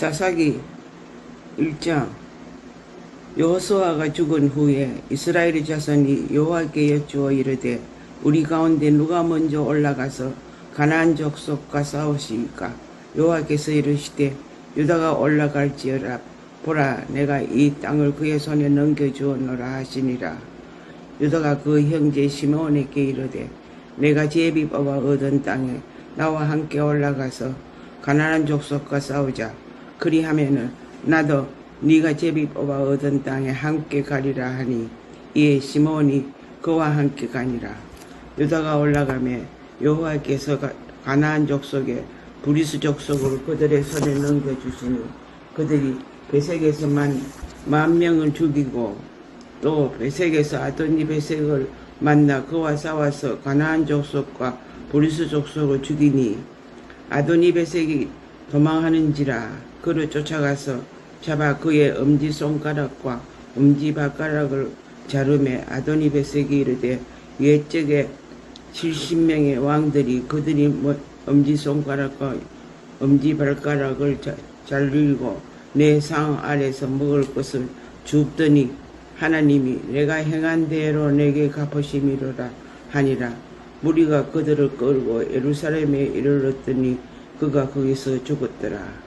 사사기 1장. 여호수아가 죽은 후에 이스라엘의 자손이 여호와께 여쭈어 이르되 우리 가운데 누가 먼저 올라가서 가나안 족속과 싸우시니까? 여호와께서 이르시되 유다가 올라갈지어라. 보라, 내가 이 땅을 그의 손에 넘겨주었노라 하시니라. 유다가 그 형제 시므온에게 이르되 내가 제비 뽑아 얻은 땅에 나와 함께 올라가서 가나안 족속과 싸우자. 그리하면은 나도 네가 제비 뽑아 얻은 땅에 함께 가리라 하니, 이에 시므온이 그와 함께 가니라. 유다가 올라가매 여호와께서 가나안 족속에 브리스 족속을 그들의 손에 넘겨주시니 그들이 베색에서 10,000명을 죽이고 또 베색에서 아도니 베색을 만나 그와 싸워서 가나안 족속과 브리스 족속을 죽이니, 아도니 베색이 도망하는지라 그를 쫓아가서 잡아 그의 엄지손가락과 엄지발가락을 자르매 아도니 베색이 이르되 옛적에 70명의 왕들이 그들이 엄지손가락과 엄지발가락을 자르고 내 상 아래서 먹을 것을 줍더니 하나님이 내가 행한 대로 내게 갚으심이로라 하니라. 무리가 그들을 끌고 예루살렘에 이르렀더니 그가 거기서 죽었더라.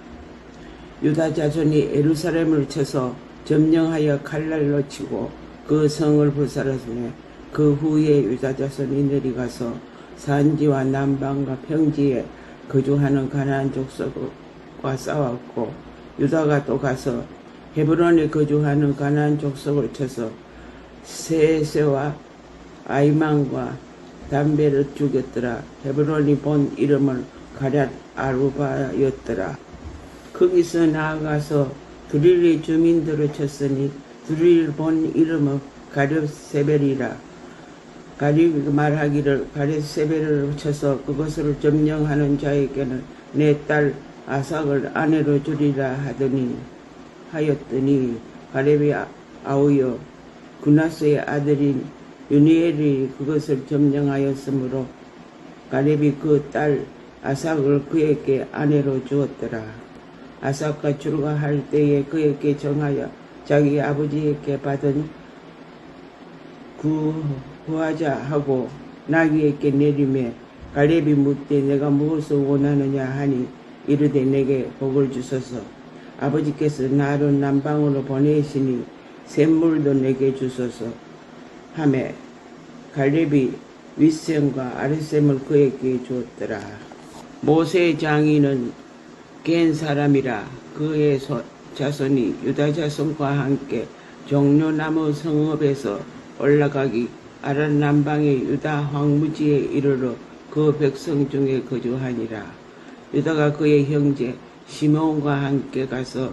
유다 자손이 예루살렘을 쳐서 점령하여 칼날로 치고 그 성을 불살았으며 그 후에 유다 자손이 내려가서 산지와 남방과 평지에 거주하는 가나안 족속과 싸웠고, 유다가 또 가서 헤브론에 거주하는 가나안 족속을 쳐서 세세와 아이만과 담베를 죽였더라. 헤브론이 본 이름은 가럇 아루바였더라. 거기서 나아가서 두릴의 주민들을 쳤으니 두릴 본 이름은 가럇세벨이라. 가럇이 말하기를 가럇세벨을 쳐서 그것을 점령하는 자에게는 내 딸 아삭을 아내로 주리라 하였더니 가럇이 아우여 구나스의 아들인 유니엘이 그것을 점령하였으므로 가럇이 그 딸 아삭을 그에게 아내로 주었더라. 아삭과 출가할 때에 그에게 정하여 자기 아버지에게 받은 구하자 하고 나귀에게 내리매, 가럇이 묻되 내가 무엇을 원하느냐 하니 이르되 내게 복을 주소서. 아버지께서 나를 남방으로 보내시니 샘물도 내게 주소서 하매 가럇이 윗샘과 아랫샘을 그에게 주었더라. 모세의 장인은 겐 사람이라. 그의 자손이 유다 자손과 함께 종려나무 성읍에서 올라가기 아란 남방의 유다 황무지에 이르러 그 백성 중에 거주하니라. 유다가 그의 형제 시므온과 함께 가서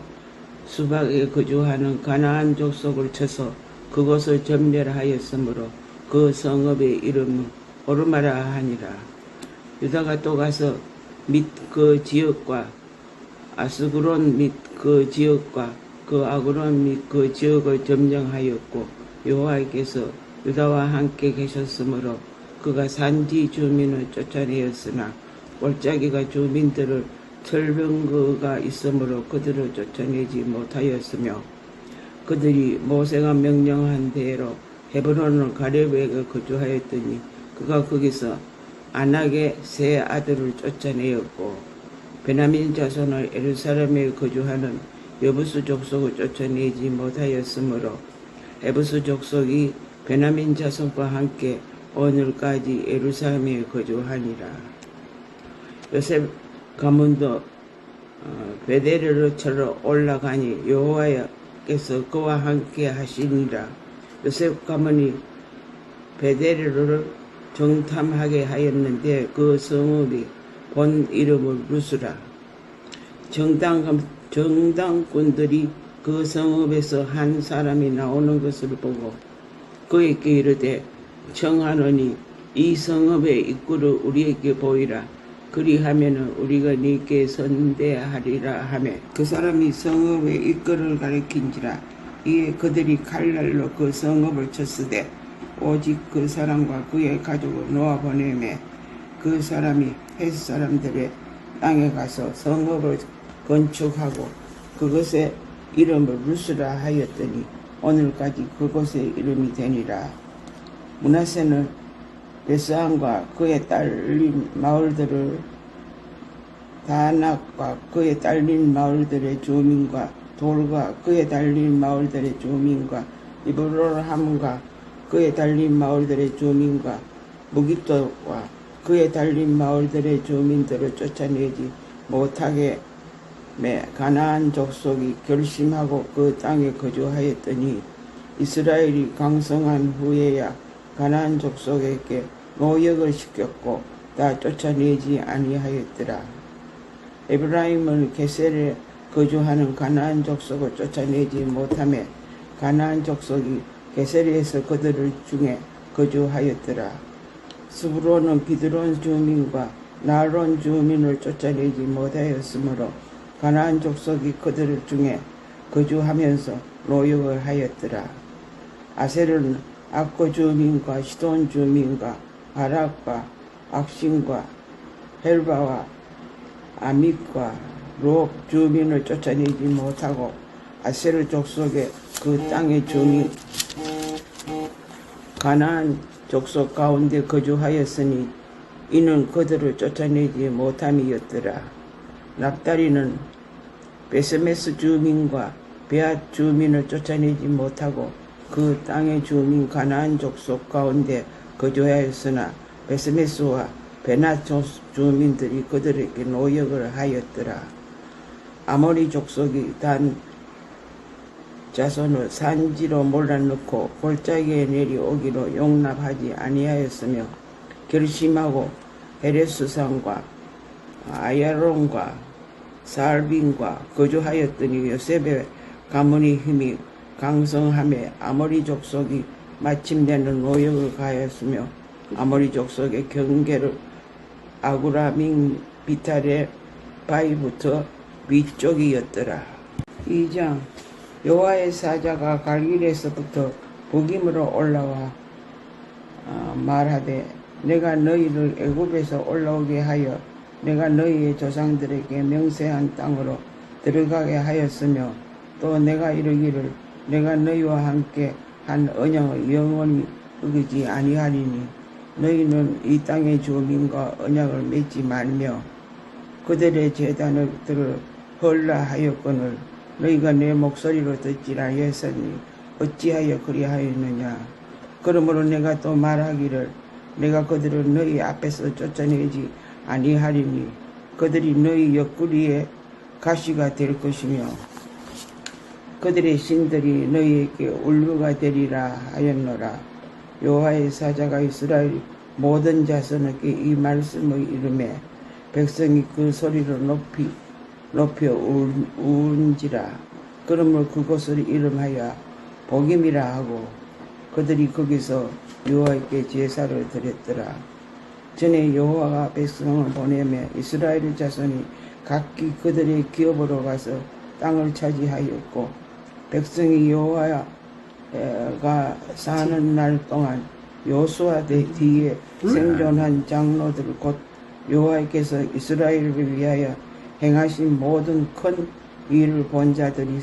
수박에 거주하는 가나안 족속을 쳐서 그것을 전멸하였으므로 그 성읍의 이름은 오르마라 하니라. 유다가 또 가서 및 그 지역과 아스그론 및 그 지역과 그 아그론 및 그 지역을 점령하였고, 여호와께서 유다와 함께 계셨으므로 그가 산지 주민을 쫓아내었으나 골짜기가 주민들을 철병거가 있으므로 그들을 쫓아내지 못하였으며, 그들이 모세가 명령한 대로 헤브론을 가럇에게 거주하였더니 그가 거기서 아낙의 세 아들을 쫓아내었고, 베냐민 자손을 예루살렘에 거주하는 여부스 족속을 쫓아내지 못하였으므로 여부스 족속이 베냐민 자손과 함께 오늘까지 예루살렘에 거주하니라. 요셉 가문도 베델을 쳐러 올라가니 여호와께서 그와 함께 하시니라. 요셉 가문이 베델을 정탐하게 하였는데 그 성읍이 본 이름을 루스라. 정당꾼들이 그 성읍에서 한 사람이 나오는 것을 보고 그에게 이르되 청하노니 이 성읍의 입구를 우리에게 보이라. 그리하면은 우리가 네게 선대하리라 하매, 그 사람이 성읍의 입구를 가리킨지라. 이에 그들이 칼날로 그 성읍을 쳤으되 오직 그 사람과 그의 가족을 놓아보내매, 그 사람이 헷 사람들의 땅에 가서 성읍을 건축하고 그것의 이름을 루스라 하였더니 오늘까지 그곳의 이름이 되니라. 므낫세는 베스안과 그의 딸린 마을들을 다낙과 그의 딸린 마을들의 주민과 돌과 그의 딸린 마을들의 주민과 이브롤함과 그의 딸린 마을들의 주민과 무깃도와 그의 딸린 마을들의 주민들을 쫓아내지 못하게 가나안 족속이 결심하고 그 땅에 거주하였더니 이스라엘이 강성한 후에야 가나안 족속에게 노역을 시켰고 다 쫓아내지 아니하였더라. 에브라임은 게셀에 거주하는 가나안 족속을 쫓아내지 못하며 가나안 족속이 게셀에서 그들 중에 거주하였더라. 스브론은 비드론 주민과 나론 주민을 쫓아내지 못하였으므로 가나안 족속이 그들 중에 거주하면서 노역을 하였더라. 아셀은 악고 주민과 시돈 주민과 아락과 악신과 헬바와 아믹과 록 주민을 쫓아내지 못하고 아셀 족속의 그 땅의 주민 가나안 족속 가운데 거주하였으니 이는 그들을 쫓아내지 못함이었더라. 납달리는 베세메스 주민과 베앗 주민을 쫓아내지 못하고 그 땅의 주민 가나안 족속 가운데 거주하였으나 베세메스와 베낫 주민들이 그들에게 노역을 하였더라. 아모리 족속이 단 자손을 산지로 몰아넣고 골짜기에 내려오기로 용납하지 아니하였으며 결심하고 헤레스산과 아야론과 살빈과 거주하였더니 요셉의 가문의 힘이 강성함에 아모리 족속이 마침내는 노역을 가하였으며 아모리 족속의 경계를 아구라민 비탈의 바위부터 위쪽이었더라. 2장 여호와의 사자가 갈길에서부터 북임으로 올라와 말하되 내가 너희를 애굽에서 올라오게 하여 내가 너희의 조상들에게 명세한 땅으로 들어가게 하였으며 또 내가 이르기를 내가 너희와 함께 한 언약을 영원히 어기지 아니하리니 너희는 이 땅의 주민과 언약을 맺지 말며 그들의 제단을 들을 헐라 하였거늘 너희가 내 목소리로 듣지 아니하였으니 어찌하여 그리하였느냐. 그러므로 내가 또 말하기를 내가 그들을 너희 앞에서 쫓아내지 아니하리니 그들이 너희 옆구리에 가시가 될 것이며 그들의 신들이 너희에게 울루가 되리라 하였노라. 여호와의 사자가 이스라엘 모든 자손에게 이 말씀을 이르매 백성이 그 소리를 높여 울은지라. 그러므로 그곳을 이름하여 복임이라 하고 그들이 거기서 여호와께 제사를 드렸더라. 전에 여호와가 백성을 보내며 이스라엘 자손이 각기 그들의 기업으로 가서 땅을 차지하였고 백성이 여호와가 사는 날 동안 여호수아 뒤에 생존한 장로들 곧 여호와께서 이스라엘을 위하여 행하신 모든 큰 일을 본 자들이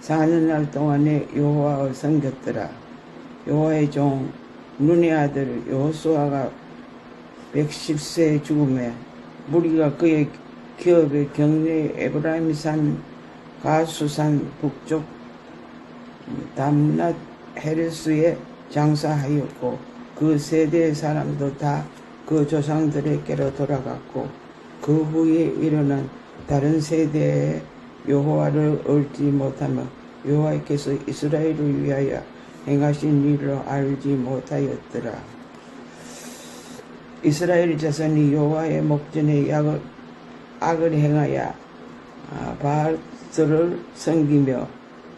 사는 날 동안에 여호와를 섬겼더라. 여호와의 종 눈의 아들 여호수아가 110세에 죽음에 무리가 그의 기업의 경내의 에브라임산 가수산 북쪽 담낫 헤레스에 장사하였고 그 세대의 사람도 다 그 조상들에게로 돌아갔고 그 후에 일어난 다른 세대에 여호와를 얻지 못하며 여호와께서 이스라엘을 위하여 행하신 일을 알지 못하였더라. 이스라엘 자손이 여호와의 목전에 악을 행하여 바알들을 섬기며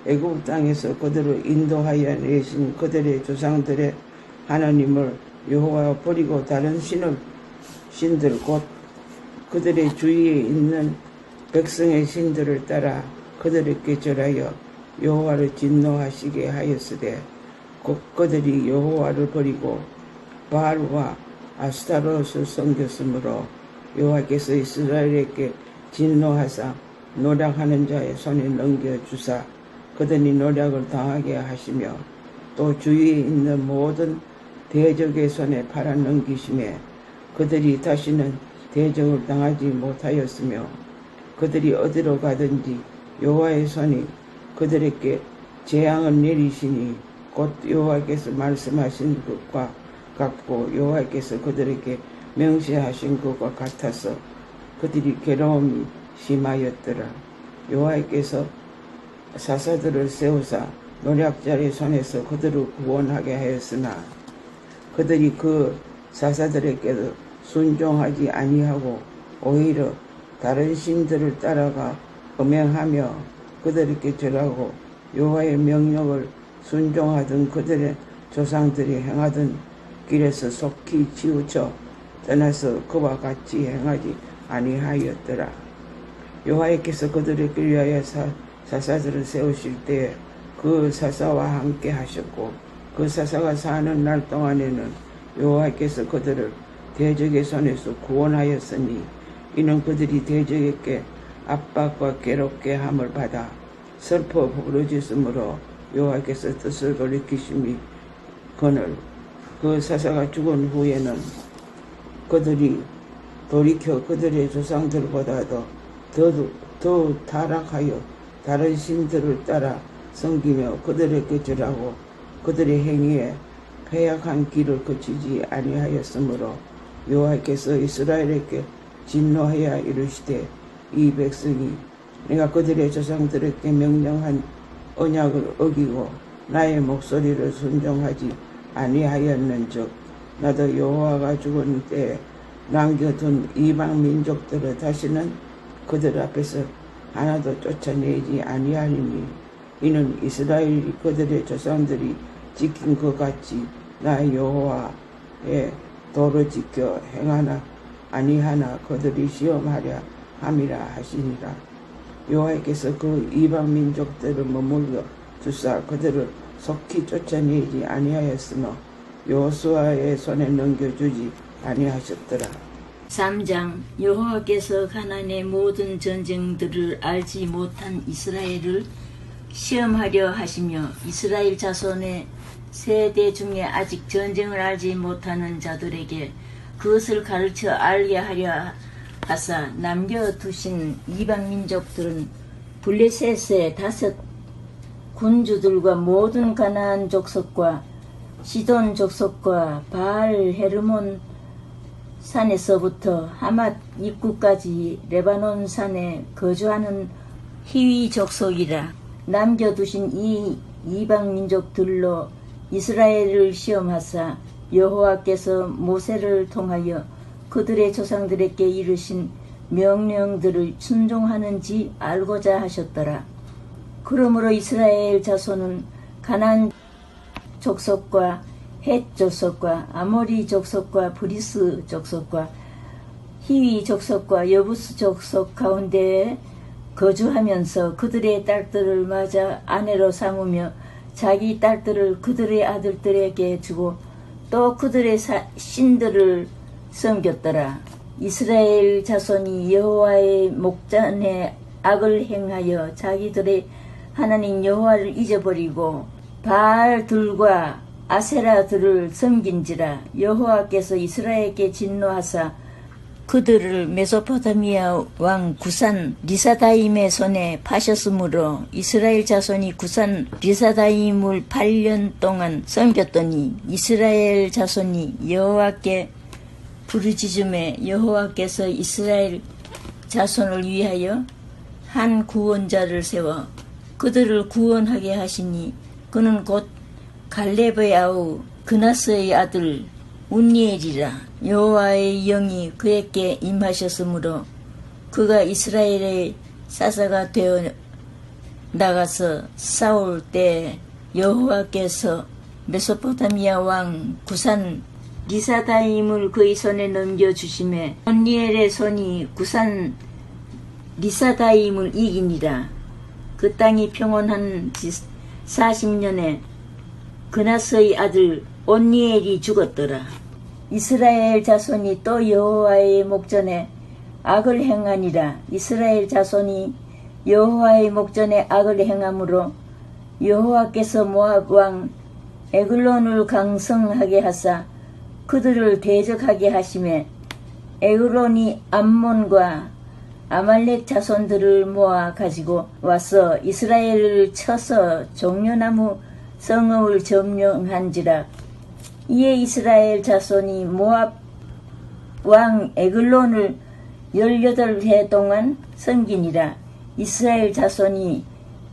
애굽 땅에서 그들을 인도하여 내신 그들의 조상들의 하나님을 여호와 버리고 다른 신들 곧 그들의 주위에 있는 백성의 신들을 따라 그들에게 절하여 여호와를 진노하시게 하였으되 곧 그들이 여호와를 버리고 바알과 아스타롯을 섬겼으므로 여호와께서 이스라엘에게 진노하사 노력하는 자의 손에 넘겨주사 그들이 노력을 당하게 하시며 또 주위에 있는 모든 대적의 손에 팔아 넘기심에 그들이 다시는 대적을 당하지 못하였으며 그들이 어디로 가든지 여호와의 손이 그들에게 재앙을 내리시니 곧 여호와께서 말씀하신 것과 같고 여호와께서 그들에게 명시하신 것과 같아서 그들이 괴로움이 심하였더라. 여호와께서 사사들을 세우사 노략자의 손에서 그들을 구원하게 하였으나 그들이 그 사사들에게도 순종하지 아니하고 오히려 다른 신들을 따라가 음행하며 그들에게 절하고 여호와의 명령을 순종하던 그들의 조상들이 행하던 길에서 속히 치우쳐 떠나서 그와 같이 행하지 아니하였더라. 여호와께서 그들을 위하여 사사들을 세우실 때에 그 사사와 함께 하셨고 그 사사가 사는 날 동안에는 여호와께서 그들을 대적의 손에서 구원하였으니 이는 그들이 대적에게 압박과 괴롭게 함을 받아 슬퍼 부르짖음으로 여호와께서 뜻을 돌이키심이 그늘 그 사사가 죽은 후에는 그들이 돌이켜 그들의 조상들보다도 더 타락하여 다른 신들을 따라 섬기며 그들에게 절하고 그들의 행위에 패약한 길을 거치지 아니하였으므로 여호와께서 이스라엘에게 진노하여 이르시되 이 백성이 내가 그들의 조상들에게 명령한 언약을 어기고 나의 목소리를 순종하지 아니하였는즉 나도 여호와가 죽은 때에 남겨둔 이방 민족들을 다시는 그들 앞에서 하나도 쫓아내지 아니하리니 이는 이스라엘이 그들의 조상들이 지킨 것 같이 나 여호와의 도를 지켜 행하나 아니하나 그들이 시험하려 함이라 하시니라. 여호와께서 그 이방 민족들을 머물러 두사 그들을 속히 쫓아내지 아니하였으며 여호수아의 손에 넘겨주지 아니하셨더라. 3장 여호와께서 가나안의 모든 전쟁들을 알지 못한 이스라엘을 시험하려 하시며 이스라엘 자손의 세대 중에 아직 전쟁을 알지 못하는 자들에게 그것을 가르쳐 알게 하려 하사 남겨두신 이방 민족들은 블레셋의 5 군주들과 모든 가나안 족속과 시돈 족속과 바알 헤르몬 산에서부터 하맛 입구까지 레바논 산에 거주하는 히위 족속이라. 남겨두신 이 이방 민족들로 이스라엘을 시험하사 여호와께서 모세를 통하여 그들의 조상들에게 이르신 명령들을 순종하는지 알고자 하셨더라. 그러므로 이스라엘 자손은 가나안 족속과 헷 족속과 아모리 족속과 브리스 족속과 히위 족속과 여부스 족속 가운데에 거주하면서 그들의 딸들을 맞아 아내로 삼으며 자기 딸들을 그들의 아들들에게 주고 또 그들의 신들을 섬겼더라. 이스라엘 자손이 여호와의 목전에 악을 행하여 자기들의 하나님 여호와를 잊어버리고 바알들과 아세라들을 섬긴지라. 여호와께서 이스라엘에게 진노하사 그들을 메소포타미아 왕 구산 리사다임의 손에 파셨으므로 이스라엘 자손이 구산 리사다임을 8년 동안 섬겼더니 이스라엘 자손이 여호와께 부르짖음에 여호와께서 이스라엘 자손을 위하여 한 구원자를 세워 그들을 구원하게 하시니 그는 곧 갈렙의 아우 그나스의 아들 운니엘이라. 여호와의 영이 그에게 임하셨으므로 그가 이스라엘의 사사가 되어 나가서 싸울 때 여호와께서 메소포타미아 왕 구산 리사다임을 그의 손에 넘겨주심에 운니엘의 손이 구산 리사다임을 이기니라. 그 땅이 평온한 40년에 그나스의 아들 온니엘이 죽었더라. 이스라엘 자손이 또 여호와의 목전에 악을 행하니라. 이스라엘 자손이 여호와의 목전에 악을 행함으로 여호와께서 모압 왕 에글론을 강성하게 하사 그들을 대적하게 하심에 에글론이 암몬과 아말렉 자손들을 모아 가지고 와서 이스라엘을 쳐서 종려나무 성읍을 점령한지라. 이에 이스라엘 자손이 모압 왕 에글론을 18해 동안 섬기니라. 이스라엘 자손이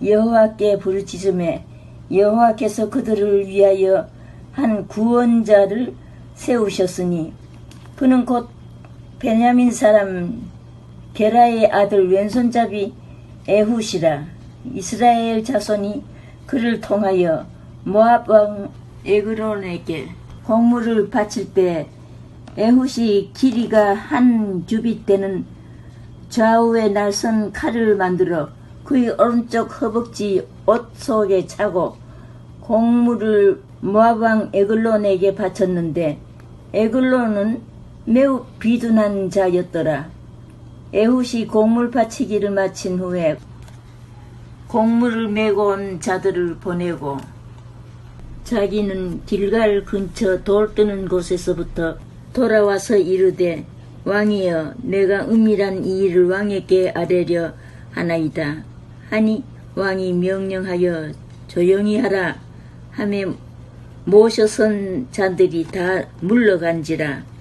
여호와께 부르짖음에 여호와께서 그들을 위하여 한 구원자를 세우셨으니 그는 곧 베냐민 사람 게라의 아들 왼손잡이 에훗이라. 이스라엘 자손이 그를 통하여 모압 왕 에글론에게 공물을 바칠 때 에훗이 길이가 한 규빗 되는 좌우에 날선 칼을 만들어 그의 오른쪽 허벅지 옷 속에 차고 공물을 모압 왕 에글론에게 바쳤는데 에글론은 매우 비둔한 자였더라. 에훗이 공물 바치기를 마친 후에 공물을 메고 온 자들을 보내고 자기는 길갈 근처 돌 뜨는 곳에서부터 돌아와서 이르되 왕이여 내가 은밀한 이 일을 왕에게 아뢰려 하나이다 하니 왕이 명령하여 조용히 하라 하매 모셔선 자들이 다 물러간지라.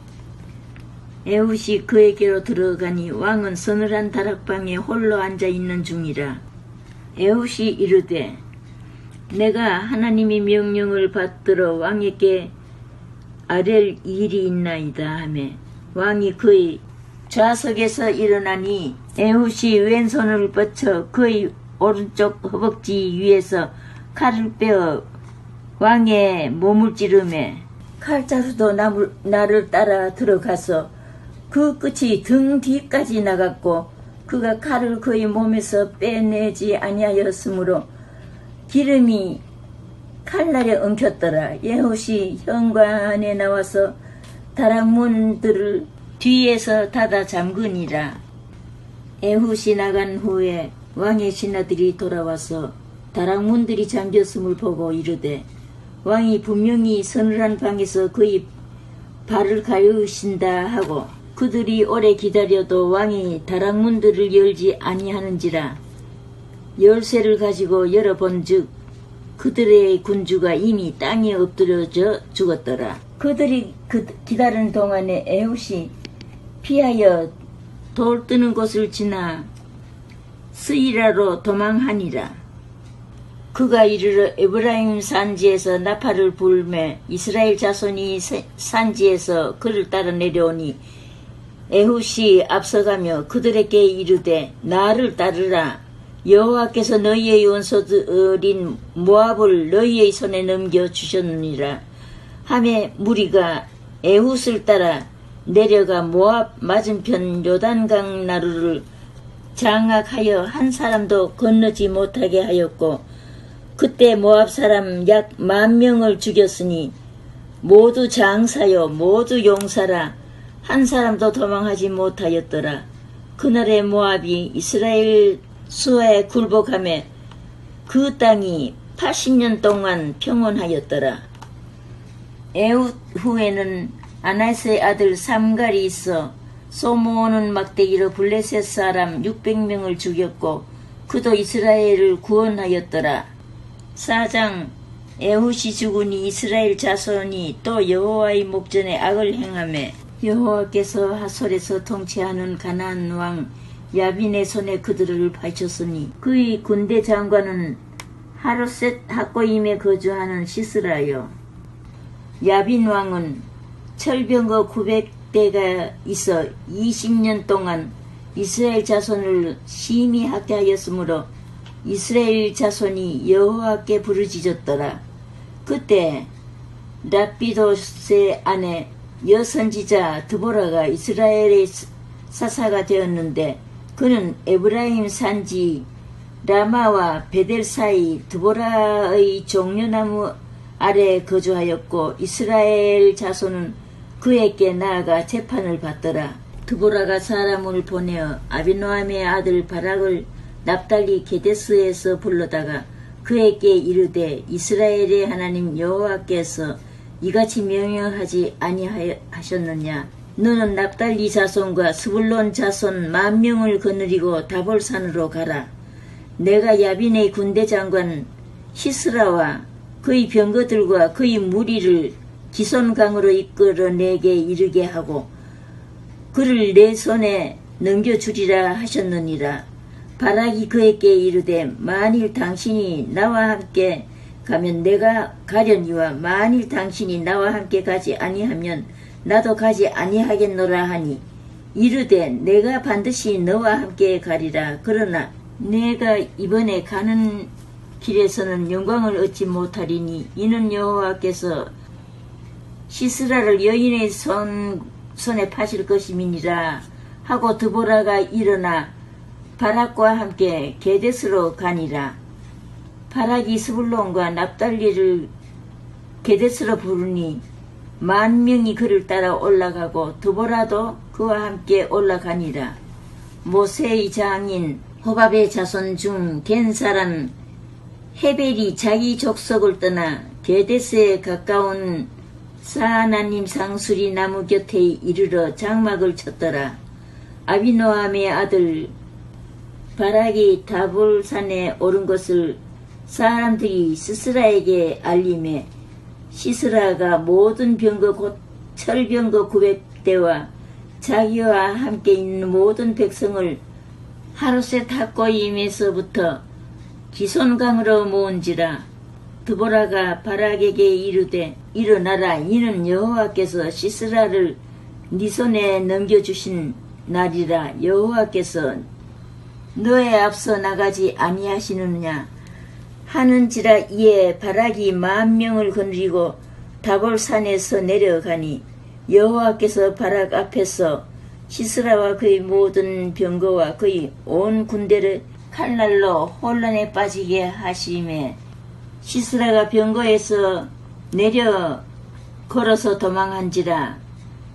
에훗이 그에게로 들어가니 왕은 서늘한 다락방에 홀로 앉아있는 중이라. 에훗이 이르되 내가 하나님의 명령을 받들어 왕에게 아랠 일이 있나이다 하매 왕이 그의 좌석에서 일어나니 에훗이 왼손을 뻗쳐 그의 오른쪽 허벅지 위에서 칼을 빼어 왕의 몸을 찌르매 칼자루도 나를 따라 들어가서 그 끝이 등 뒤까지 나갔고 그가 칼을 그의 몸에서 빼내지 아니하였으므로 기름이 칼날에 엉켰더라. 에훗이 현관에 나와서 다락문들을 뒤에서 닫아 잠그니라. 에훗이 나간 후에 왕의 신하들이 돌아와서 다락문들이 잠겼음을 보고 이르되 왕이 분명히 서늘한 방에서 그의 발을 가르신다 하고 그들이 오래 기다려도 왕이 다락문들을 열지 아니하는지라. 열쇠를 가지고 열어본즉 그들의 군주가 이미 땅에 엎드려져 죽었더라. 그들이 기다리는 동안에 에훗이 피하여 돌 뜨는 곳을 지나 스이라로 도망하니라. 그가 이르러 에브라임 산지에서 나팔을 불매 이스라엘 자손이 산지에서 그를 따라 내려오니 에훗이 앞서가며 그들에게 이르되 나를 따르라. 여호와께서 너희의 원소들인 모압을 너희의 손에 넘겨주셨느니라. 하매 무리가 에훗을 따라 내려가 모압 맞은편 요단강 나루를 장악하여 한 사람도 건너지 못하게 하였고 그때 모압 사람 약 10,000명을 죽였으니 모두 장사요 모두 용사라. 한 사람도 도망하지 못하였더라. 그날에 모압이 이스라엘 수에 굴복하며 그 땅이 80년 동안 평온하였더라. 에훗 후에는 아나스의 아들 삼갈이 있어 소모는 막대기로 블레셋 사람 600명을 죽였고 그도 이스라엘을 구원하였더라. 4장 에훗이 죽으니 이스라엘 자손이 또 여호와의 목전에 악을 행하매 여호와께서 하솔에서 통치하는 가나안 왕 야빈의 손에 그들을 바쳤으니 그의 군대 장관은 하루셋 하고임에 거주하는 시스라요. 야빈 왕은 철병거 900대가 있어 20년 동안 이스라엘 자손을 심히 학대하였으므로 이스라엘 자손이 여호와께 부르짖었더라. 그때 라피도스의 아내 여선지자 드보라가 이스라엘의 사사가 되었는데 그는 에브라임 산지 라마와 베델 사이 드보라의 종려나무 아래 거주하였고 이스라엘 자손은 그에게 나아가 재판을 받더라. 드보라가 사람을 보내어 아비노함의 아들 바락을 납달리 게데스에서 불러다가 그에게 이르되 이스라엘의 하나님 여호와께서 이같이 명령하지 아니하셨느냐. 너는 납달리 자손과 스불론 자손 10,000명을 거느리고 다볼산으로 가라. 내가 야빈의 군대 장관 시스라와 그의 병거들과 그의 무리를 기손강으로 이끌어 내게 이르게 하고 그를 내 손에 넘겨주리라 하셨느니라. 바락이 그에게 이르되 만일 당신이 나와 함께 가면 내가 가려니와 만일 당신이 나와 함께 가지 아니하면 나도 가지 아니하겠노라 하니 이르되 내가 반드시 너와 함께 가리라. 그러나 내가 이번에 가는 길에서는 영광을 얻지 못하리니 이는 여호와께서 시스라를 여인의 손에 파실 것임이니라 하고 드보라가 일어나 바락과 함께 게데스로 가니라. 바락이 스불론과 납달리를 게데스로 부르니 10,000명이 그를 따라 올라가고 드보라도 그와 함께 올라가니라. 모세의 장인 호밥의 자손 중 겐 사람 헤벨이 자기 족속을 떠나 게데스에 가까운 사하나님 상수리 나무 곁에 이르러 장막을 쳤더라. 아비노함의 아들 바락이 다볼산에 오른 것을 사람들이 시스라에게 알림해 시스라가 모든 병거 곧 철병거 900대와 자기와 함께 있는 모든 백성을 하루셋 학고임에서부터 기손강으로 모은지라. 드보라가 바락에게 이르되 일어나라. 이는 여호와께서 시스라를 네 손에 넘겨주신 날이라. 여호와께서 너의 앞서 나가지 아니하시느냐 하는지라. 이에 바락이 10,000명을 거느리고 다볼산에서 내려가니 여호와께서 바락 앞에서 시스라와 그의 모든 병거와 그의 온 군대를 칼날로 혼란에 빠지게 하심에 시스라가 병거에서 내려 걸어서 도망한지라.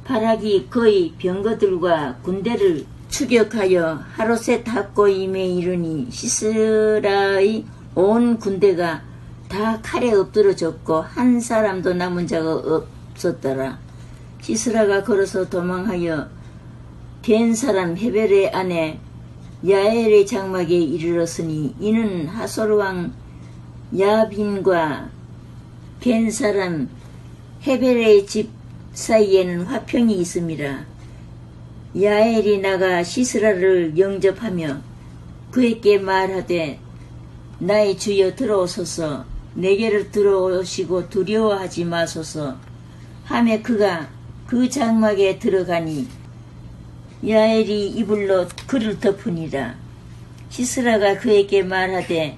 바락이 그의 병거들과 군대를 추격하여 하루셋 학고임에 이르니 시스라의 온 군대가 다 칼에 엎드러졌고 한 사람도 남은 자가 없었더라. 시스라가 걸어서 도망하여 겐 사람 헤벨의 아내 야엘의 장막에 이르렀으니 이는 하솔 왕 야빈과 겐 사람 헤벨의 집 사이에는 화평이 있음이라. 야엘이 나가 시스라를 영접하며 그에게 말하되 나의 주여 들어오소서. 내게를 들어오시고 두려워하지 마소서 하며 그가 그 장막에 들어가니 야엘이 이불로 그를 덮으니라. 시스라가 그에게 말하되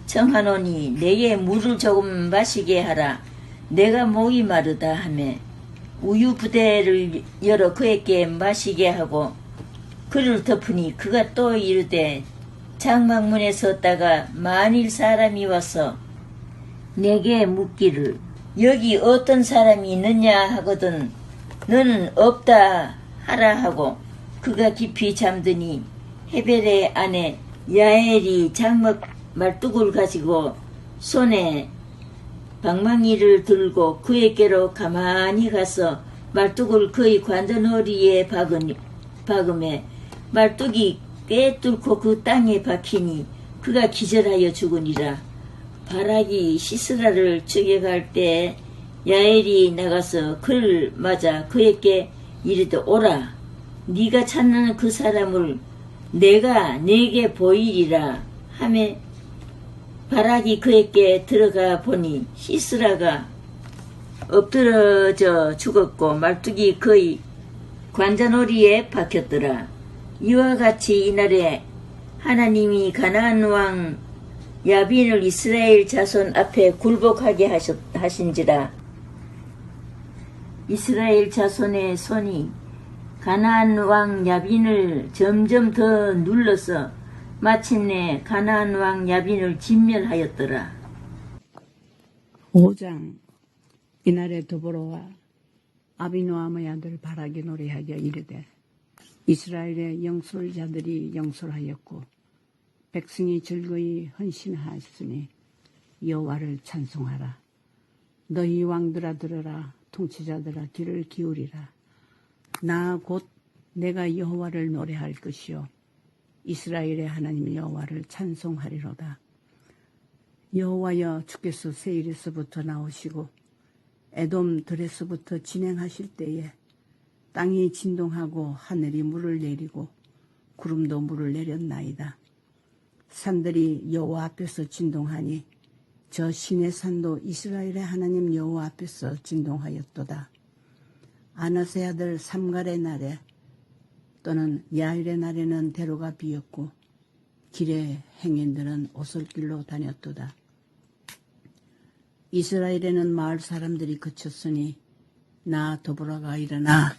청하노니 내게 물을 조금 마시게 하라. 내가 목이 마르다 하며 우유 부대를 열어 그에게 마시게 하고 그를 덮으니 그가 또 이르되 장막문에 섰다가 만일 사람이 와서 내게 묻기를 여기 어떤 사람이 있느냐 하거든 너는 없다 하라 하고 그가 깊이 잠드니 헤벨의 아내 야엘이 장막 말뚝을 가지고 손에 방망이를 들고 그에게로 가만히 가서 말뚝을 그의 관자놀이에 박음에 말뚝이 꿰뚫고 그 땅에 박히니 그가 기절하여 죽으니라. 바락이 시스라를 추격할 때 야엘이 나가서 그를 맞아 그에게 이르되 오라. 네가 찾는 그 사람을 내가 네게 보이리라 하매 바락이 그에게 들어가 보니 시스라가 엎드러져 죽었고 말뚝이 그의 관자놀이에 박혔더라. 이와 같이 이날에 하나님이 가나안 왕 야빈을 이스라엘 자손 앞에 굴복하게 하신지라. 이스라엘 자손의 손이 가나안 왕 야빈을 점점 더 눌러서 마침내 가나안 왕 야빈을 진멸하였더라. 5장. 이날에 드보라와 아비노함의 아들 바락이 노래하여 이르되 이스라엘의 영솔자들이 영솔하였고 백성이 즐거이 헌신하였으니 여호와를 찬송하라. 너희 왕들아 들으라. 통치자들아 귀를 기울이라. 나 곧 내가 여호와를 노래할 것이요 이스라엘의 하나님 여호와를 찬송하리로다. 여호와여, 주께서 세일에서부터 나오시고 에돔 들에서부터 진행하실 때에 땅이 진동하고 하늘이 물을 내리고 구름도 물을 내렸나이다. 산들이 여호와 앞에서 진동하니 저 신의 산도 이스라엘의 하나님 여호와 앞에서 진동하였도다. 아나세 아들 삼갈의 날에 또는 야일의 날에는 대로가 비었고 길에 행인들은 오솔길로 다녔도다. 이스라엘에는 마을 사람들이 그쳤으니 나 도보라가 일어나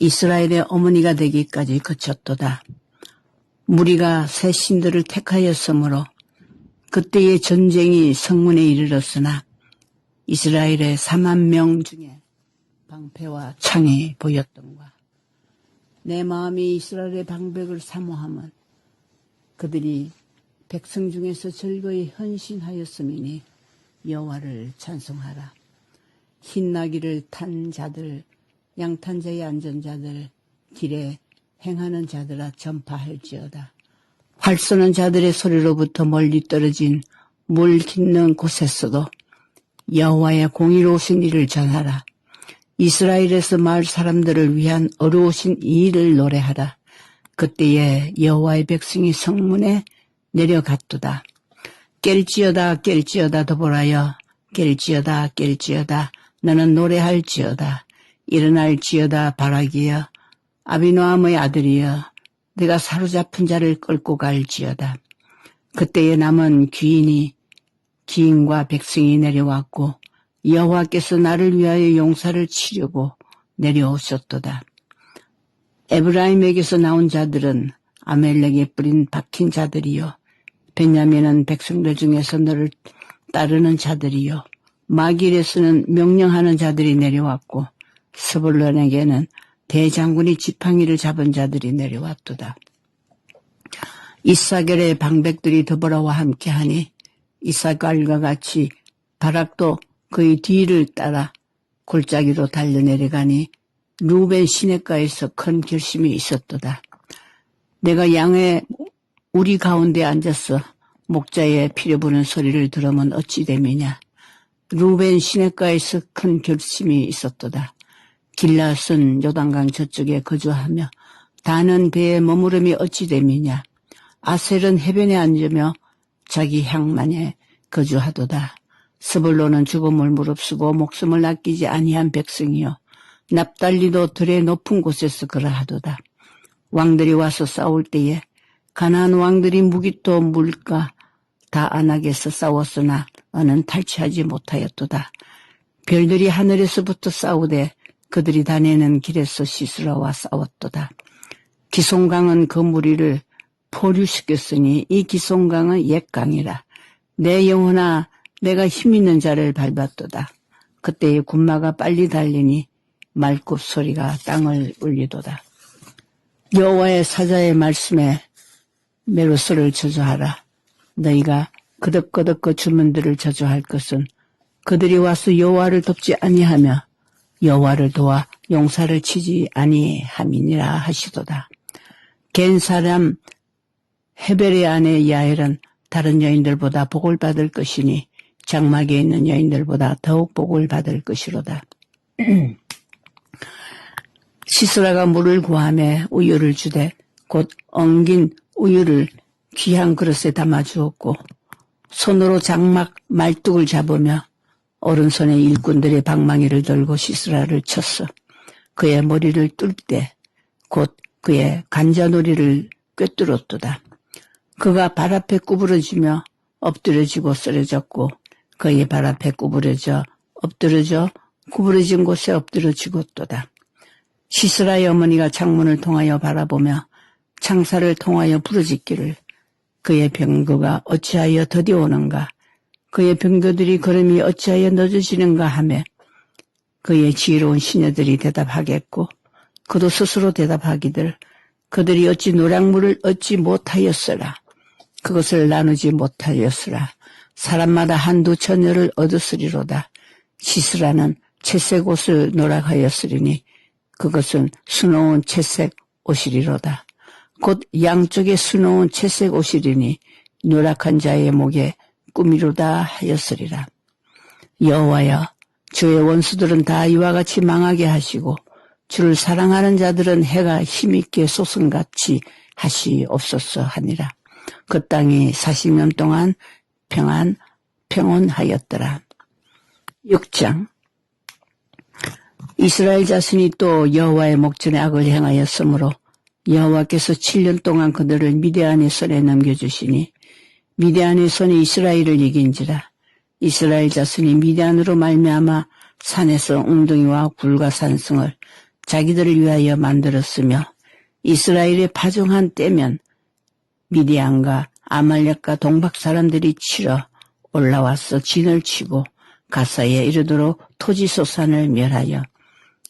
이스라엘의 어머니가 되기까지 그쳤도다. 무리가 새 신들을 택하였으므로 그때의 전쟁이 성문에 이르렀으나 이스라엘의 4만 명 중에 방패와 창이 보였던가. 내 마음이 이스라엘의 방백을 사모함은 그들이 백성 중에서 즐거이 헌신하였음이니 여호와를 찬송하라. 흰 나귀를 탄 자들, 양탄자에 앉은 자들, 길에 행하는 자들아 전파할지어다. 활 쏘는 자들의 소리로부터 멀리 떨어진 물 깃는 곳에서도 여호와의 공의로우신 일을 전하라. 이스라엘에서 마을 사람들을 위한 어려우신 이 일을 노래하라. 그때에 여호와의 백성이 성문에 내려갔도다. 깰지어다 깰지어다 도보라여, 깰지어다 깰지어다 너는 노래할지어다. 일어날지어다 바라기여, 아비노함의 아들이여, 내가 사로잡힌 자를 끌고 갈지어다. 그때에 남은 귀인과 백성이 내려왔고 여호와께서 나를 위하여 용사를 치려고 내려오셨도다. 에브라임에게서 나온 자들은 아멜렉에 뿌린 박힌 자들이요, 베냐민은 백성들 중에서 너를 따르는 자들이요, 마길에서는 명령하는 자들이 내려왔고 스불론에게는 대장군이 지팡이를 잡은 자들이 내려왔도다. 이사겔의 방백들이 더불어와 함께하니 이사갈과 같이 바락도 그의 뒤를 따라 골짜기로 달려내려가니 루벤 시냇가에서 큰 결심이 있었도다. 내가 양의 우리 가운데 앉아서 목자의 피려 부는 소리를 들으면 어찌 됨이냐. 루벤 시냇가에서 큰 결심이 있었도다. 길앗은 요단강 저쪽에 거주하며 단은 배에 머무름이 어찌 됨이냐. 아셀은 해변에 앉으며 자기 향만에 거주하도다. 스불론은 죽음을 무릅쓰고 목숨을 아끼지 아니한 백성이요, 납달리도 들의 높은 곳에서 그러하도다. 왕들이 와서 싸울 때에 가나안 왕들이 무기토 물가 다안악에서 싸웠으나 어는 탈취하지 못하였도다. 별들이 하늘에서부터 싸우되 그들이 다니는 길에서 시스라와 싸웠도다. 기송강은 그 무리를 포류시켰으니 이 기송강은 옛강이라. 내 영혼아, 내가 힘있는 자를 밟았도다. 그때의 군마가 빨리 달리니 말굽 소리가 땅을 울리도다. 여호와의 사자의 말씀에 메로스를 저주하라. 너희가 그덕그덕 그 주문들을 저주할 것은 그들이 와서 여호와를 돕지 아니하며 여호와를 도와 용사를 치지 아니함이니라 하시도다. 겐 사람 헤벨의 아내 야엘은 다른 여인들보다 복을 받을 것이니 장막에 있는 여인들보다 더욱 복을 받을 것이로다. 시스라가 물을 구하며 우유를 주되 곧 엉긴 우유를 귀한 그릇에 담아 주었고 손으로 장막 말뚝을 잡으며 오른손에 일꾼들의 방망이를 들고 시스라를 쳤어. 그의 머리를 뚫 때 곧 그의 간자놀이를 꿰뚫었도다. 그가 발 앞에 구부러지며 엎드려지고 쓰러졌고 그의 발 앞에 구부러져 엎드려져 구부러진 곳에 엎드려지고도다. 시스라의 어머니가 창문을 통하여 바라보며 창살을 통하여 부르짖기를 그의 병거가 어찌하여 더디오는가, 그의 병거들이 걸음이 어찌하여 늦어지는가 하며 그의 지혜로운 시녀들이 대답하겠고 그도 스스로 대답하기를 그들이 어찌 노량물을 얻지 못하였으라. 그것을 나누지 못하였으라. 사람마다 한두 처녀를 얻었으리로다. 시스라는 채색 옷을 노락하였으리니 그것은 수놓은 채색 옷이리로다. 곧 양쪽에 수놓은 채색 옷이리니 노락한 자의 목에 꿈이로다 하였으리라. 여호와여, 주의 원수들은 다 이와 같이 망하게 하시고 주를 사랑하는 자들은 해가 힘있게 솟음같이 하시옵소서 하니라. 그 땅이 40년 동안 평온하였더라. 6장. 이스라엘 자손이 또 여호와의 목전에 악을 행하였으므로 여호와께서 7년 동안 그들을 미디안의 손에 넘겨주시니 미디안의 손이 이스라엘을 이긴지라. 이스라엘 자손이 미디안으로 말미암아 산에서 웅덩이와 굴과 산성을 자기들을 위하여 만들었으며 이스라엘의 파종한 때면 미디안과 아말렉과 동박 사람들이 치러 올라와서 진을 치고 가사에 이르도록 토지소산을 멸하여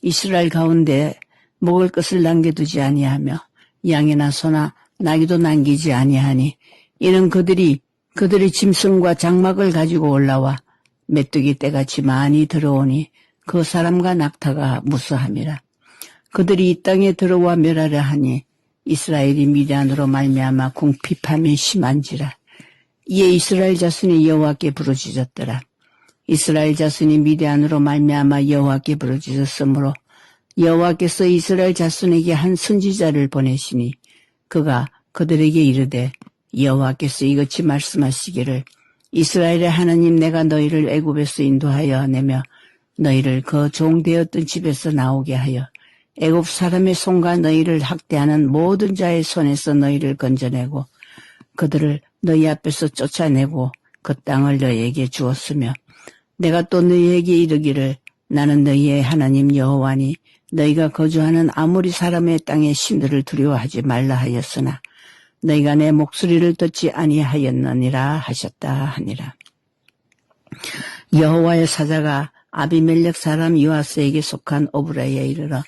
이스라엘 가운데 먹을 것을 남겨두지 아니하며 양이나 소나 나귀도 남기지 아니하니 이는 그들이 그들의 짐승과 장막을 가지고 올라와 메뚜기 떼같이 많이 들어오니 그 사람과 낙타가 무수함이라. 그들이 이 땅에 들어와 멸하려 하니 이스라엘이 미디안으로 말미암아 궁핍함이 심한지라. 이에 이스라엘 자손이 여호와께 부르짖었더라. 이스라엘 자손이 미디안으로 말미암아 여호와께 부르짖었으므로 여호와께서 이스라엘 자손에게 한 선지자를 보내시니 그가 그들에게 이르되 여호와께서 이같이 말씀하시기를 이스라엘의 하나님 내가 너희를 애굽에서 인도하여 내며 너희를 그 종되었던 집에서 나오게 하여 애굽 사람의 손과 너희를 학대하는 모든 자의 손에서 너희를 건져내고 그들을 너희 앞에서 쫓아내고 그 땅을 너희에게 주었으며 내가 또 너희에게 이르기를 나는 너희의 하나님 여호와니 너희가 거주하는 아모리 사람의 땅의 신들을 두려워하지 말라 하였으나 너희가 내 목소리를 듣지 아니하였느니라 하셨다 하니라. 여호와의 사자가 아비멜렉 사람 요아스에게 속한 오브라에 이르러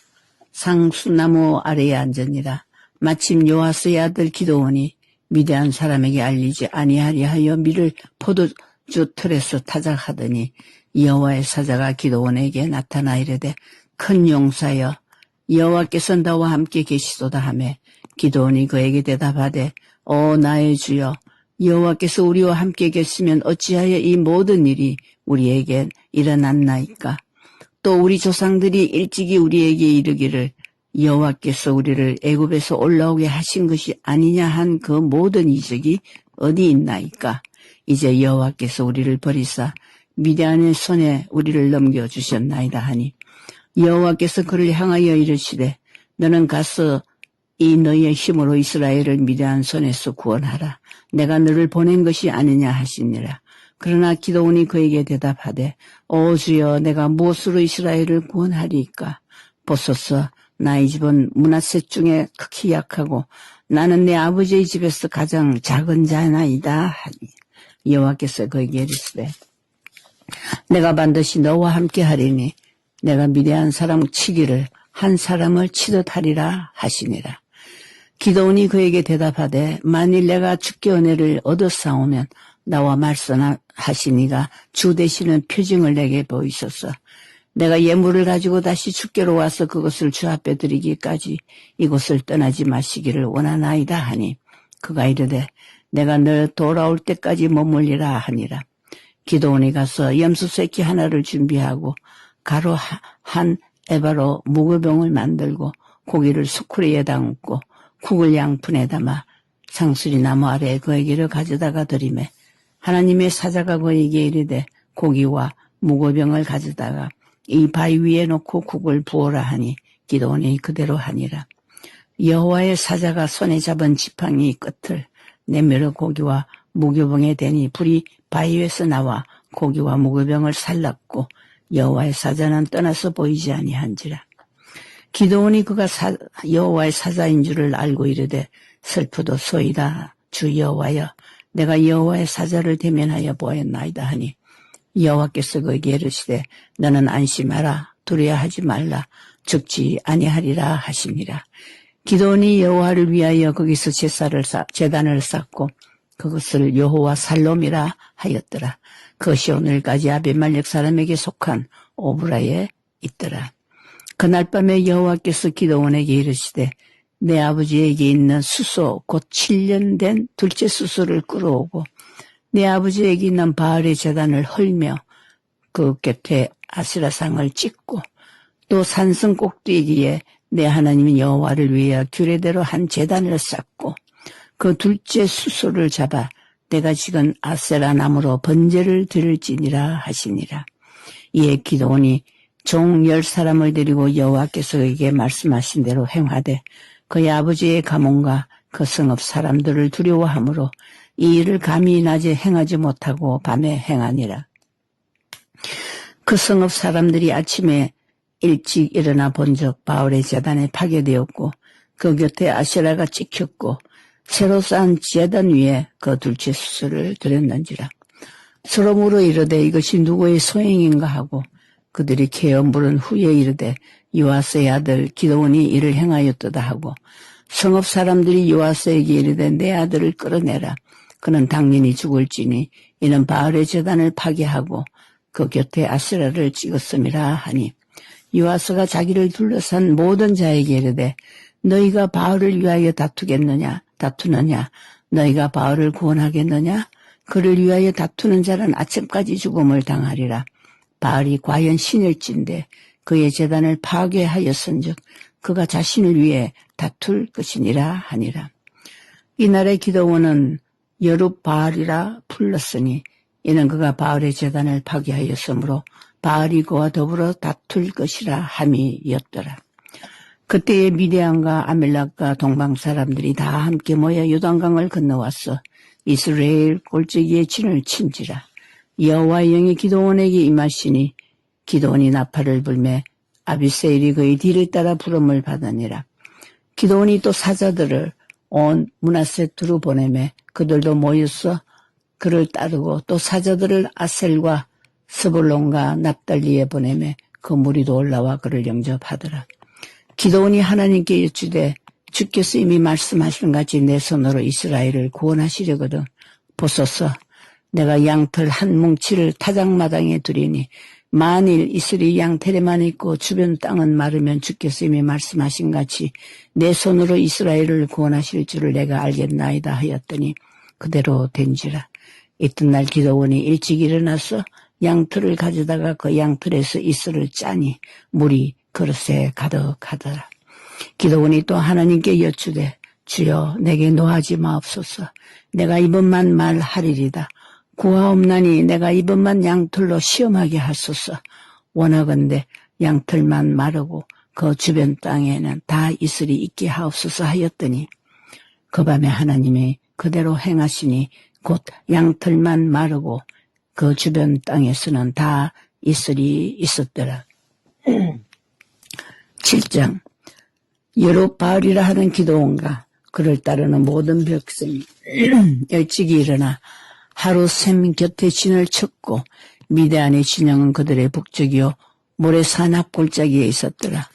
상수나무 아래에 앉으니라. 마침 요아스의 아들 기드온이 미디안 사람에게 알리지 아니하리 하여 밀을 포도주 틀에서 타작하더니 여호와의 사자가 기드온에게 나타나 이르되 큰 용사여 여호와께서 너와 함께 계시도다 하며 기드온이 그에게 대답하되 오 나의 주여 여호와께서 우리와 함께 계시면 어찌하여 이 모든 일이 우리에게 일어났나이까. 또 우리 조상들이 일찍이 우리에게 이르기를 여호와께서 우리를 애굽에서 올라오게 하신 것이 아니냐 한 그 모든 이적이 어디 있나이까. 이제 여호와께서 우리를 버리사 미디안의 손에 우리를 넘겨주셨나이다 하니 여호와께서 그를 향하여 이르시되 너는 가서 이 너희의 힘으로 이스라엘을 미디안 손에서 구원하라. 내가 너를 보낸 것이 아니냐 하시니라. 그러나 기드온이 그에게 대답하되 오 주여 내가 무엇으로 이스라엘을 구원하리이까. 보소서 나의 집은 므낫세 중에 극히 약하고 나는 내 아버지의 집에서 가장 작은 자나이다 하니 여호와께서 그에게 이르시되 내가 반드시 너와 함께 하리니 내가 미디안 사람 치기를 한 사람을 치듯 하리라 하시니라. 기드온이 그에게 대답하되 만일 내가 주께 은혜를 얻었사오면 나와 말씀하시니가 주 되시는 표징을 내게 보이소서. 내가 예물을 가지고 다시 주께로 와서 그것을 주 앞에 드리기까지 이곳을 떠나지 마시기를 원하나이다 하니 그가 이르되 내가 너 돌아올 때까지 머물리라 하니라. 기드온이 가서 염소 새끼 하나를 준비하고 가루 한 에바로 무교병을 만들고 고기를 수쿠리에 담고 국을 양푼에 담아 상수리 나무 아래에 그에게를 가져다가 드리매 하나님의 사자가 그에게 이르되 고기와 무교병을 가져다가 이 바위 위에 놓고 국을 부어라 하니 기드온이 그대로 하니라. 여호와의 사자가 손에 잡은 지팡이 끝을 내밀어 고기와 무교병에 대니 불이 바위 위에서 나와 고기와 무교병을 살랐고 여호와의 사자는 떠나서 보이지 아니한지라. 기드온이 그가 여호와의 사자인 줄을 알고 이르되 슬프도소이다 주 여호와여 내가 여호와의 사자를 대면하여 보았나이다 하니 여호와께서 그에게 이르시되 너는 안심하라 두려워하지 말라 죽지 아니하리라 하시니라. 기드온이 여호와를 위하여 거기서 제단을 쌓고 그것을 여호와 살롬이라 하였더라. 그것이 오늘까지 아비멜렉 사람에게 속한 오브라에 있더라. 그날 밤에 여호와께서 기드온에게 이르시되 내 아버지에게 있는 수소 곧 7년 된 둘째 수소를 끌어오고 내 아버지에게 있는 바알의 제단을 헐며 그 곁에 아시라상을 찍고 또 산성 꼭대기에 내 하나님 여호와를 위하여 규례대로 한 제단을 쌓고 그 둘째 수소를 잡아 내가 지금 아세라 나무로 번제를 드릴지니라 하시니라. 이에 기드온이 종 10사람을 데리고 여호와께서 그에게 말씀하신 대로 행하되 그의 아버지의 가문과 그 성읍 사람들을 두려워하므로 이 일을 감히 낮에 행하지 못하고 밤에 행하니라. 그 성읍 사람들이 아침에 일찍 일어나 본즉 바알의 제단에 파괴되었고 그 곁에 아세라가 찍혔고 새로 쌓은 제단 위에 그 둘째 수소를 드렸는지라. 서로 물어 이르되 이것이 누구의 소행인가 하고 그들이 캐어 물은 후에 이르되 요아스의 아들 기드온이 이를 행하였도다 하고 성읍 사람들이 요아스에게 이르되 내 아들을 끌어내라. 그는 당연히 죽을지니 이는 바알의 제단을 파괴하고 그 곁에 아세라를 찍었음이라 하니 요아스가 자기를 둘러싼 모든 자에게 이르되 너희가 바알을 위하여 다투느냐 너희가 바알을 구원하겠느냐 그를 위하여 다투는 자는 아침까지 죽음을 당하리라. 바알이 과연 신일진데 그의 제단을 파괴하였은즉 그가 자신을 위해 다툴 것이니라 하니라. 이날의 기드온은 여룹바알이라 불렀으니 이는 그가 바알의 제단을 파괴하였으므로 바알이 그와 더불어 다툴 것이라 함이었더라. 그때에 미디안과 아멜렉과 동방 사람들이 다 함께 모여 요단강을 건너와서 이스라엘 골짜기에 진을 친지라. 여호와의 영이 기드온에게 임하시니 기드온이 나팔을 불매 아비세일이 그의 뒤를 따라 부름을 받으니라. 기드온이 또 사자들을 온 므낫세트로 보내매 그들도 모여서 그를 따르고 또 사자들을 아셀과 스불론과 납달리에 보내매 그 무리도 올라와 그를 영접하더라. 기드온이 하나님께 여쭈되 주께서 이미 말씀하신 같이 내 손으로 이스라엘을 구원하시려거든 보소서 내가 양털 한 뭉치를 타작마당에 두리니 만일 이슬이 양털에만 있고 주변 땅은 마르면 주께서 이미 말씀하신 같이 내 손으로 이스라엘을 구원하실 줄을 내가 알겠나이다 하였더니 그대로 된지라. 이튿날 기드온이 일찍 일어나서 양털을 가져다가 그 양털에서 이슬을 짜니 물이 그릇에 가득하더라. 기드온이 또 하나님께 여쭈되 주여 내게 노하지 마옵소서. 내가 이번만 말하리이다. 구하옵나니 내가 이번만 양털로 시험하게 하소서. 원하건대 양털만 마르고 그 주변 땅에는 다 이슬이 있게 하옵소서 하였더니 그 밤에 하나님이 그대로 행하시니 곧 양털만 마르고 그 주변 땅에서는 다 이슬이 있었더라. 7장 여룹바알이라 하는 기드온과 그를 따르는 모든 백성이 일찍이 일어나 하루 샘 곁에 진을 쳤고 미디안의 진영은 그들의 북쪽이요 모래산 앞 골짜기에 있었더라.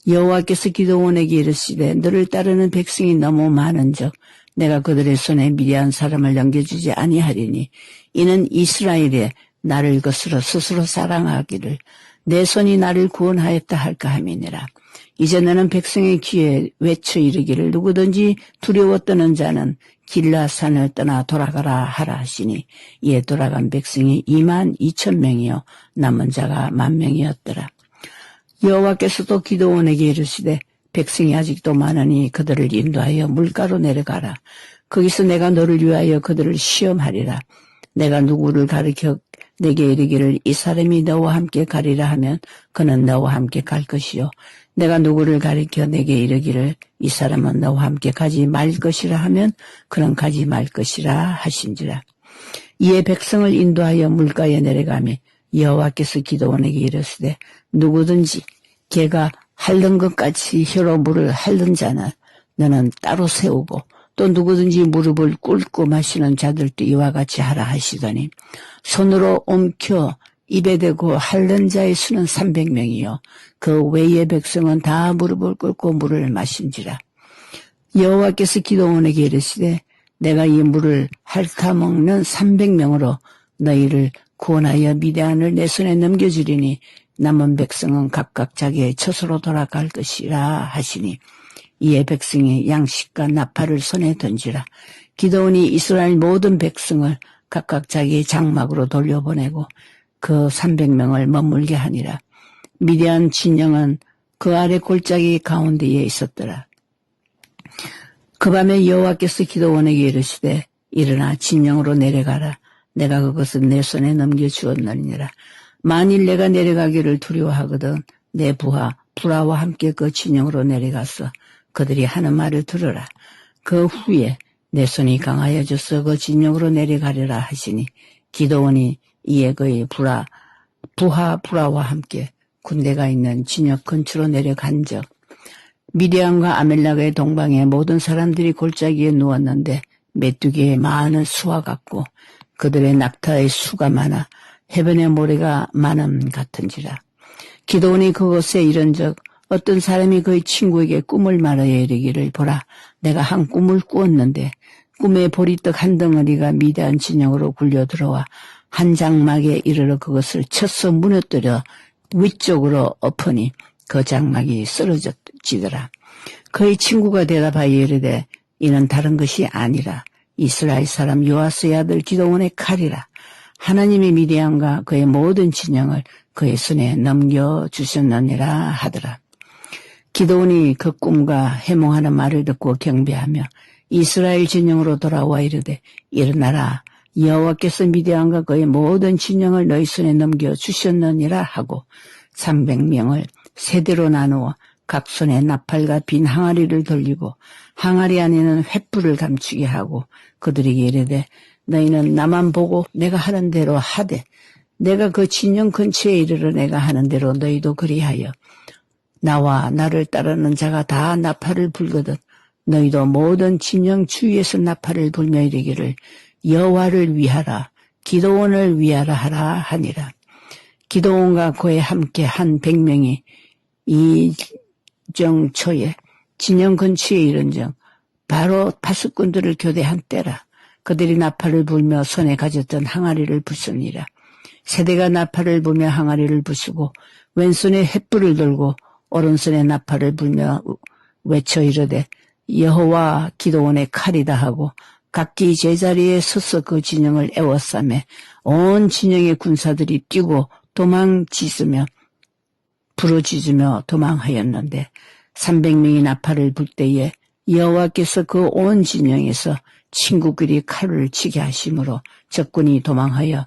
여호와께서 기드온에게 이르시되 너를 따르는 백성이 너무 많은즉 내가 그들의 손에 미디안 사람을 넘겨주지 아니하리니 이는 이스라엘에 나를 거스러 스스로 사랑하기를 내 손이 나를 구원하였다 할까 함이니라. 이제 너는 백성의 귀에 외쳐 이르기를 누구든지 두려워 떠는 자는 길라산을 떠나 돌아가라 하라 하시니 이에 돌아간 백성이 22,000명이요 남은 자가 10,000명이었더라. 여호와께서도 기드온에게 이르시되 백성이 아직도 많으니 그들을 인도하여 물가로 내려가라. 거기서 내가 너를 위하여 그들을 시험하리라. 내가 누구를 가르쳐 내게 이르기를 이 사람이 너와 함께 가리라 하면 그는 너와 함께 갈 것이요 내가 누구를 가리켜 내게 이르기를 이 사람은 너와 함께 가지 말 것이라 하면 그는 가지 말 것이라 하신지라. 이에 백성을 인도하여 물가에 내려가며 여호와께서 기드온에게 이르시되 누구든지 개가 핥는 것 같이 혀로 물을 핥는 자는 너는 따로 세우고 또 누구든지 무릎을 꿇고 마시는 자들도 이와 같이 하라 하시더니 손으로 옮겨 입에 대고 핥는 자의 수는 300명이요 그 외의 백성은 다 무릎을 꿇고 물을 마신지라. 여호와께서 기드온에게 이르시되 내가 이 물을 핥아먹는 300명으로 너희를 구원하여 미디안을 내 손에 넘겨주리니 남은 백성은 각각 자기의 처소로 돌아갈 것이라 하시니 이에 백성이 양식과 나팔을 손에 던지라. 기드온이 이스라엘 모든 백성을 각각 자기의 장막으로 돌려보내고 그 300명을 머물게 하니라. 미디안 진영은 그 아래 골짜기 가운데에 있었더라. 그 밤에 여호와께서 기드온에게 이르시되 일어나 진영으로 내려가라. 내가 그것을 내 손에 넘겨주었느니라. 만일 내가 내려가기를 두려워하거든 내 부하 불화와 함께 그 진영으로 내려가서 그들이 하는 말을 들으라. 그 후에 내 손이 강하여져서 그 진영으로 내려가리라 하시니 기드온이 이에 그의 부하 불화와 함께 군대가 있는 진역 근처로 내려간즉 미디안과 아멜렉의 동방의 모든 사람들이 골짜기에 누웠는데 메뚜기의 많은 수와 같고 그들의 낙타의 수가 많아 해변의 모래가 많음 같은지라. 기드온이 그곳에 이른즉 어떤 사람이 그의 친구에게 꿈을 말하여 이르기를 보라 내가 한 꿈을 꾸었는데 꿈에 보리떡 한 덩어리가 미디안 진영으로 굴려 들어와 한 장막에 이르러 그것을 쳐서 무너뜨려 위쪽으로 엎으니 그 장막이 쓰러지더라. 그의 친구가 대답하여 이르되 이는 다른 것이 아니라 이스라엘 사람 요아스의 아들 기드온의 칼이라. 하나님의 미디안과 그의 모든 진영을 그의 손에 넘겨주셨느니라 하더라. 기드온이 그 꿈과 해몽하는 말을 듣고 경배하며 이스라엘 진영으로 돌아와 이르되 일어나라 여호와께서 미디안과 그의 모든 진영을 너희 손에 넘겨주셨느니라 하고 300명을 세대로 나누어 각 손에 나팔과 빈 항아리를 돌리고 항아리 안에는 횃불을 감추게 하고 그들에게 이르되 너희는 나만 보고 내가 하는 대로 하되 내가 그 진영 근처에 이르러 내가 하는 대로 너희도 그리하여 나와 나를 따르는 자가 다 나팔을 불거든 너희도 모든 진영 주위에서 나팔을 불며 이르기를 여호와를 위하라 기드온을 위하라 하라 하니라. 기드온과 그에 함께 한 100명이 이정초에 진영 근처에 이른즉 바로 파수꾼들을 교대한 때라. 그들이 나팔을 불며 손에 가졌던 항아리를 부수니라. 세대가 나팔을 불며 항아리를 부수고 왼손에 횃불을 들고 오른손에 나팔을 불며 외쳐 이르되 여호와 기드온의 칼이다 하고 각기 제자리에 서서 그 진영을 에워싸매 온 진영의 군사들이 뛰고 도망치으며 부르짖으며 도망하였는데 300명이 나팔을 불 때에 여호와께서 그 온 진영에서 친구끼리 칼을 치게 하심으로 적군이 도망하여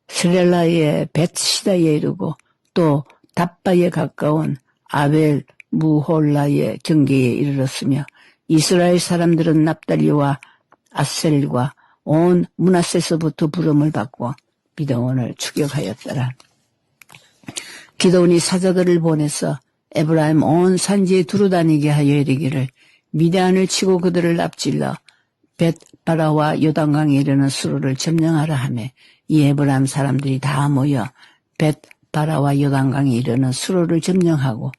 스렐라의 벳시다에 이르고 또 답바에 가까운 아벨 무홀라의 경계에 이르렀으며 이스라엘 사람들은 납달리와 아셀과 온 므낫세서부터 부름을 받고 기드온을 추격하였더라. 기드온이 사자들을 보내서 에브라임 온 산지에 두루다니게 하여 이르기를 미디안을 치고 그들을 앞질러 벳바라와 요단강에 이르는 수로를 점령하라 하며 이 에브라임 사람들이 다 모여 벳바라와 요단강에 이르는 수로를 점령하고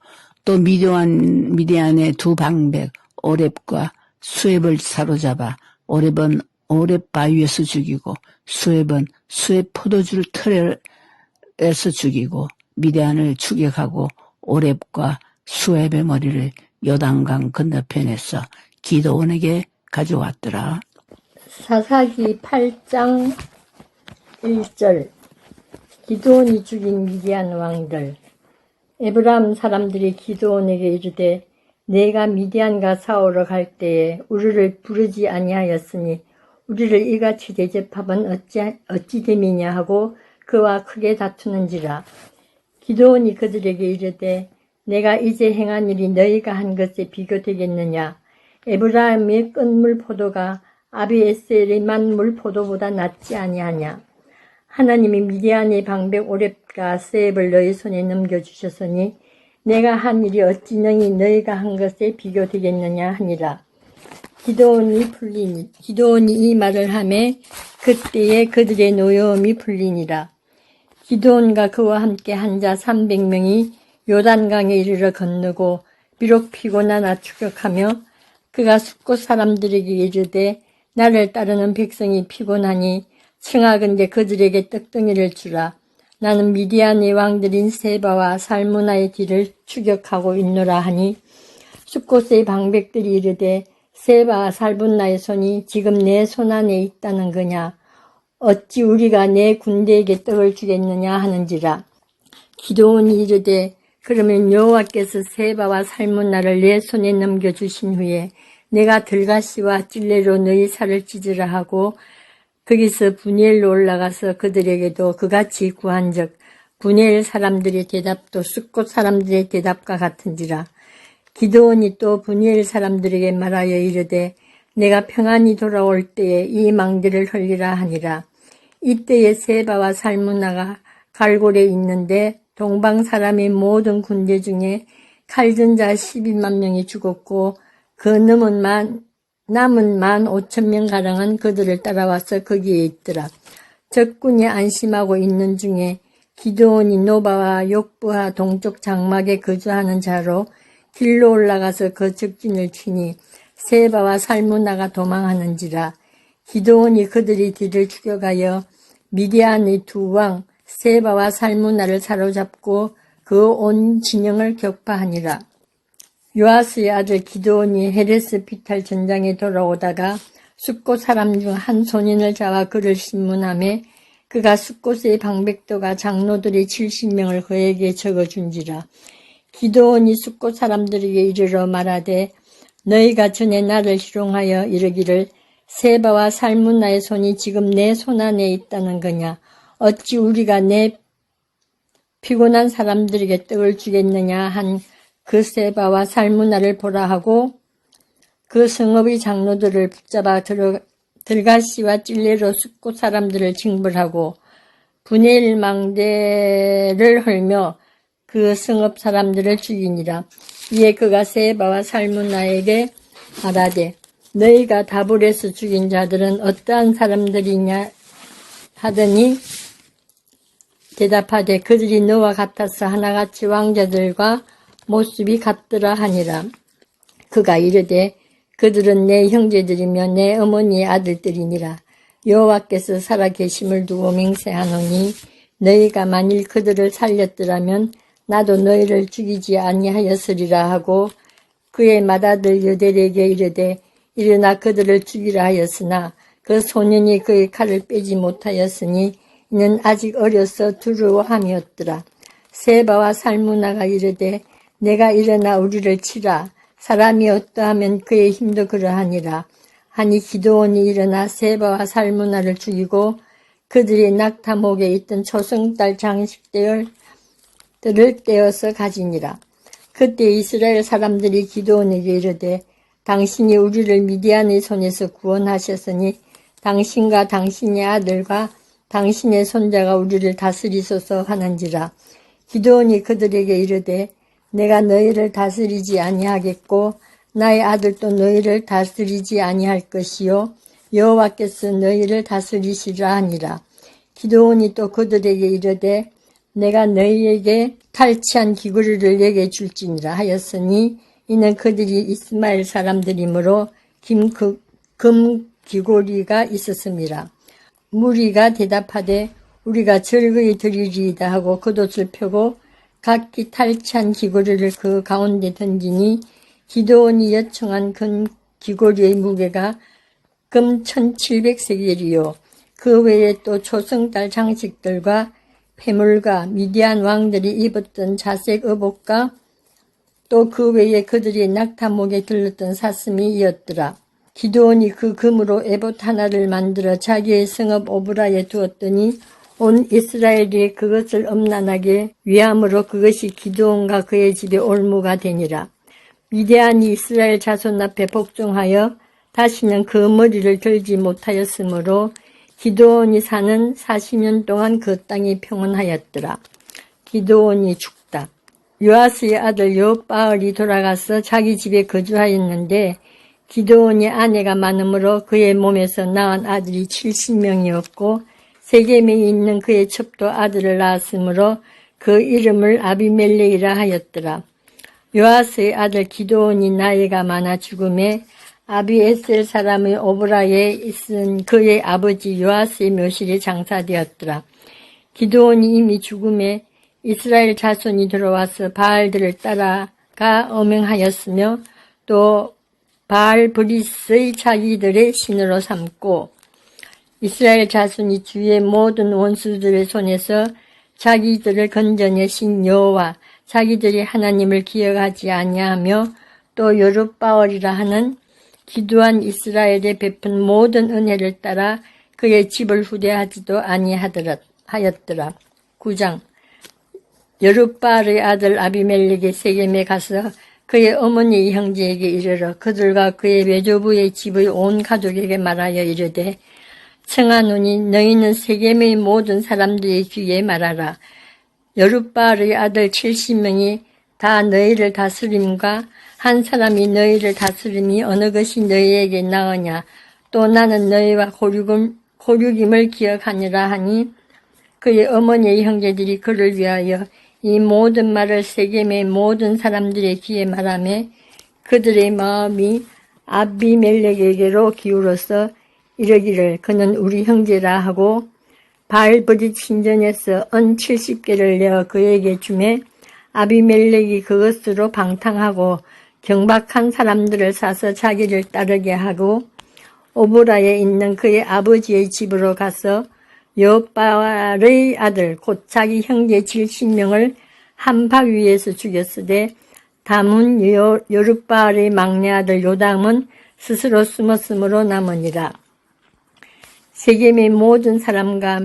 또 미디안의 두 방백 오렙과 수렙을 사로잡아 오렙은 오렙 바위에서 죽이고 수렙은 수렙 포도주 틀에서 죽이고 미디안을 추격하고 오렙과 수렙의 머리를 요단강 건너편에서 기드온에게 가져왔더라. 사사기 8장 1절 기드온이 죽인 미디안 왕들. 에브라임 사람들이 기드온에게 이르되 내가 미디안과 싸우러 갈 때에 우리를 부르지 아니하였으니 우리를 이같이 대접함은 어찌 됨이냐 하고 그와 크게 다투는지라. 기드온이 그들에게 이르되 내가 이제 행한 일이 너희가 한 것에 비교되겠느냐. 에브라임의 끝물 포도가 아비에셀의 만물 포도보다 낫지 아니하냐. 하나님이 미디안의 방백 오렙과 세입을 너희 손에 넘겨주셨으니 내가 한 일이 어찌 너희가 한 것에 비교되겠느냐 하니라. 기드온이 이 말을 하매 그때에 그들의 노여움이 풀리니라. 기드온과 그와 함께 한 자 300명이 요단강에 이르러 건너고 비록 피곤하나 추격하며 그가 숫곳 사람들에게 이르되 나를 따르는 백성이 피곤하니 청하건대 그들에게 떡덩이를 주라. 나는 미디안의 왕들인 세바와 살무나의 뒤를 추격하고 있노라 하니 숫곳의 방백들이 이르되 세바와 살문나의 손이 지금 내 손안에 있다는 거냐. 어찌 우리가 내 군대에게 떡을 주겠느냐 하는지라. 기드온이 이르되 그러면 여호와께서 세바와 살문나를 내 손에 넘겨주신 후에 내가 들가시와 찔레로 너희 살을 찢으라 하고 거기서 분이엘로 올라가서 그들에게도 그같이 구한즉 분이엘 사람들의 대답도 숫곳 사람들의 대답과 같은지라. 기드온이 또 분이엘 사람들에게 말하여 이르되 내가 평안히 돌아올 때에 이 망대를 흘리라 하니라. 이때에 세바와 살문나가 갈골에 있는데 동방 사람의 모든 군대 중에 칼든 자 12만 명이 죽었고 그 남은 15,000명가량은 그들을 따라와서 거기에 있더라. 적군이 안심하고 있는 중에 기드온이 노바와 욕부하 동쪽 장막에 거주하는 자로 길로 올라가서 그 적진을 치니 세바와 살무나가 도망하는지라. 기드온이 그들의 뒤를 추격하여 미디안의 두 왕 세바와 살무나를 사로잡고 그 온 진영을 격파하니라. 요아스의 아들 기드온이 헤레스 비탈 전장에 돌아오다가 숫곳 사람 중 한 소년을 잡아 그를 신문하매 그가 숫곳의 방백도가 장로들이 70명을 그에게 적어준지라. 기드온이 숫곳 사람들에게 이르러 말하되 너희가 전에 나를 희롱하여 이르기를 세바와 살문나의 손이 지금 내 손안에 있다는 거냐. 어찌 우리가 내 피곤한 사람들에게 떡을 주겠느냐 한 그 세바와 살무나를 보라 하고 그 성읍의 장로들을 붙잡아 들가시와 찔레로 숫곳 사람들을 징벌하고 분이엘 망대를 헐며 그 성읍 사람들을 죽이니라. 이에 그가 세바와 살무나에게 말하되 너희가 다볼에서 죽인 자들은 어떠한 사람들이냐 하더니 대답하되 그들이 너와 같아서 하나같이 왕자들과 모습이 같더라 하니라. 그가 이르되 그들은 내 형제들이며 내 어머니의 아들들이니라. 여호와께서 살아계심을 두고 맹세하노니 너희가 만일 그들을 살렸더라면 나도 너희를 죽이지 아니하였으리라 하고 그의 맏아들 여델에게 이르되 일어나 그들을 죽이라 하였으나 그 소년이 그의 칼을 빼지 못하였으니 이는 아직 어려서 두려워함이었더라. 세바와 살무나가 이르되 내가 일어나 우리를 치라. 사람이 어떠하면 그의 힘도 그러하니라. 하니 기드온이 일어나 세바와 살무나를 죽이고 그들이 낙타목에 있던 초승달 장식들을 떼어서 가지니라. 그때 이스라엘 사람들이 기드온에게 이르되 당신이 우리를 미디안의 손에서 구원하셨으니 당신과 당신의 아들과 당신의 손자가 우리를 다스리소서 하는지라. 기드온이 그들에게 이르되 내가 너희를 다스리지 아니하겠고 나의 아들도 너희를 다스리지 아니할 것이요 여호와께서 너희를 다스리시라 하니라. 기드온이 또 그들에게 이르되 내가 너희에게 탈취한 귀고리를 내게 줄지니라 하였으니 이는 그들이 이스마엘 사람들이므로 금 귀고리가 있었음이라. 무리가 대답하되 우리가 절거히 드리리이다 하고 겉옷을 펴고 각기 탈취한 귀고리를 그 가운데 던지니 기드온이 요청한 금 귀고리의 무게가 금 1700세겔이요 그 외에 또 초승달 장식들과 폐물과 미디안 왕들이 입었던 자색 의복과 또 그 외에 그들이 낙타목에 들렀던 사슴이 이었더라. 기드온이 그 금으로 에봇 하나를 만들어 자기의 성읍 오브라에 두었더니 온 이스라엘이 그것을 엄란하게 위함으로 그것이 기드온과 그의 집에 올무가 되니라. 미디안이 이스라엘 자손 앞에 복종하여 다시는 그 머리를 들지 못하였으므로 기드온이 사는 40년 동안 그 땅이 평온하였더라. 기드온이 죽다. 요아스의 아들 여룹바알이 돌아가서 자기 집에 거주하였는데 기드온이 아내가 많으므로 그의 몸에서 낳은 아들이 70명이었고 세겜에 있는 그의 첩도 아들을 낳았으므로 그 이름을 아비멜렉이라 하였더라. 요아스의 아들 기드온이 나이가 많아 죽음에 아비에셀 사람의 오브라에 있은 그의 아버지 요아스의 묘실에 장사되었더라. 기드온이 이미 죽음에 이스라엘 자손이 들어와서 바알들을 따라가 엄행하였으며 또 바알 브리스의 자기들의 신으로 삼고 이스라엘 자손이 주의 모든 원수들의 손에서 자기들을 건져내신 여호와 자기들이 하나님을 기억하지 아니하며 또 여룻바알이라 하는 기도한 이스라엘에 베푼 모든 은혜를 따라 그의 집을 후대하지도 아니하였더라. 9장 여룻바알의 아들 아비멜렉이 세겜에 가서 그의 어머니 형제에게 이르러 그들과 그의 외조부의 집의 온 가족에게 말하여 이르되 청하노니 너희는 세겜의 모든 사람들의 귀에 말하라. 여룻바알의 아들 70명이 다 너희를 다스림과 한 사람이 너희를 다스림이 어느 것이 너희에게 나으냐. 또 나는 너희와 고륙임을 기억하니라 하니 그의 어머니의 형제들이 그를 위하여 이 모든 말을 세겜의 모든 사람들의 귀에 말하며 그들의 마음이 아비멜렉에게로 기울어서 이르기를 그는 우리 형제라 하고 바알브릿 신전에서 은 70개를 내어 그에게 주매 아비멜렉이 그것으로 방탕하고 경박한 사람들을 사서 자기를 따르게 하고 오브라에 있는 그의 아버지의 집으로 가서 여룻바알의 아들 곧 자기 형제 70명을 한 바위에서 죽였으되 담은 여룻바알의 막내 아들 요담은 스스로 숨었으므로 남으니라. 세겜의 모든 사람과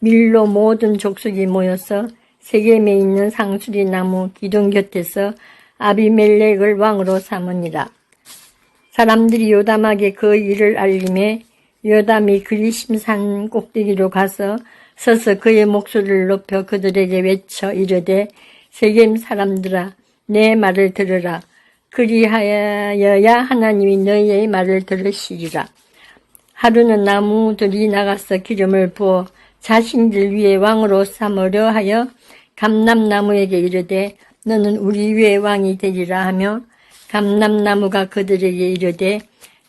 밀로 모든 족속이 모여서 세겜에 있는 상수리 나무 기둥 곁에서 아비멜렉을 왕으로 삼으니라. 사람들이 요담에게 그 일을 알림해 요담이 그리심산 꼭대기로 가서 서서 그의 목소리를 높여 그들에게 외쳐 이르되 세겜 사람들아 내 말을 들으라. 그리하여야 하나님이 너희의 말을 들으시리라. 하루는 나무들이 나가서 기름을 부어 자신들 위에 왕으로 삼으려 하여 감람나무에게 이르되 너는 우리 위에 왕이 되리라 하며 감람나무가 그들에게 이르되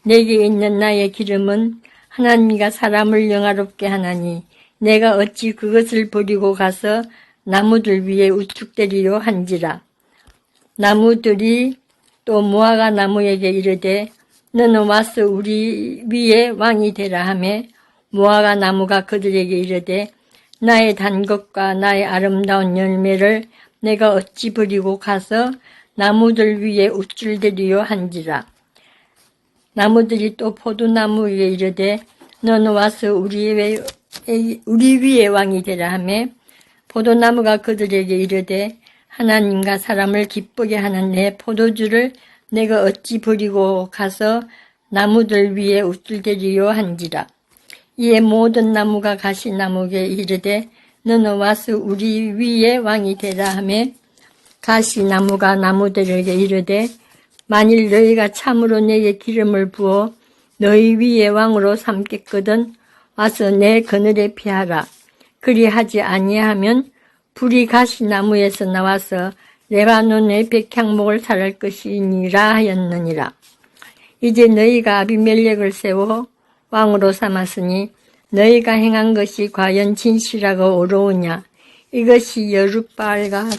내게 있는 나의 기름은 하나님과 사람을 영화롭게 하나니 내가 어찌 그것을 버리고 가서 나무들 위에 우축되리요 한지라. 나무들이 또 무화과 나무에게 이르되 너는 와서 우리 위에 왕이 되라 하며 무화과 나무가 그들에게 이르되 나의 단 것과 나의 아름다운 열매를 내가 어찌 버리고 가서 나무들 위에 우쭐대리요 한지라. 나무들이 또 포도나무에게 이르되 너는 와서 우리 위에 왕이 되라 하며 포도나무가 그들에게 이르되 하나님과 사람을 기쁘게 하는 내 포도주를 내가 어찌 버리고 가서 나무들 위에 우쭐대리요 한지라. 이에 모든 나무가 가시나무에게 이르되 너는 와서 우리 위에 왕이 되라 하며 가시나무가 나무들에게 이르되 만일 너희가 참으로 내게 기름을 부어 너희 위에 왕으로 삼겠거든 와서 내 그늘에 피하라. 그리하지 아니하면 불이 가시나무에서 나와서 레바논의 백향목을 살할 것이니라 하였느니라. 이제 너희가 아비멜렉을 세워 왕으로 삼았으니 너희가 행한 것이 과연 진실하고 옳으냐. 이것이 여룻바알과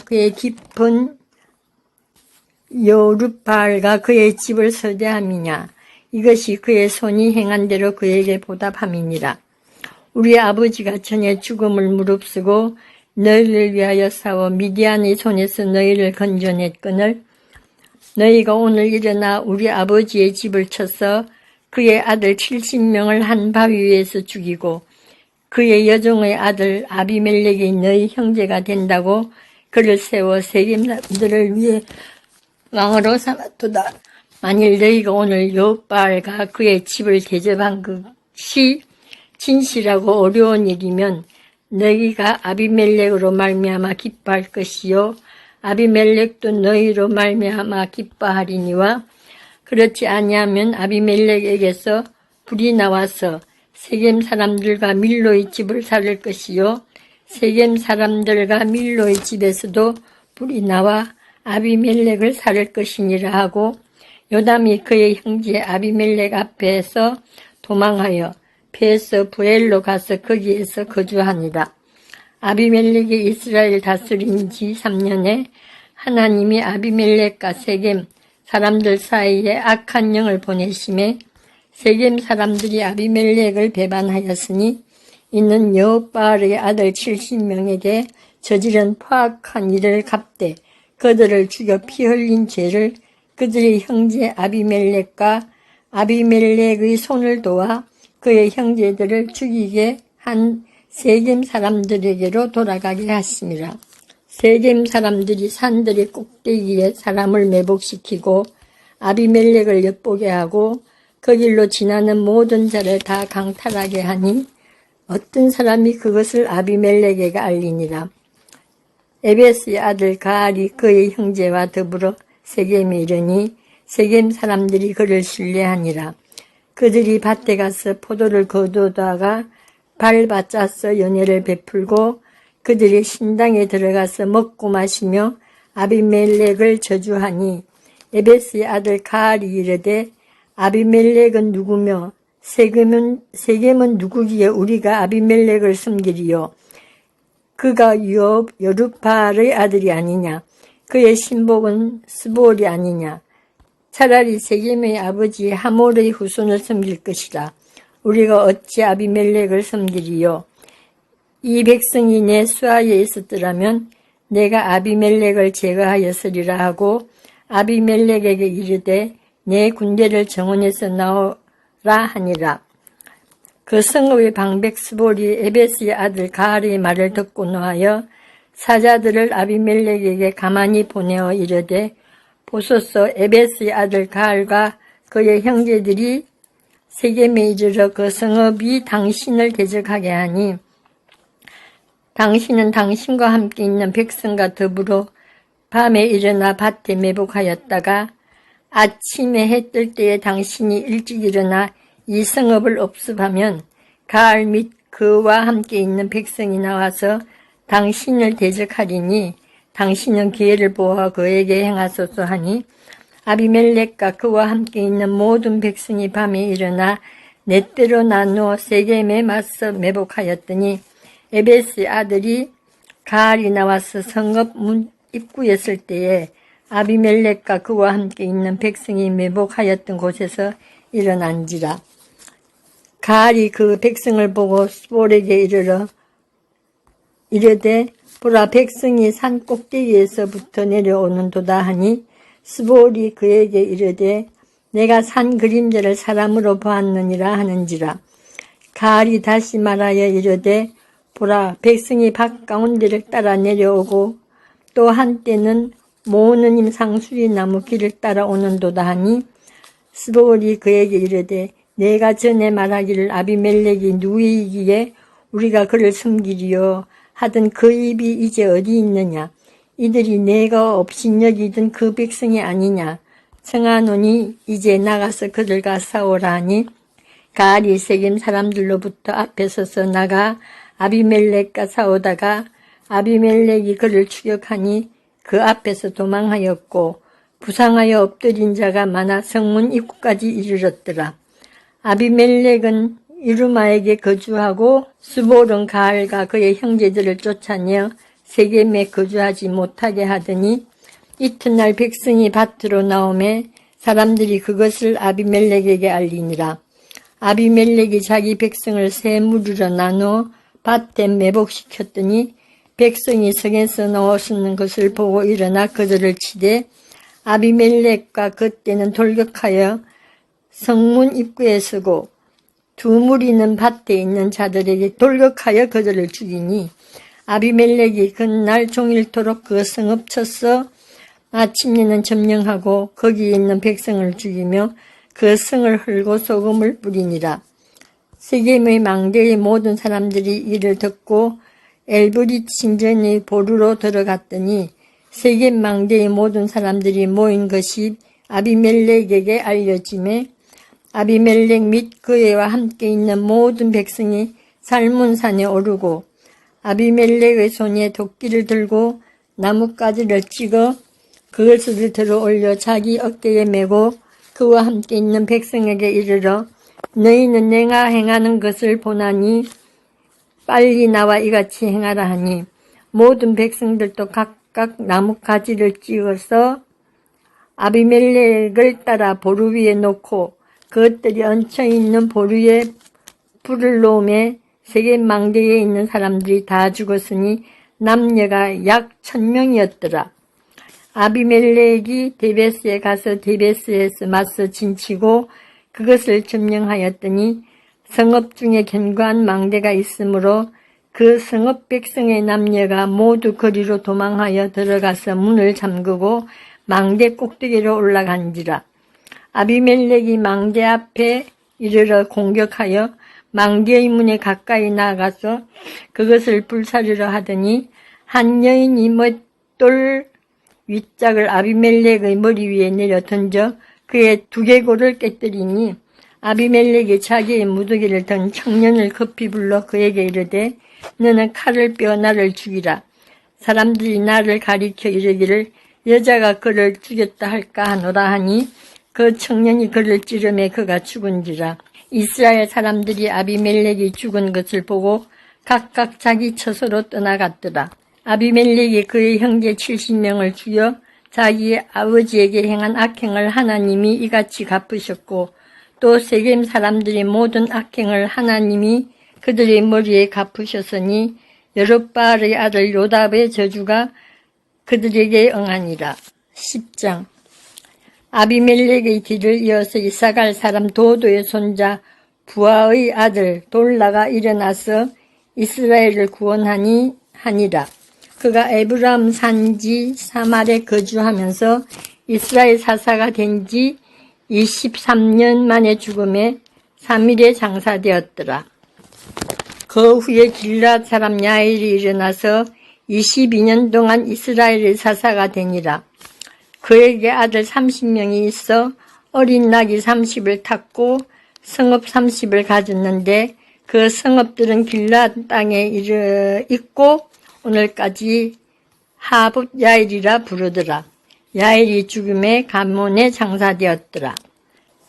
그의 집을 서대함이냐. 이것이 그의 손이 행한 대로 그에게 보답함이니라. 우리 아버지가 전에 죽음을 무릅쓰고 너희를 위하여 싸워 미디안의 손에서 너희를 건져냈거늘 너희가 오늘 일어나 우리 아버지의 집을 쳐서 그의 아들 70명을 한 바위 위에서 죽이고 그의 여종의 아들 아비멜렉이 너희 형제가 된다고 그를 세워 세겜 사람들을 위해 왕으로 삼았도다. 만일 너희가 오늘 여룻바알과 그의 집을 대접한 것이 진실하고 어려운 일이면 너희가 아비멜렉으로 말미암아 기뻐할 것이요 아비멜렉도 너희로 말미암아 기뻐하리니와 그렇지 아니하면 아비멜렉에게서 불이 나와서 세겜 사람들과 밀로의 집을 살릴 것이요 세겜 사람들과 밀로의 집에서도 불이 나와 아비멜렉을 살릴 것이니라 하고 요담이 그의 형제 아비멜렉 앞에서 도망하여 베스 부엘로 가서 거기에서 거주하니라. 아비멜렉이 이스라엘 다스린 지 3년에 하나님이 아비멜렉과 세겜 사람들 사이에 악한 영을 보내심에 세겜 사람들이 아비멜렉을 배반하였으니 이는 여호바알의 아들 70명에게 저지른 포악한 일을 갚되 그들을 죽여 피 흘린 죄를 그들의 형제 아비멜렉과 아비멜렉의 손을 도와 그의 형제들을 죽이게 한 세겜 사람들에게로 돌아가게 하심이라. 세겜 사람들이 산들의 꼭대기에 사람을 매복시키고 아비멜렉을 엿보게 하고 그 길로 지나는 모든 자를 다 강탈하게 하니 어떤 사람이 그것을 아비멜렉에게 알리니라. 에베스의 아들 가알이 그의 형제와 더불어 세겜에 이르니 세겜 사람들이 그를 신뢰하니라. 그들이 밭에 가서 포도를 거두다가 발받자서 연회를 베풀고 그들이 신당에 들어가서 먹고 마시며 아비멜렉을 저주하니 에베스의 아들 가알이 이르되 아비멜렉은 누구며 세겜은 누구기에 우리가 아비멜렉을 섬기리요. 그가 여룹바알의 아들이 아니냐. 그의 신복은 스볼이 아니냐. 차라리 세겜의 아버지 하몰의 후손을 섬길 것이라. 우리가 어찌 아비멜렉을 섬기리요. 이 백성이 내 수하에 있었더라면 내가 아비멜렉을 제거하였으리라 하고 아비멜렉에게 이르되 내 군대를 정원에서 나오라 하니라. 그 성읍의 방백 스볼이 에베스의 아들 가알의 말을 듣고 노하여 사자들을 아비멜렉에게 가만히 보내어 이르되 보소서 에베스의 아들 가알과 그의 형제들이 세겜에 이르러 그 성읍이 당신을 대적하게 하니 당신은 당신과 함께 있는 백성과 더불어 밤에 일어나 밭에 매복하였다가 아침에 해 뜰 때에 당신이 일찍 일어나 이 성읍을 업습하면 가알 및 그와 함께 있는 백성이 나와서 당신을 대적하리니 당신은 기회를 보아 그에게 행하소서 하니 아비멜렉과 그와 함께 있는 모든 백성이 밤에 일어나 넷대로 나누어 세겜에 맞서 매복하였더니 에베스의 아들이 가알이 나와서 성읍 문 입구에 설 때에 아비멜렉과 그와 함께 있는 백성이 매복하였던 곳에서 일어난지라. 가알이 그 백성을 보고 스볼에게 이르되 보라 백성이 산 꼭대기에서부터 내려오는도다 하니 스볼이 그에게 이르되 내가 산 그림자를 사람으로 보았느니라 하는지라. 가알이 다시 말하여 이르되 보라 백성이 밭 가운데를 따라 내려오고 또 한때는 모느님 상수리 나무 길을 따라 오는도다 하니 스볼이 그에게 이르되 내가 전에 말하기를 아비멜렉이 누이이기에 우리가 그를 섬기리요 하던 그 입이 이제 어디 있느냐. 이들이 내가 업신여기던 그 백성이 아니냐. 청하노니 이제 나가서 그들과 싸우라 하니 가알이 세겜 사람들로부터 앞에 서서 나가 아비멜렉과 싸우다가 아비멜렉이 그를 추격하니 그 앞에서 도망하였고 부상하여 엎드린 자가 많아 성문 입구까지 이르렀더라. 아비멜렉은 이루마에게 거주하고 스볼은 가알과 그의 형제들을 쫓아내어 세겜에 거주하지 못하게 하더니 이튿날 백성이 밭으로 나오매 사람들이 그것을 아비멜렉에게 알리니라. 아비멜렉이 자기 백성을 세 무리로 나누어 밭에 매복시켰더니 백성이 성에서 나오시는 것을 보고 일어나 그들을 치되 아비멜렉과 그때는 돌격하여 성문 입구에 서고 두 무리는 밭에 있는 자들에게 돌격하여 그들을 죽이니 아비멜렉이 그날 종일토록 그 성읍 쳤어 마침내는 점령하고 거기에 있는 백성을 죽이며 그 성을 헐고 소금을 뿌리니라. 세겜의 망대의 모든 사람들이 이를 듣고 엘브릿 신전의 보루로 들어갔더니 세겜 망대의 모든 사람들이 모인 것이 아비멜렉에게 알려지매 아비멜렉 및 그애와 함께 있는 모든 백성이 살문산에 오르고 아비멜렉의 손에 도끼를 들고 나뭇가지를 찍어 그것을 들어 올려 자기 어깨에 메고 그와 함께 있는 백성에게 이르러 너희는 내가 행하는 것을 보나니 빨리 나와 이같이 행하라 하니 모든 백성들도 각각 나뭇가지를 찍어서 아비멜렉을 따라 보루 위에 놓고 그것들이 얹혀있는 보루에 불을 놓음에 세겜 망대에 있는 사람들이 다 죽었으니 남녀가 약 1000명이었더라. 아비멜렉이 데베스에 가서 데베스에서 맞서 진치고 그것을 점령하였더니 성읍 중에 견고한 망대가 있으므로 그 성읍 백성의 남녀가 모두 거리로 도망하여 들어가서 문을 잠그고 망대 꼭대기로 올라간지라. 아비멜렉이 망대 앞에 이르러 공격하여 망대의 문에 가까이 나아가서 그것을 불사르려 하더니 한 여인이 맷돌 윗짝을 아비멜렉의 머리 위에 내려 던져 그의 두개골을 깨뜨리니 아비멜렉이 자기의 무더기를 든 청년을 급히 불러 그에게 이르되 너는 칼을 빼어 나를 죽이라. 사람들이 나를 가리켜 이르기를 여자가 그를 죽였다 할까 하노라 하니 그 청년이 그를 찌르매 그가 죽은지라. 이스라엘 사람들이 아비멜렉이 죽은 것을 보고 각각 자기 처소로 떠나갔더라. 아비멜렉이 그의 형제 70명을 죽여 자기 아버지에게 행한 악행을 하나님이 이같이 갚으셨고 또 세겜 사람들이 모든 악행을 하나님이 그들의 머리에 갚으셨으니 여룹바알의 아들 요답의 저주가 그들에게 응하니라. 10장. 아비멜렉의 뒤를 이어서 이사갈 사람 도도의 손자 부하의 아들 돌라가 일어나서 이스라엘을 구원하니 하니라. 그가 에브라임 산지 사말에 거주하면서 이스라엘 사사가 된 지 23년 만에 죽음에 3일에 장사되었더라. 그 후에 길앗 사람 야일이 일어나서 22년 동안 이스라엘의 사사가 되니라. 그에게 아들 30명이 있어 어린 낙이 30을 탔고 성읍 30을 가졌는데 그 성읍들은 길앗 땅에 있고 오늘까지 하봇 야일이라 부르더라. 야일이 죽음에 가문에 장사되었더라.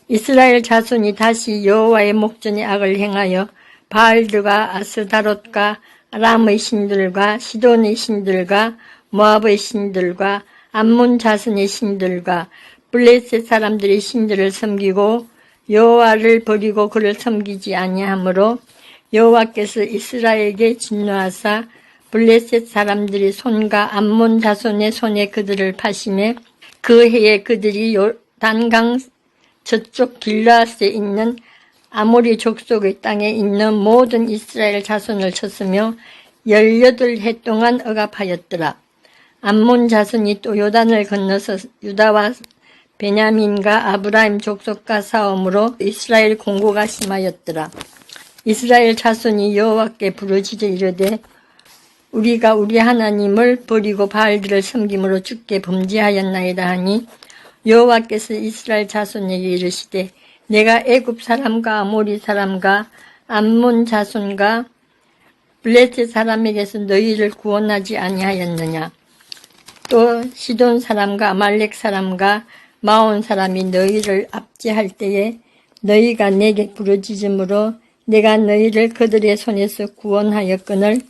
이스라엘 자손이 다시 여호와의 목전에 악을 행하여 바알들과 아스다롯과 아람의 신들과 시돈의 신들과 모압의 신들과 암몬 자손의 신들과 블레셋 사람들의 신들을 섬기고 여호와를 버리고 그를 섬기지 아니하므로 여호와께서 이스라엘에게 진노하사 블레셋 사람들의 손과 암몬 자손의 손에 그들을 파시매 그 해에 그들이 요단강 저쪽 길라앗에 있는 아모리 족속의 땅에 있는 모든 이스라엘 자손을 쳤으며 18해 동안 억압하였더라. 암몬 자손이 또 요단을 건너서 유다와 베냐민과 아브라임 족속과 싸움으로 이스라엘 공고가 심하였더라. 이스라엘 자손이 여호와께 부르짖어 이르되 우리가 우리 하나님을 버리고 바알들을 섬김으로 주께 범죄하였나이다 하니 여호와께서 이스라엘 자손에게 이르시되 내가 애굽 사람과 아모리 사람과 암몬 자손과 블레셋 사람에게서 너희를 구원하지 아니하였느냐. 또 시돈 사람과 아말렉 사람과 마온 사람이 너희를 압제할 때에 너희가 내게 부르짖음으로 내가 너희를 그들의 손에서 구원하였거늘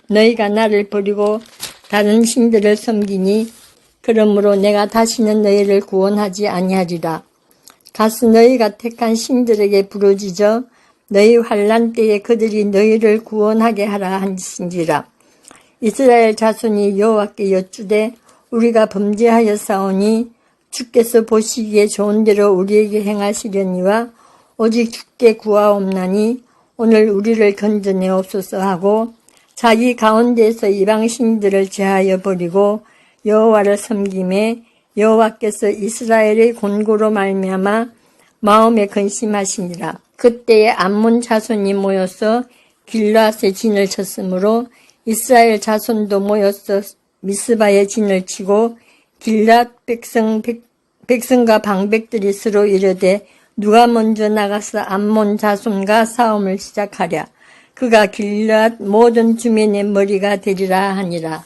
너희가 나를 버리고 다른 신들을 섬기니 그러므로 내가 다시는 너희를 구원하지 아니하리라. 가서 너희가 택한 신들에게 부르짖어 너희 환난 때에 그들이 너희를 구원하게 하라 한지라. 이스라엘 자손이 여호와께 여쭈되 우리가 범죄하였사오니 주께서 보시기에 좋은 대로 우리에게 행하시려니와 오직 주께 구하옵나니 오늘 우리를 건져내옵소서 하고 자기 가운데에서 이방 신들을 제하여 버리고 여호와를 섬김에 여호와께서 이스라엘의 곤고로 말미암아 마음에 근심하시니라. 그때에 암몬 자손이 모여서 길라앗에 진을 쳤으므로 이스라엘 자손도 모여서 미스바에 진을 치고 길라앗 백성과 방백들이 서로 이르되 누가 먼저 나가서 암몬 자손과 싸움을 시작하랴. 그가 길라앗 모든 주민의 머리가 되리라 하니라.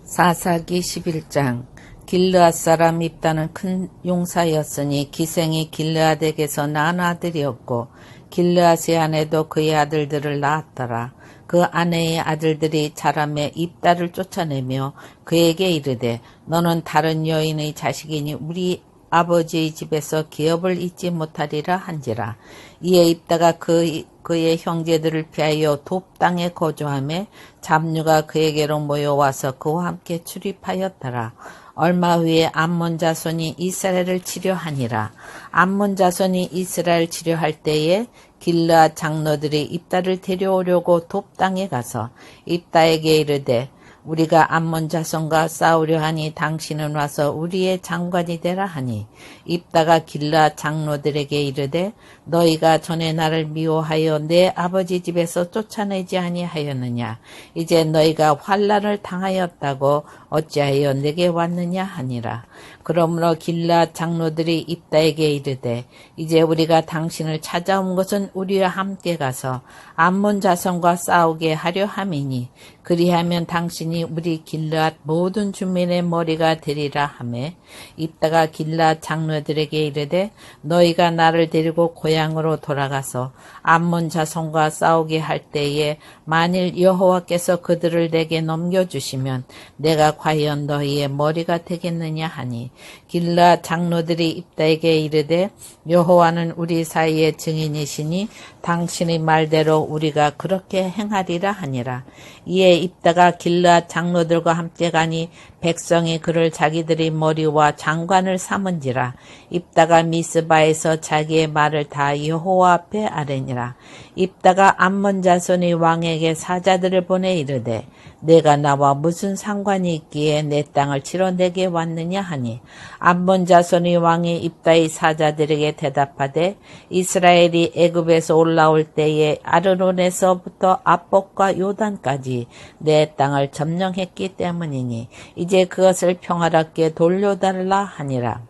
사사기 11장. 길르앗 사람 입다는 큰 용사였으니 기생이 길르앗에게서 낳은 아들이었고 길르앗의 아내도 그의 아들들을 낳았더라. 그 아내의 아들들이 자라매 입다를 쫓아내며 그에게 이르되 너는 다른 여인의 자식이니 우리 아버지의 집에서 기업을 잊지 못하리라 한지라. 이에 입다가 그의 형제들을 피하여 돕 땅에 거주하며 잡류가 그에게로 모여와서 그와 함께 출입하였더라. 얼마 후에 암몬 자손이 이스라엘을 치려하니라. 암몬 자손이 이스라엘 치려할 때에 길르앗 장로들이 입다를 데려오려고 돕 땅에 가서 입다에게 이르되 우리가 암몬 자손과 싸우려 하니 당신은 와서 우리의 장관이 되라 하니 입다가 길르앗 장로들에게 이르되 너희가 전에 나를 미워하여 내 아버지 집에서 쫓아내지 아니하였느냐. 이제 너희가 환난을 당하였다고 어찌하여 내게 왔느냐 하니라. 그러므로 길르앗 장로들이 입다에게 이르되 이제 우리가 당신을 찾아온 것은 우리와 함께 가서 암몬 자손과 싸우게 하려 함이니 그리하면 당신이 우리 길르앗 모든 주민의 머리가 되리라 하매 입다가 길르앗 장로들에게 이르되 너희가 나를 데리고 고향으로 돌아가서 암몬 자손과 싸우게 할 때에 만일 여호와께서 그들을 내게 넘겨주시면 내가 과연 너희의 머리가 되겠느냐 하니 길르앗 장로들이 입다에게 이르되 여호와는 우리 사이의 증인이시니 당신의 말대로 우리가 그렇게 행하리라 하니라. 이에 입다가 길르앗 장로들과 함께 가니 백성이 그를 자기들의 머리와 장관을 삼은지라. 입다가 미스바에서 자기의 말을 다 여호와 앞에 아뢰니라. 입다가 암몬 자손의 왕에게 사자들을 보내 이르되 내가 나와 무슨 상관이 있기에 내 땅을 치러 내게 왔느냐 하니 암몬 자손의 왕이 입다의 사자들에게 대답하되 이스라엘이 애굽에서 올라올 때에 아르논에서부터 압복과 요단까지 내 땅을 점령했기 때문이니 이제 그것을 평화롭게 돌려달라 하니라.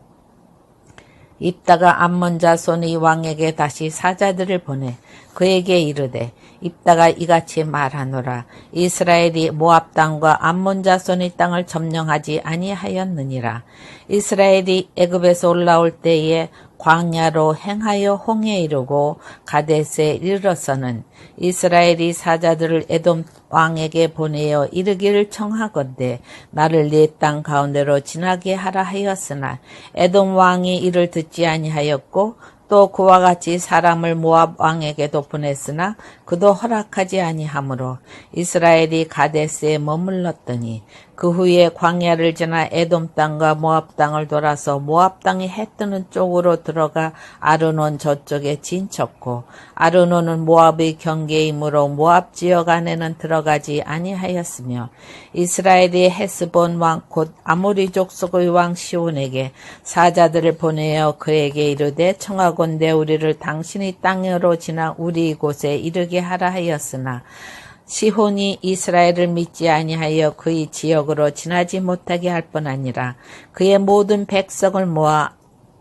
입다가 암몬 자손의 왕에게 다시 사자들을 보내 그에게 이르되 입다가 이같이 말하노라. 이스라엘이 모압 땅과 암몬 자손의 땅을 점령하지 아니하였느니라. 이스라엘이 애굽에서 올라올 때에 광야로 행하여 홍해에 이르고 가데스에 이르러서는 이스라엘이 사자들을 에돔 왕에게 보내어 이르기를 청하건대 나를 네 땅 가운데로 지나게 하라 하였으나 에돔 왕이 이를 듣지 아니하였고 또 그와 같이 사람을 모압 왕에게도 보냈으나 그도 허락하지 아니하므로 이스라엘이 가데스에 머물렀더니 그 후에 광야를 지나 에돔 땅과 모압 땅을 돌아서 모압 땅이 해 뜨는 쪽으로 들어가 아르논 저쪽에 진쳤고 아르논은 모압의 경계이므로 모압 지역 안에는 들어가지 아니하였으며 이스라엘이 헤스본 왕 곧 아모리 족속의 왕 시온에게 사자들을 보내어 그에게 이르되 청하건대 우리를 당신의 땅으로 지나 우리 이곳에 이르게 하라 하였으나 시혼이 이스라엘을 믿지 아니하여 그의 지역으로 지나지 못하게 할 뿐 아니라 그의 모든 백성을 모아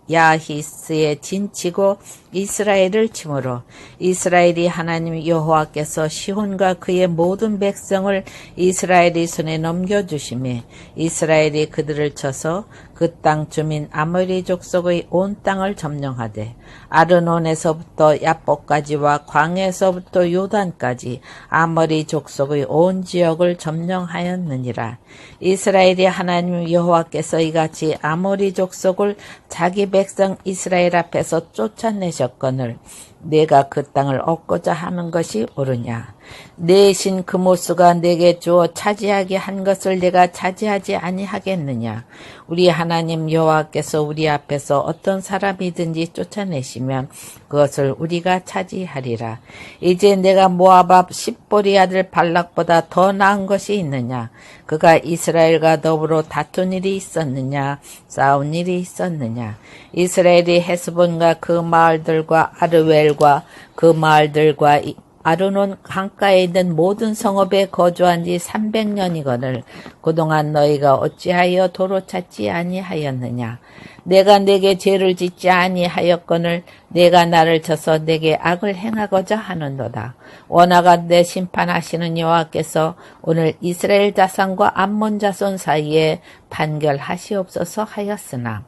야히스에 진치고 이스라엘을 치므로 이스라엘이 하나님 여호와께서 시혼과 그의 모든 백성을 이스라엘의 손에 넘겨주시매 이스라엘이 그들을 쳐서 그 땅 주민 아모리 족속의 온 땅을 점령하되 아르논에서부터 야복까지와 광야에서부터 요단까지 아모리 족속의 온 지역을 점령하였느니라. 이스라엘이 하나님 여호와께서 이같이 아모리 족속을 자기 백성 이스라엘 앞에서 쫓아내셨거늘 내가 그 땅을 얻고자 하는 것이 옳으냐. 내 신 그모스가 내게 주어 차지하게 한 것을 내가 차지하지 아니하겠느냐. 우리 하나님 여호와께서 우리 앞에서 어떤 사람이든지 쫓아내시면 그것을 우리가 차지하리라. 이제 내가 모압 앞 십보리 아들 발락보다 더 나은 것이 있느냐. 그가 이스라엘과 더불어 다툰 일이 있었느냐 싸운 일이 있었느냐. 이스라엘이 헤스본과 그 마을들과 아르웰과 그 마을들과 아르논 강가에 있는 모든 성읍에 거주한 지 300년이거늘 그동안 너희가 어찌하여 도로 찾지 아니하였느냐. 내가 내게 죄를 짓지 아니하였거늘 내가 나를 쳐서 내게 악을 행하고자 하는도다. 원하건대 심판하시는 여호와께서 오늘 이스라엘 자손과 암몬 자손 사이에 판결하시옵소서 하였으나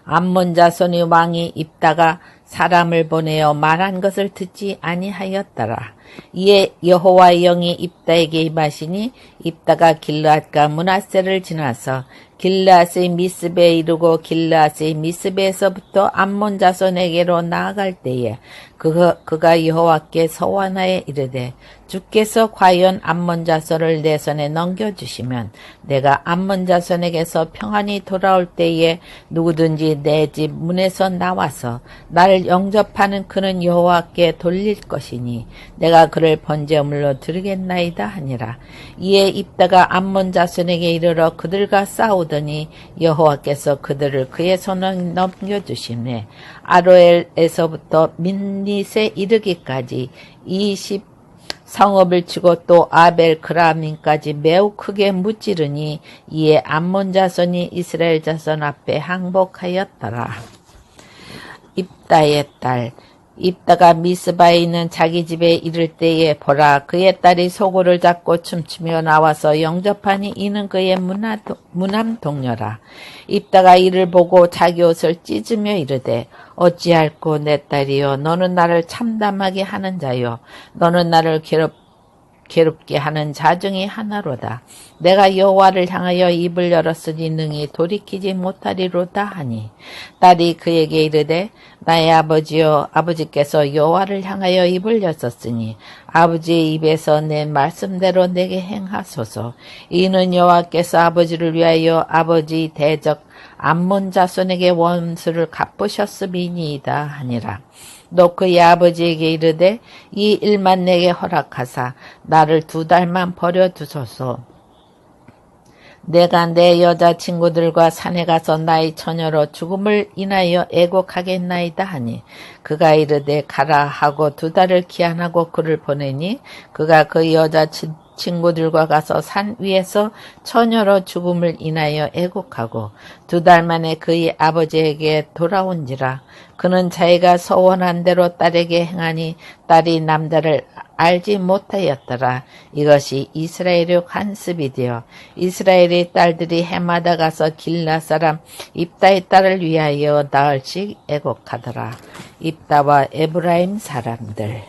암몬 자손이 왕이 입다가 사람을 보내어 말한 것을 듣지 아니하였더라. 이에 여호와의 영이 입다에게 임하시니 입다가 길르앗과 므낫세를 지나서 길르앗의 미스베에 이르고 길르앗의 미스베에서부터 암몬 자손에게로 나아갈 때에 그가 여호와께 서원하여 이르되 주께서 과연 암몬 자손을 내 손에 넘겨주시면 내가 암몬 자손에게서 평안히 돌아올 때에 누구든지 내 집 문에서 나와서 나를 영접하는 그는 여호와께 돌릴 것이니 내가 그를 번제물로 드리겠나이다 하니라. 이에 입다가 암몬 자손에게 이르러 그들과 싸우더니 여호와께서 그들을 그의 손에 넘겨주시매 아로엘에서부터 민닛에 이르기까지 20 성읍을 치고 또 아벨 그라민까지 매우 크게 무찌르니 이에 암몬 자손이 이스라엘 자손 앞에 항복하였더라. 입다의 딸 입다가 미스바에 있는 자기 집에 이를 때에 보라 그의 딸이 소고를 잡고 춤추며 나와서 영접하니 이는 그의 무남 동료라. 입다가 이를 보고 자기 옷을 찢으며 이르되 어찌할꼬 내 딸이여 너는 나를 참담하게 하는 자요 너는 나를 괴롭게 하는 자 중에 하나로다. 내가 여호와를 향하여 입을 열었으니 능히 돌이키지 못하리로다 하니 딸이 그에게 이르되 나의 아버지여 아버지께서 여호와를 향하여 입을 여셨으니 아버지의 입에서 내 말씀대로 내게 행하소서. 이는 여호와께서 아버지를 위하여 아버지 대적 암몬 자손에게 원수를 갚으셨음이니이다 하니라. 너 그의 아버지에게 이르되 이 일만 내게 허락하사 나를 2달만 버려두소서. 내가 내 여자친구들과 산에 가서 나의 처녀로 죽음을 인하여 애곡하겠나이다 하니 그가 이르되 가라 하고 2달을 기한하고 그를 보내니 그가 그 여자친구들과 가서 산 위에서 처녀로 죽음을 인하여 애곡하고 2달 만에 그의 아버지에게 돌아온지라. 그는 자기가 서원한 대로 딸에게 행하니 딸이 남자를 알지 못하였더라. 이것이 이스라엘의 관습이 되어 이스라엘의 딸들이 해마다 가서 길앗 사람 입다의 딸을 위하여 나흘씩 애곡하더라. 입다와 에브라임 사람들.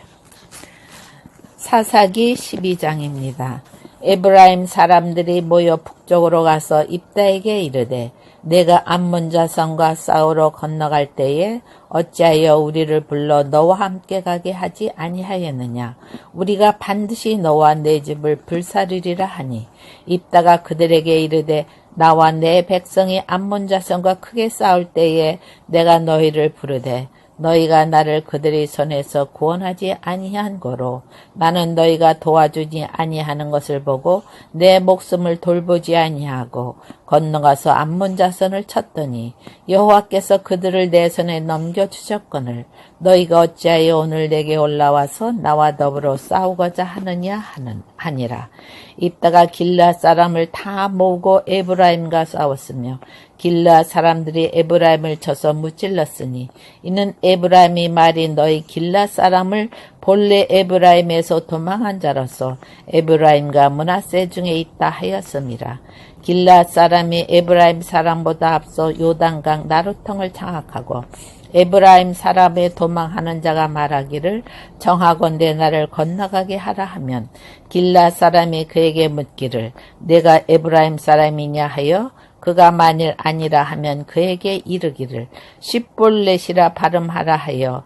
사사기 12장입니다. 에브라임 사람들이 모여 북쪽으로 가서 입다에게 이르되 내가 암몬 자손과 싸우러 건너갈 때에 어찌하여 우리를 불러 너와 함께 가게 하지 아니하였느냐. 우리가 반드시 너와 내 집을 불사르리라 하니 입다가 그들에게 이르되 나와 내 백성이 암몬 자손과 크게 싸울 때에 내가 너희를 부르되 너희가 나를 그들의 손에서 구원하지 아니한 고로 나는 너희가 도와주지 아니하는 것을 보고 내 목숨을 돌보지 아니하고 건너가서 암몬 자손을 쳤더니 여호와께서 그들을 내 손에 넘겨주셨거늘 너희가 어찌하여 오늘 내게 올라와서 나와 더불어 싸우고자 하느냐 하니라. 입다가 길르앗 사람을 다 모으고 에브라임과 싸웠으며 길르앗 사람들이 에브라임을 쳐서 무찔렀으니 이는 에브라임이 말이 너희 길르앗 사람을 본래 에브라임에서 도망한 자로서 에브라임과 므낫세 중에 있다 하였음이라. 길르앗 사람이 에브라임 사람보다 앞서 요단강 나루통을 장악하고 에브라임 사람의 도망하는 자가 말하기를 정하건대 나를 건너가게 하라 하면 길르앗 사람이 그에게 묻기를 내가 에브라임 사람이냐 하여 그가 만일 아니라 하면 그에게 이르기를 십볼렛이라 발음하라 하여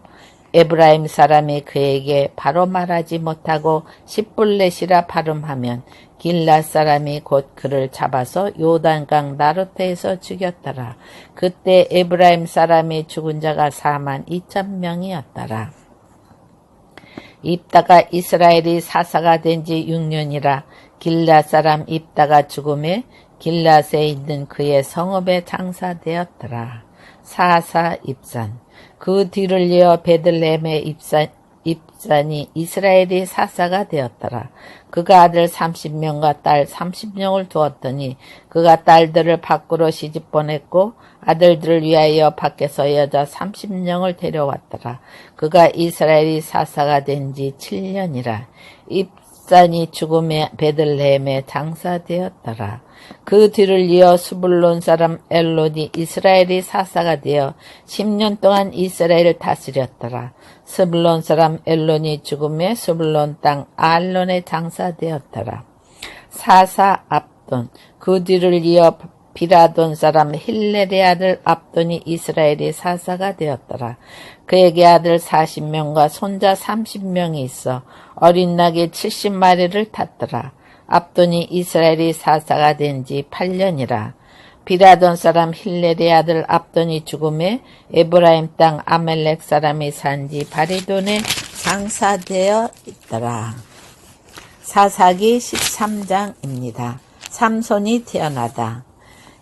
에브라임 사람이 그에게 바로 말하지 못하고 십볼렛이라 발음하면 길르앗 사람이 곧 그를 잡아서 요단강 나루테에서 죽였더라. 그때 에브라임 사람이 죽은 자가 42,000명이었더라. 입다가 이스라엘이 사사가 된 지 6년이라 길르앗 사람 입다가 죽음에 길르앗에 있는 그의 성읍에 장사되었더라. 사사 입산. 그 뒤를 이어 베들레헴에 입산이 이스라엘이 사사가 되었더라. 그가 아들 30명과 딸 30명을 두었더니 그가 딸들을 밖으로 시집 보냈고 아들들을 위하여 밖에서 여자 30명을 데려왔더라. 그가 이스라엘이 사사가 된 지 7년이라. 입산이 죽음의 베들레헴에 장사되었더라. 그 뒤를 이어 수불론 사람 엘론이 이스라엘이 사사가 되어 10년 동안 이스라엘을 다스렸더라. 스불론 사람 엘론이 죽음에 수불론 땅 알론에 장사되었더라. 사사 압돈. 그 뒤를 이어 비라돈 사람 힐렐의 아들 압돈이 이스라엘의 사사가 되었더라. 그에게 아들 40명과 손자 30명이 있어 어린 낙이 70마리를 탔더라. 압돈이 이스라엘이 사사가 된 지 8년이라. 비라돈 사람 힐렐의 아들 압돈이 죽음에 에브라임 땅 아멜렉 사람이 산지 바리돈에 장사되어 있더라. 사사기 13장입니다. 삼손이 태어나다.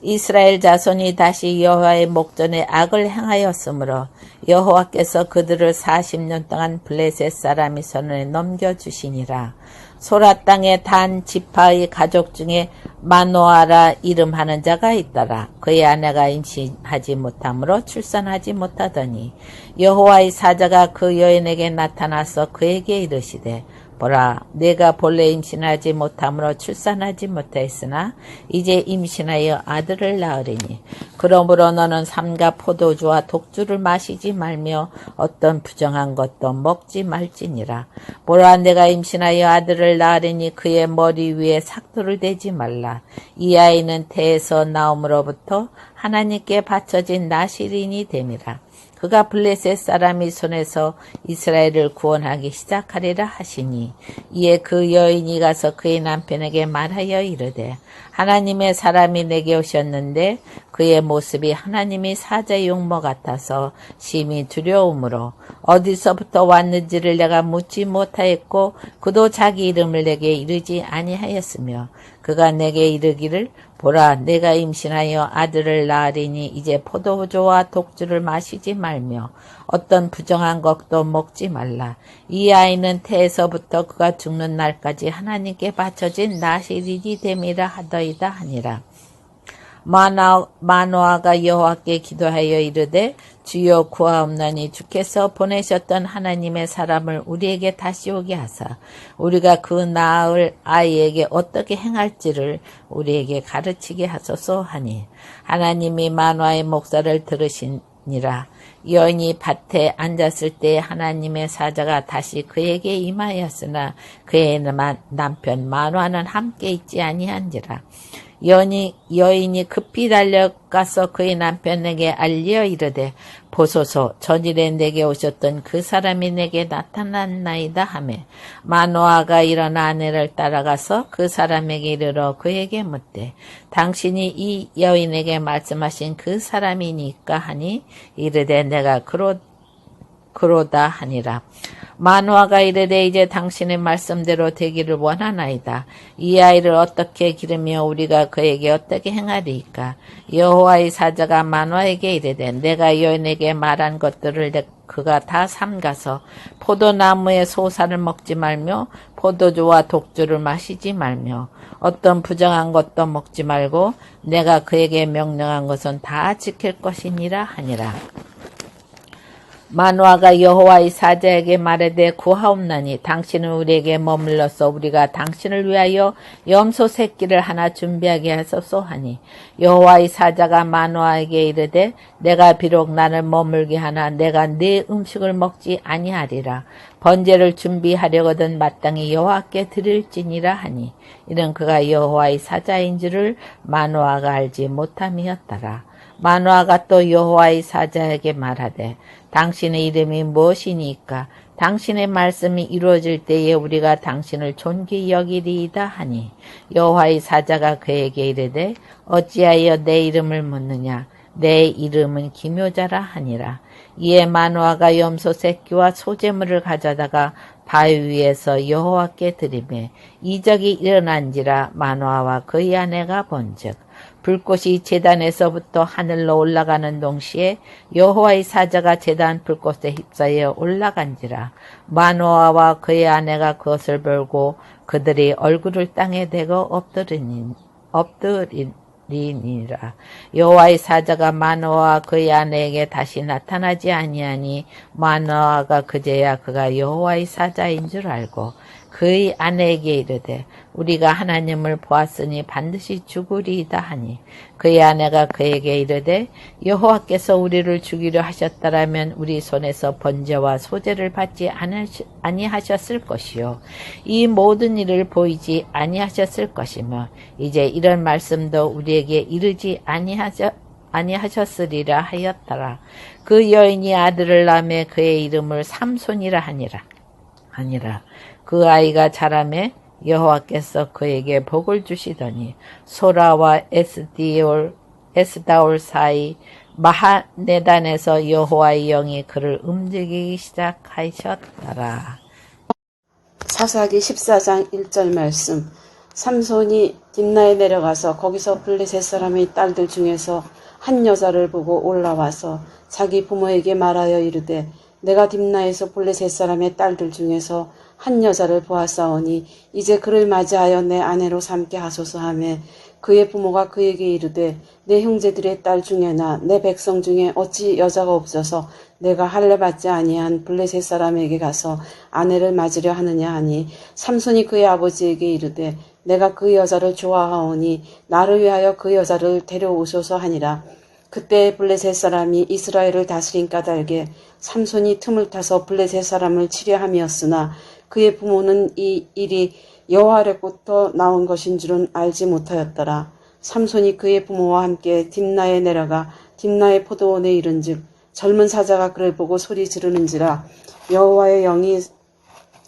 이스라엘 자손이 다시 여호와의 목전에 악을 행하였으므로 여호와께서 그들을 40년 동안 블레셋 사람의 손에 넘겨주시니라. 소라 땅에 단 지파의 가족 중에 마노아라 이름하는 자가 있더라. 그의 아내가 임신하지 못하므로 출산하지 못하더니 여호와의 사자가 그 여인에게 나타나서 그에게 이르시되 보라, 내가 본래 임신하지 못함으로 출산하지 못했으나 이제 임신하여 아들을 낳으리니 그러므로 너는 삼가 포도주와 독주를 마시지 말며 어떤 부정한 것도 먹지 말지니라. 보라, 내가 임신하여 아들을 낳으리니 그의 머리 위에 삭도를 대지 말라. 이 아이는 태에서 나옴으로부터 하나님께 바쳐진 나시린이 됨이라. 그가 블레셋 사람의 손에서 이스라엘을 구원하기 시작하리라 하시니 이에 그 여인이 가서 그의 남편에게 말하여 이르되 하나님의 사람이 내게 오셨는데 그의 모습이 하나님의 사자의 용모 같아서 심히 두려움으로 어디서부터 왔는지를 내가 묻지 못하였고 그도 자기 이름을 내게 이르지 아니하였으며 그가 내게 이르기를 보라, 내가 임신하여 아들을 낳으리니 이제 포도주와 독주를 마시지 말며 어떤 부정한 것도 먹지 말라. 이 아이는 태에서부터 그가 죽는 날까지 하나님께 바쳐진 나시린이 됨이라 하더이다 하니라. 마노아가 여호와께 기도하여 이르되 주여 구하옵나니 주께서 보내셨던 하나님의 사람을 우리에게 다시 오게 하사 우리가 그 낳을 아이에게 어떻게 행할지를 우리에게 가르치게 하소서 하니 하나님이 마노아의 목소리를 들으시니라. 여인이 밭에 앉았을 때 하나님의 사자가 다시 그에게 임하였으나 그의 남편 마노아는 함께 있지 아니한지라. 여인이 급히 달려가서 그의 남편에게 알려 이르되 보소서, 전일에 내게 오셨던 그 사람이 내게 나타났나이다 하매 마노아가 일어나 아내를 따라가서 그 사람에게 이르러 그에게 묻되 당신이 이 여인에게 말씀하신 그 사람이니까 하니 이르되 내가 그로다 하니라. 마노아가 이르되 이제 당신의 말씀대로 되기를 원하나이다. 이 아이를 어떻게 기르며 우리가 그에게 어떻게 행하리이까. 여호와의 사자가 마노아에게 이르되 내가 여인에게 말한 것들을 그가 다 삼가서 포도나무의 소사를 먹지 말며 포도주와 독주를 마시지 말며 어떤 부정한 것도 먹지 말고 내가 그에게 명령한 것은 다 지킬 것이니라 하니라. 마노아가 여호와의 사자에게 말하되 구하옵나니 당신은 우리에게 머물러서 우리가 당신을 위하여 염소 새끼를 하나 준비하게 하소서 하니 여호와의 사자가 마노아에게 이르되 내가 비록 나를 머물게 하나 내가 네 음식을 먹지 아니하리라. 번제를 준비하려거든 마땅히 여호와께 드릴지니라 하니 이는 그가 여호와의 사자인 줄을 마노아가 알지 못함이었더라. 마노아가 또 여호와의 사자에게 말하되 당신의 이름이 무엇이니까 당신의 말씀이 이루어질 때에 우리가 당신을 존귀 여기리이다 하니 여호와의 사자가 그에게 이르되 어찌하여 내 이름을 묻느냐 내 이름은 기묘자라 하니라. 이에 마노아가 염소 새끼와 소재물을 가져다가 바위 위에서 여호와께 드리매 이적이 일어난지라 마노아와 그의 아내가 본즉 불꽃이 제단에서부터 하늘로 올라가는 동시에 여호와의 사자가 제단 불꽃에 휩싸여 올라간지라. 마노아와 그의 아내가 그것을 보고 그들이 얼굴을 땅에 대고 엎드리니라. 여호와의 사자가 마노아와 그의 아내에게 다시 나타나지 아니하니 마노아가 그제야 그가 여호와의 사자인 줄 알고 그의 아내에게 이르되 우리가 하나님을 보았으니 반드시 죽으리이다 하니 그의 아내가 그에게 이르되 여호와께서 우리를 죽이려 하셨다라면 우리 손에서 번제와 소제를 받지 아니하셨을 것이요 이 모든 일을 보이지 아니하셨을 것이며 이제 이런 말씀도 우리에게 이르지 아니하셨으리라 하였더라. 그 여인이 아들을 낳음에 그의 이름을 삼손이라 하니라. 그 아이가 자라매 여호와께서 그에게 복을 주시더니 소라와 에스다올 사이 마하네단에서 여호와의 영이 그를 움직이기 시작하셨더라. 사사기 14장 1절 말씀. 삼손이 딥나에 내려가서 거기서 블레셋 사람의 딸들 중에서 한 여자를 보고 올라와서 자기 부모에게 말하여 이르되 내가 딥나에서 블레셋 사람의 딸들 중에서 한 여자를 보았사오니 이제 그를 맞이하여 내 아내로 삼게 하소서 하매 그의 부모가 그에게 이르되 내 형제들의 딸 중에나 내 백성 중에 어찌 여자가 없어서 내가 할례 받지 아니한 블레셋 사람에게 가서 아내를 맞으려 하느냐 하니 삼손이 그의 아버지에게 이르되 내가 그 여자를 좋아하오니 나를 위하여 그 여자를 데려오소서 하니라. 그때 블레셋 사람이 이스라엘을 다스린 까닭에 삼손이 틈을 타서 블레셋 사람을 치려 함이었으나 그의 부모는 이 일이 여호와로부터 나온 것인 줄은 알지 못하였더라. 삼손이 그의 부모와 함께 딥나에 내려가 딥나의 포도원에 이른즉 젊은 사자가 그를 보고 소리 지르는지라. 여호와의 영이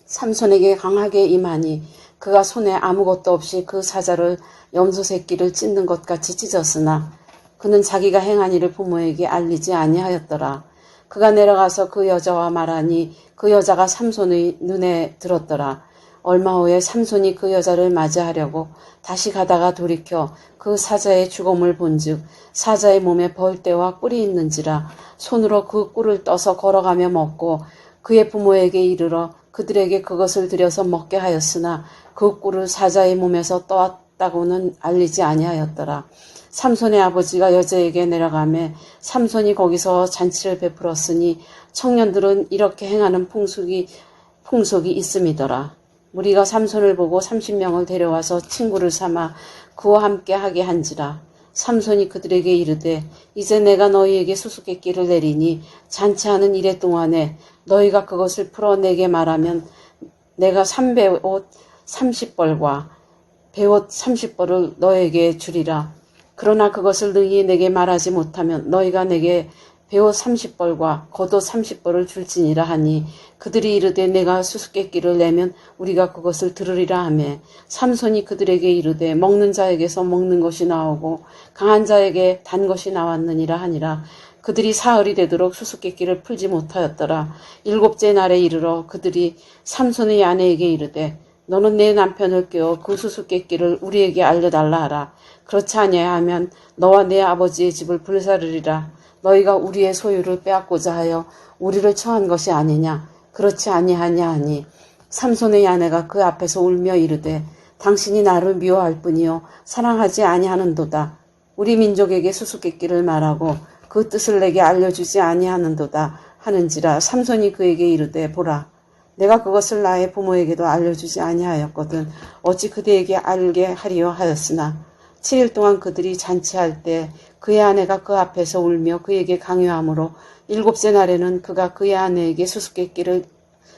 삼손에게 강하게 임하니 그가 손에 아무것도 없이 그 사자를 염소 새끼를 찢는 것 같이 찢었으나 그는 자기가 행한 일을 부모에게 알리지 아니하였더라. 그가 내려가서 그 여자와 말하니 그 여자가 삼손의 눈에 들었더라. 얼마 후에 삼손이 그 여자를 맞이하려고 다시 가다가 돌이켜 그 사자의 죽음을 본즉 사자의 몸에 벌떼와 꿀이 있는지라. 손으로 그 꿀을 떠서 걸어가며 먹고 그의 부모에게 이르러 그들에게 그것을 들여서 먹게 하였으나 그 꿀을 사자의 몸에서 떠왔다고는 알리지 아니하였더라. 삼손의 아버지가 여자에게 내려가매 삼손이 거기서 잔치를 베풀었으니 청년들은 이렇게 행하는 풍속이 있음이더라. 무리가 삼손을 보고 30명을 데려와서 친구를 삼아 그와 함께 하게 한지라. 삼손이 그들에게 이르되 이제 내가 너희에게 수수께끼를 내리니 잔치하는 이래 동안에 너희가 그것을 풀어 내게 말하면 내가 3배옷 30벌과 배옷 30벌을 너에게 주리라. 그러나 그것을 너희 내게 말하지 못하면 너희가 내게 배옷 30벌과 겉옷 30벌을 줄지니라 하니 그들이 이르되 내가 수수께끼를 내면 우리가 그것을 들으리라 하매 삼손이 그들에게 이르되 먹는 자에게서 먹는 것이 나오고 강한 자에게 단 것이 나왔느니라 하니라. 그들이 사흘이 되도록 수수께끼를 풀지 못하였더라. 7째 날에 이르러 그들이 삼손의 아내에게 이르되 너는 내 남편을 깨워 그 수수께끼를 우리에게 알려달라 하라. 그렇지 아니하면 너와 내 아버지의 집을 불사르리라. 너희가 우리의 소유를 빼앗고자 하여 우리를 청한 것이 아니냐. 그렇지 아니하냐 하니 삼손의 아내가 그 앞에서 울며 이르되 당신이 나를 미워할 뿐이요 사랑하지 아니하는도다. 우리 민족에게 수수께끼를 말하고 그 뜻을 내게 알려주지 아니하는도다 하는지라. 삼손이 그에게 이르되 보라 내가 그것을 나의 부모에게도 알려주지 아니하였거든 어찌 그대에게 알게 하리요 하였으나 7일 동안 그들이 잔치할 때 그의 아내가 그 앞에서 울며 그에게 강요하므로 7째 날에는 그가 그의 아내에게 수수께끼를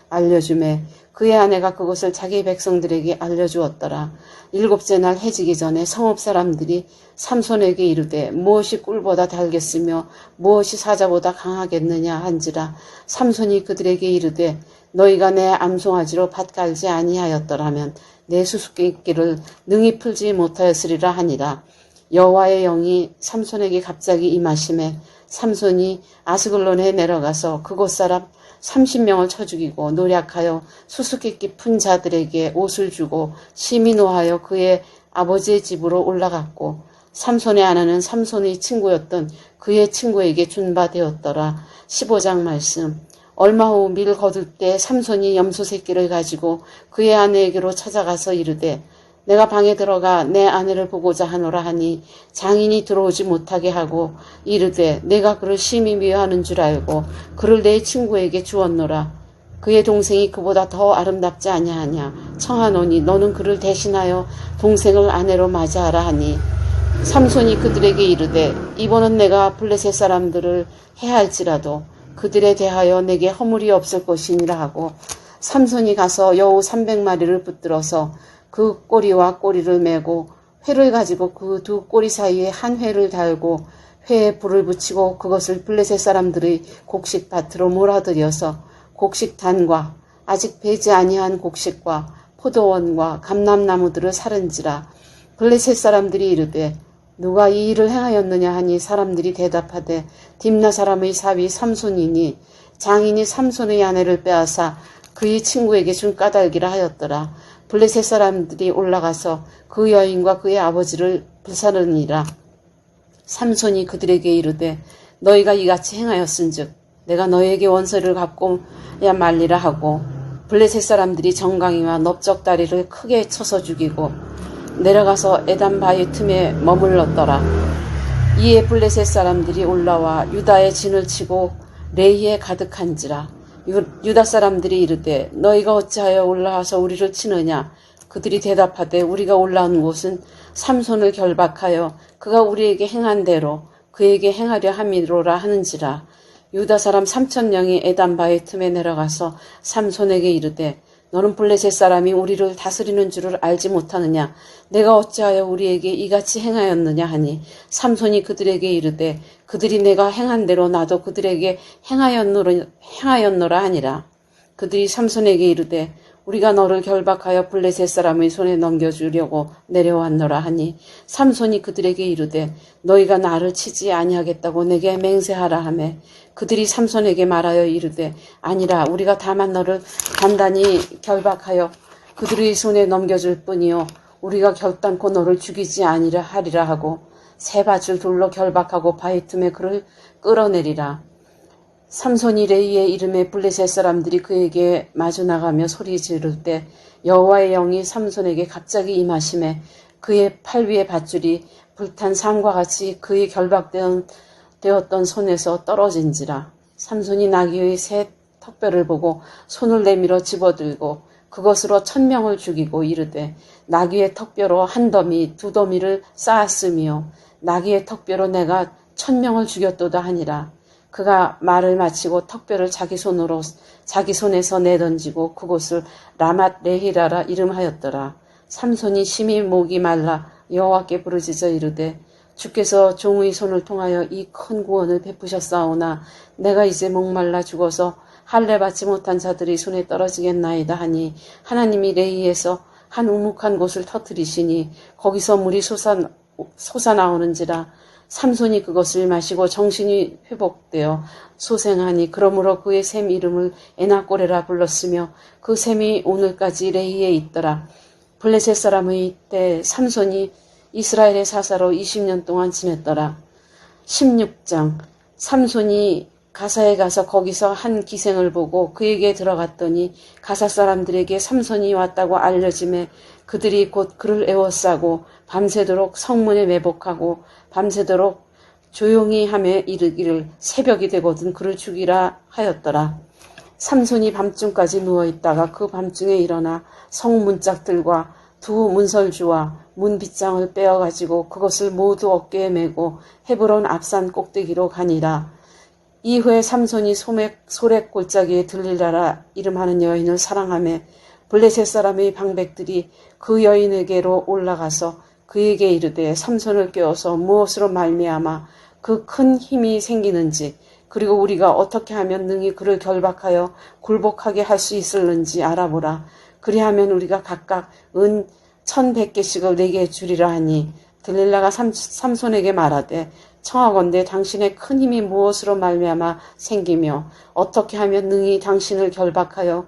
알려주매 그의 아내가 그것을 자기 백성들에게 알려주었더라. 7째 날 해지기 전에 성읍 사람들이 삼손에게 이르되 무엇이 꿀보다 달겠으며 무엇이 사자보다 강하겠느냐 한지라. 삼손이 그들에게 이르되 너희가 내 암송아지로 밭 갈지 아니하였더라면 내 수수께끼를 능히 풀지 못하였으리라 하니라. 여호와의 영이 삼손에게 갑자기 임하심에 삼손이 아스글론에 내려가서 그곳 사람 30명을 쳐 죽이고 노략하여 수수께끼 푼 자들에게 옷을 주고 심히 노하여 그의 아버지의 집으로 올라갔고 삼손의 아내는 삼손의 친구였던 그의 친구에게 준 바 되었더라. 15장 말씀. 얼마 후 밀 거둘 때 삼손이 염소 새끼를 가지고 그의 아내에게로 찾아가서 이르되 내가 방에 들어가 내 아내를 보고자 하노라 하니 장인이 들어오지 못하게 하고 이르되 내가 그를 심히 미워하는 줄 알고 그를 내 친구에게 주었노라. 그의 동생이 그보다 더 아름답지 아니하냐. 청하노니 너는 그를 대신하여 동생을 아내로 맞이하라 하니 삼손이 그들에게 이르되 이번은 내가 블레셋 사람들을 해할지라도 그들에 대하여 내게 허물이 없을 것이니라 하고 삼손이 가서 여우 300마리를 붙들어서 그 꼬리와 꼬리를 메고 회를 가지고 그 두 꼬리 사이에 한 회를 달고 회에 불을 붙이고 그것을 블레셋 사람들의 곡식밭으로 몰아들여서 곡식단과 아직 배지 아니한 곡식과 포도원과 감람나무들을 사른지라. 블레셋 사람들이 이르되 누가 이 일을 행하였느냐 하니 사람들이 대답하되 딥나 사람의 사위 삼손이니 장인이 삼손의 아내를 빼앗아 그의 친구에게 준 까닭이라 하였더라. 블레셋 사람들이 올라가서 그 여인과 그의 아버지를 불사르니라. 삼손이 그들에게 이르되 너희가 이같이 행하였은즉 내가 너희에게 원서를 갚고야 말리라 하고 블레셋 사람들이 정강이와 넓적다리를 크게 쳐서 죽이고 내려가서 에단 바위 틈에 머물렀더라. 이에 블레셋 사람들이 올라와 유다의 진을 치고 레이에 가득한지라. 유다 사람들이 이르되 너희가 어찌하여 올라와서 우리를 치느냐. 그들이 대답하되 우리가 올라온 곳은 삼손을 결박하여 그가 우리에게 행한 대로 그에게 행하려 함이로라 하는지라. 유다 사람 3,000명이 에단 바위 틈에 내려가서 삼손에게 이르되 너는 블레셋 사람이 우리를 다스리는 줄을 알지 못하느냐. 내가 어찌하여 우리에게 이같이 행하였느냐 하니 삼손이 그들에게 이르되 그들이 내가 행한 대로 나도 그들에게 행하였노라 하니라. 그들이 삼손에게 이르되 우리가 너를 결박하여 블레셋 사람의 손에 넘겨주려고 내려왔노라 하니 삼손이 그들에게 이르되 너희가 나를 치지 아니하겠다고 내게 맹세하라 하매 그들이 삼손에게 말하여 이르되 아니라 우리가 다만 너를 단단히 결박하여 그들의 손에 넘겨줄 뿐이요 우리가 결단코 너를 죽이지 아니라 하리라 하고 세 밧줄 돌로 결박하고 바위 틈에 그를 끌어내리라. 삼손이 레이의 이름에 블레셋 사람들이 그에게 마주 나가며 소리 지를 때 여호와의 영이 삼손에게 갑자기 임하심에 그의 팔 위의 밧줄이 불탄 상과 같이 그의 결박되었던 손에서 떨어진지라. 삼손이 나귀의 새 턱뼈를 보고 손을 내밀어 집어들고 그것으로 1,000명을 죽이고 이르되 나귀의 턱뼈로 한 더미 두 더미를 쌓았으며 나귀의 턱뼈로 내가 1,000명을 죽였도다 하니라. 그가 말을 마치고 턱뼈를 자기 손에서 내던지고 그곳을 라맛 레히라라 이름하였더라. 삼손이 심히 목이 말라 여호와께 부르짖어 이르되 주께서 종의 손을 통하여 이 큰 구원을 베푸셨사오나 내가 이제 목말라 죽어서 할례 받지 못한 자들의 손에 떨어지겠나이다 하니 하나님이 레이에서 한 우묵한 곳을 터뜨리시니 거기서 물이 솟아나오는지라. 삼손이 그것을 마시고 정신이 회복되어 소생하니 그러므로 그의 샘 이름을 에나꼬레라 불렀으며 그 샘이 오늘까지 레이에 있더라. 블레셋 사람의 때 삼손이 이스라엘의 사사로 20년 동안 지냈더라. 16장. 삼손이 가사에 가서 거기서 한 기생을 보고 그에게 들어갔더니 가사 사람들에게 삼손이 왔다고 알려짐에 그들이 곧 그를 에워싸고 밤새도록 성문에 매복하고 밤새도록 조용히 하며 이르기를 새벽이 되거든 그를 죽이라 하였더라. 삼손이 밤중까지 누워있다가 그 밤중에 일어나 성문짝들과 두 문설주와 문빗장을 빼어가지고 그것을 모두 어깨에 메고 헤브론 앞산 꼭대기로 가니라. 이후에 삼손이 소렉 골짜기에 들릴라라 이름하는 여인을 사랑하며 블레셋 사람의 방백들이 그 여인에게로 올라가서 그에게 이르되 삼손을 꿰어서 무엇으로 말미암아 그 큰 힘이 생기는지 그리고 우리가 어떻게 하면 능히 그를 결박하여 굴복하게 할 수 있을는지 알아보라. 그리하면 우리가 각각 은 1,100개씩을 내게 주리라 하니 들릴라가 삼손에게 말하되 청하건대 당신의 큰 힘이 무엇으로 말미암아 생기며 어떻게 하면 능히 당신을 결박하여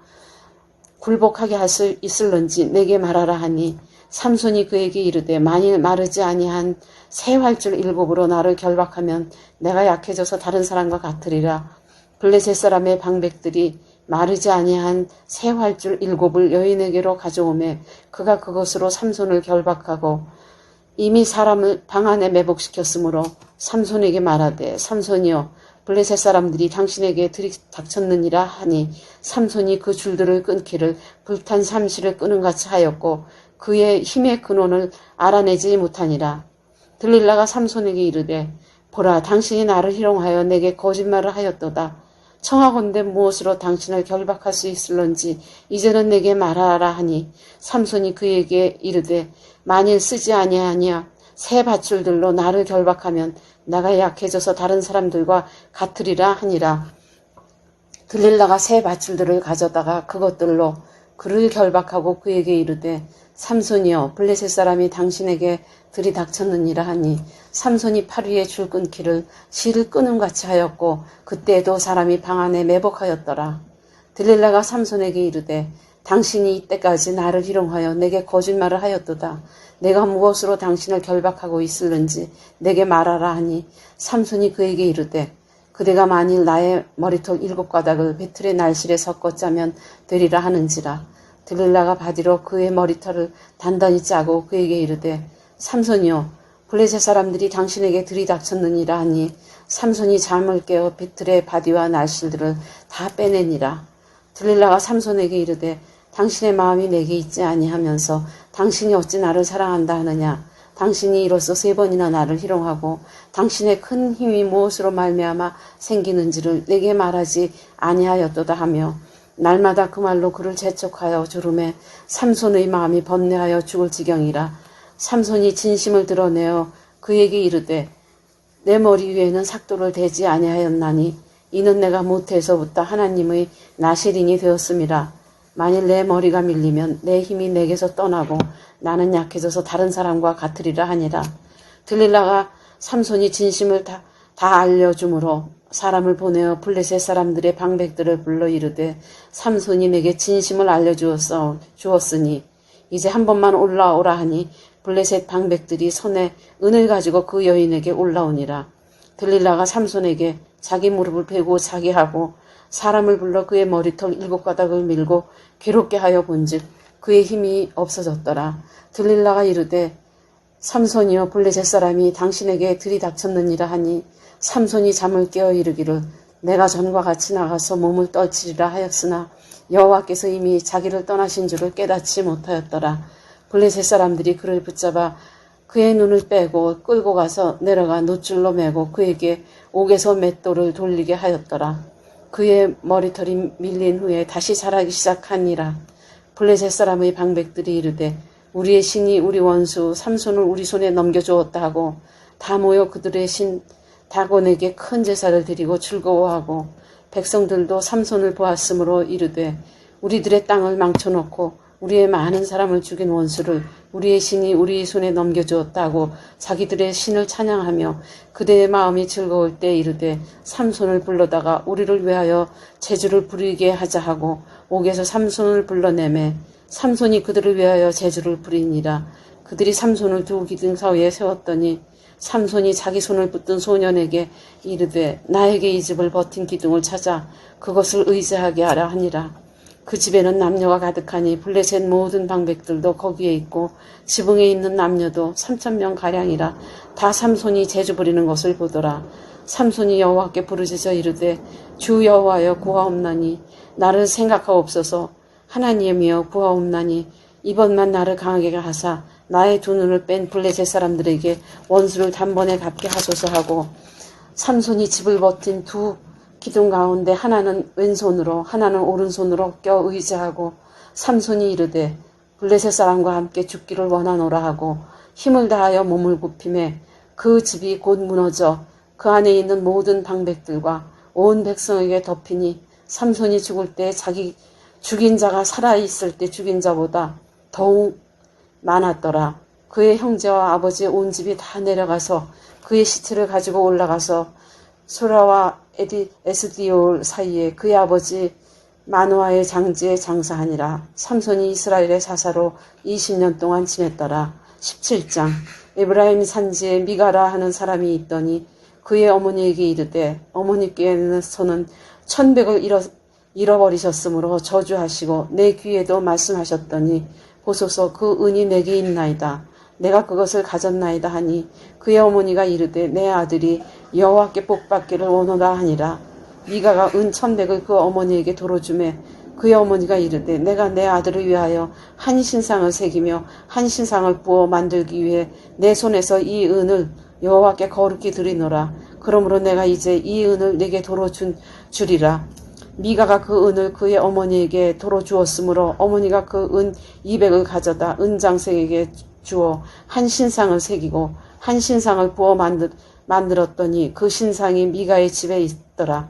굴복하게 할 수 있을는지 내게 말하라 하니 삼손이 그에게 이르되 만일 마르지 아니한 새 활줄 7으로 나를 결박하면 내가 약해져서 다른 사람과 같으리라. 블레셋 사람의 방백들이 마르지 아니한 새 활줄 7을 여인에게로 가져오매 그가 그것으로 삼손을 결박하고 이미 사람을 방 안에 매복시켰으므로 삼손에게 말하되 삼손이여 블레셋 사람들이 당신에게 들이닥쳤느니라 하니 삼손이 그 줄들을 끊기를 불탄 삼시를 끄는 같이 하였고 그의 힘의 근원을 알아내지 못하니라. 들릴라가 삼손에게 이르되 보라 당신이 나를 희롱하여 내게 거짓말을 하였도다. 청하건대 무엇으로 당신을 결박할 수 있을런지 이제는 내게 말하라 하니 삼손이 그에게 이르되 만일 쓰지 아니하냐 새 밧줄들로 나를 결박하면 나가 약해져서 다른 사람들과 같으리라 하니라. 들릴라가 새 밧줄들을 가져다가 그것들로 그를 결박하고 그에게 이르되 삼손이여 블레셋 사람이 당신에게 들이닥쳤느니라 하니 삼손이 팔 위에 줄 끊기를 실을 끄는 같이 하였고 그때에도 사람이 방 안에 매복하였더라. 들릴라가 삼손에게 이르되 당신이 이때까지 나를 희롱하여 내게 거짓말을 하였도다. 내가 무엇으로 당신을 결박하고 있을는지 내게 말하라 하니 삼손이 그에게 이르되 그대가 만일 나의 머리털 7가닥을 배틀의 날실에 섞어 짜면 되리라 하는지라. 들릴라가 바디로 그의 머리털을 단단히 짜고 그에게 이르되 삼손이여 블레셋 사람들이 당신에게 들이닥쳤느니라 하니 삼손이 잠을 깨어 배틀의 바디와 날실들을 다 빼내니라. 들릴라가 삼손에게 이르되 당신의 마음이 내게 있지 아니하면서 당신이 어찌 나를 사랑한다 하느냐. 당신이 이로써 3번이나 나를 희롱하고 당신의 큰 힘이 무엇으로 말미암아 생기는지를 내게 말하지 아니하였도다 하며 날마다 그 말로 그를 재촉하여 조름에 삼손의 마음이 번뇌하여 죽을 지경이라. 삼손이 진심을 드러내어 그에게 이르되 내 머리 위에는 삭도를 대지 아니하였나니 이는 내가 모태에서부터 하나님의 나실인이 되었음이라. 만일 내 머리가 밀리면 내 힘이 내게서 떠나고 나는 약해져서 다른 사람과 같으리라 하니라. 들릴라가 삼손이 진심을 다 알려주므로 사람을 보내어 블레셋 사람들의 방백들을 불러 이르되 삼손이 내게 진심을 알려주었으니 이제 한 번만 올라오라 하니 블레셋 방백들이 손에 은을 가지고 그 여인에게 올라오니라. 들릴라가 삼손에게 자기 무릎을 베고 자기 하고 사람을 불러 그의 머리털 7가닥을 밀고 괴롭게 하여 본즉 그의 힘이 없어졌더라. 들릴라가 이르되 삼손이여 블레셋 사람이 당신에게 들이닥쳤느니라 하니 삼손이 잠을 깨어 이르기를 내가 전과 같이 나가서 몸을 떨치리라 하였으나 여호와께서 이미 자기를 떠나신 줄을 깨닫지 못하였더라. 블레셋 사람들이 그를 붙잡아 그의 눈을 빼고 끌고 가서 내려가 노줄로 매고 그에게 옥에서 맷돌을 돌리게 하였더라. 그의 머리털이 밀린 후에 다시 자라기 시작하니라. 블레셋 사람의 방백들이 이르되 우리의 신이 우리 원수 삼손을 우리 손에 넘겨주었다 하고 다 모여 그들의 신 다곤에게 큰 제사를 드리고 즐거워하고 백성들도 삼손을 보았으므로 이르되 우리들의 땅을 망쳐놓고 우리의 많은 사람을 죽인 원수를 우리의 신이 우리 손에 넘겨주었다고 자기들의 신을 찬양하며 그대의 마음이 즐거울 때 이르되 삼손을 불러다가 우리를 위하여 제주를 부리게 하자 하고 옥에서 삼손을 불러내매 삼손이 그들을 위하여 제주를 부리니라. 그들이 삼손을 두 기둥 사이에 세웠더니 삼손이 자기 손을 붙든 소년에게 이르되 나에게 이 집을 버틴 기둥을 찾아 그것을 의지하게 하라 하니라. 그 집에는 남녀가 가득하니 블레셋 모든 방백들도 거기에 있고 지붕에 있는 남녀도 3,000명가량이라. 다 삼손이 제주 부리는 것을 보더라. 삼손이 여호와께 부르짖어 이르되 주 여호와여 구하옵나니 나를 생각하옵소서. 하나님이여 구하옵나니 이번만 나를 강하게 하사 나의 두 눈을 뺀 블레셋 사람들에게 원수를 단번에 갚게 하소서 하고 삼손이 집을 버틴 두 기둥 가운데 하나는 왼손으로 하나는 오른손으로 껴 의지하고 삼손이 이르되 블레셋 사람과 함께 죽기를 원하노라 하고 힘을 다하여 몸을 굽히매 그 집이 곧 무너져 그 안에 있는 모든 방백들과 온 백성에게 덮이니 삼손이 죽을 때 자기 죽인 자가 살아있을 때 죽인 자보다 더욱 많았더라. 그의 형제와 아버지의 온 집이 다 내려가서 그의 시체를 가지고 올라가서 소라와 에스디올 사이에 그의 아버지 마노아의 장지에 장사하니라. 삼손이 이스라엘의 사사로 20년 동안 지냈더라. 17장. 에브라임 산지에 미가라 하는 사람이 있더니 그의 어머니에게 이르되 어머니께서는 1,100을 잃어버리셨으므로 저주하시고 내 귀에도 말씀하셨더니 보소서 그 은이 내게 있나이다. 내가 그것을 가졌나이다 하니 그의 어머니가 이르되 내 아들이 여호와께 복받기를 원하노라 하니라. 미가가 은 1,100을 그 어머니에게 도로주매 그의 어머니가 이르되 내가 내 아들을 위하여 한 신상을 새기며 한 신상을 부어 만들기 위해 내 손에서 이 은을 여호와께 거룩히 드리노라. 그러므로 내가 이제 이 은을 내게 도로 주리라. 미가가 그 은을 그의 어머니에게 도로 주었으므로 어머니가 그 은 200을 가져다 은장색에게 주어 한 신상을 새기고 한 신상을 부어 만들었더니 그 신상이 미가의 집에 있더라.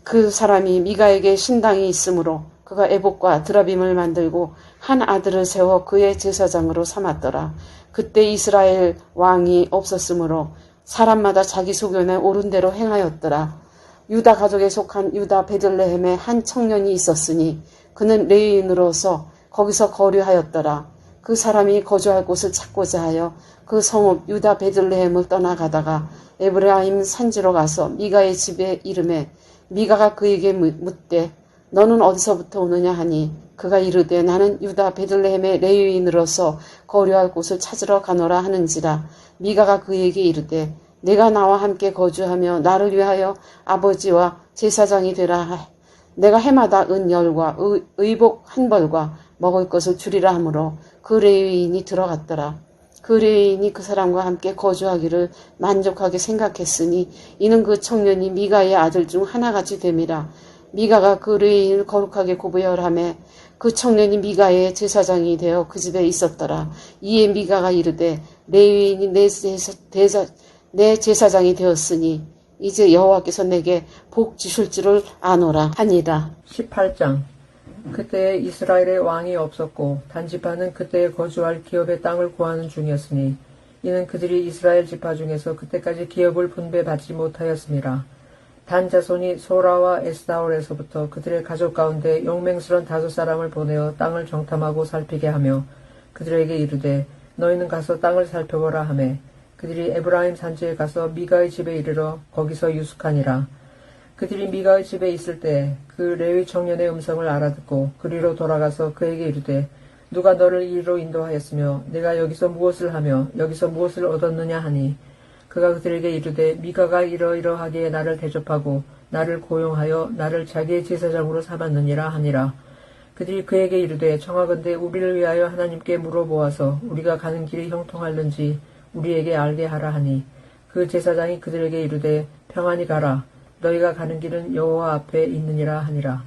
그 사람이 미가에게 신당이 있으므로 그가 에봇과 드라빔을 만들고 한 아들을 세워 그의 제사장으로 삼았더라. 그때 이스라엘 왕이 없었으므로 사람마다 자기 소견에 옳은 대로 행하였더라. 유다 가족에 속한 유다 베들레헴에 한 청년이 있었으니 그는 레위인으로서 거기서 거류하였더라. 그 사람이 거주할 곳을 찾고자 하여 그 성읍 유다 베들레헴을 떠나가다가 에브라임 산지로 가서 미가의 집에 이르매 미가가 그에게 묻되 너는 어디서부터 오느냐 하니 그가 이르되 나는 유다 베들레헴의 레위인으로서 거류할 곳을 찾으러 가노라 하는지라. 미가가 그에게 이르되 내가 나와 함께 거주하며 나를 위하여 아버지와 제사장이 되라. 내가 해마다 은 10과 의복 1벌과 먹을 것을 주리라 하므로 그 레위인이 들어갔더라. 그 레위인이 그 사람과 함께 거주하기를 만족하게 생각했으니 이는 그 청년이 미가의 아들 중 하나같이 됨이라. 미가가 그 레위인을 거룩하게 구별하며 그 청년이 미가의 제사장이 되어 그 집에 있었더라. 이에 미가가 이르되 레위인이 내 제사장이 되었으니 이제 여호와께서 내게 복 주실 줄을 아노라 하니라. 18장. 그때에 이스라엘의 왕이 없었고 단지파는 그때에 거주할 기업의 땅을 구하는 중이었으니 이는 그들이 이스라엘 지파 중에서 그때까지 기업을 분배받지 못하였습니다. 단 자손이 소라와 에스다올에서부터 그들의 가족 가운데 용맹스런 5사람을 보내어 땅을 정탐하고 살피게 하며 그들에게 이르되 너희는 가서 땅을 살펴보라 하매 그들이 에브라임 산지에 가서 미가의 집에 이르러 거기서 유숙하니라. 그들이 미가의 집에 있을 때 그 레위 청년의 음성을 알아듣고 그리로 돌아가서 그에게 이르되 누가 너를 이리로 인도하였으며 내가 여기서 무엇을 하며 여기서 무엇을 얻었느냐 하니 그가 그들에게 이르되 미가가 이러이러하게 나를 대접하고 나를 고용하여 나를 자기의 제사장으로 삼았느니라 하니라. 그들이 그에게 이르되 청하건대 우리를 위하여 하나님께 물어보아서 우리가 가는 길이 형통할는지 우리에게 알게 하라 하니 그 제사장이 그들에게 이르되 평안히 가라. 너희가 가는 길은 여호와 앞에 있느니라 하니라.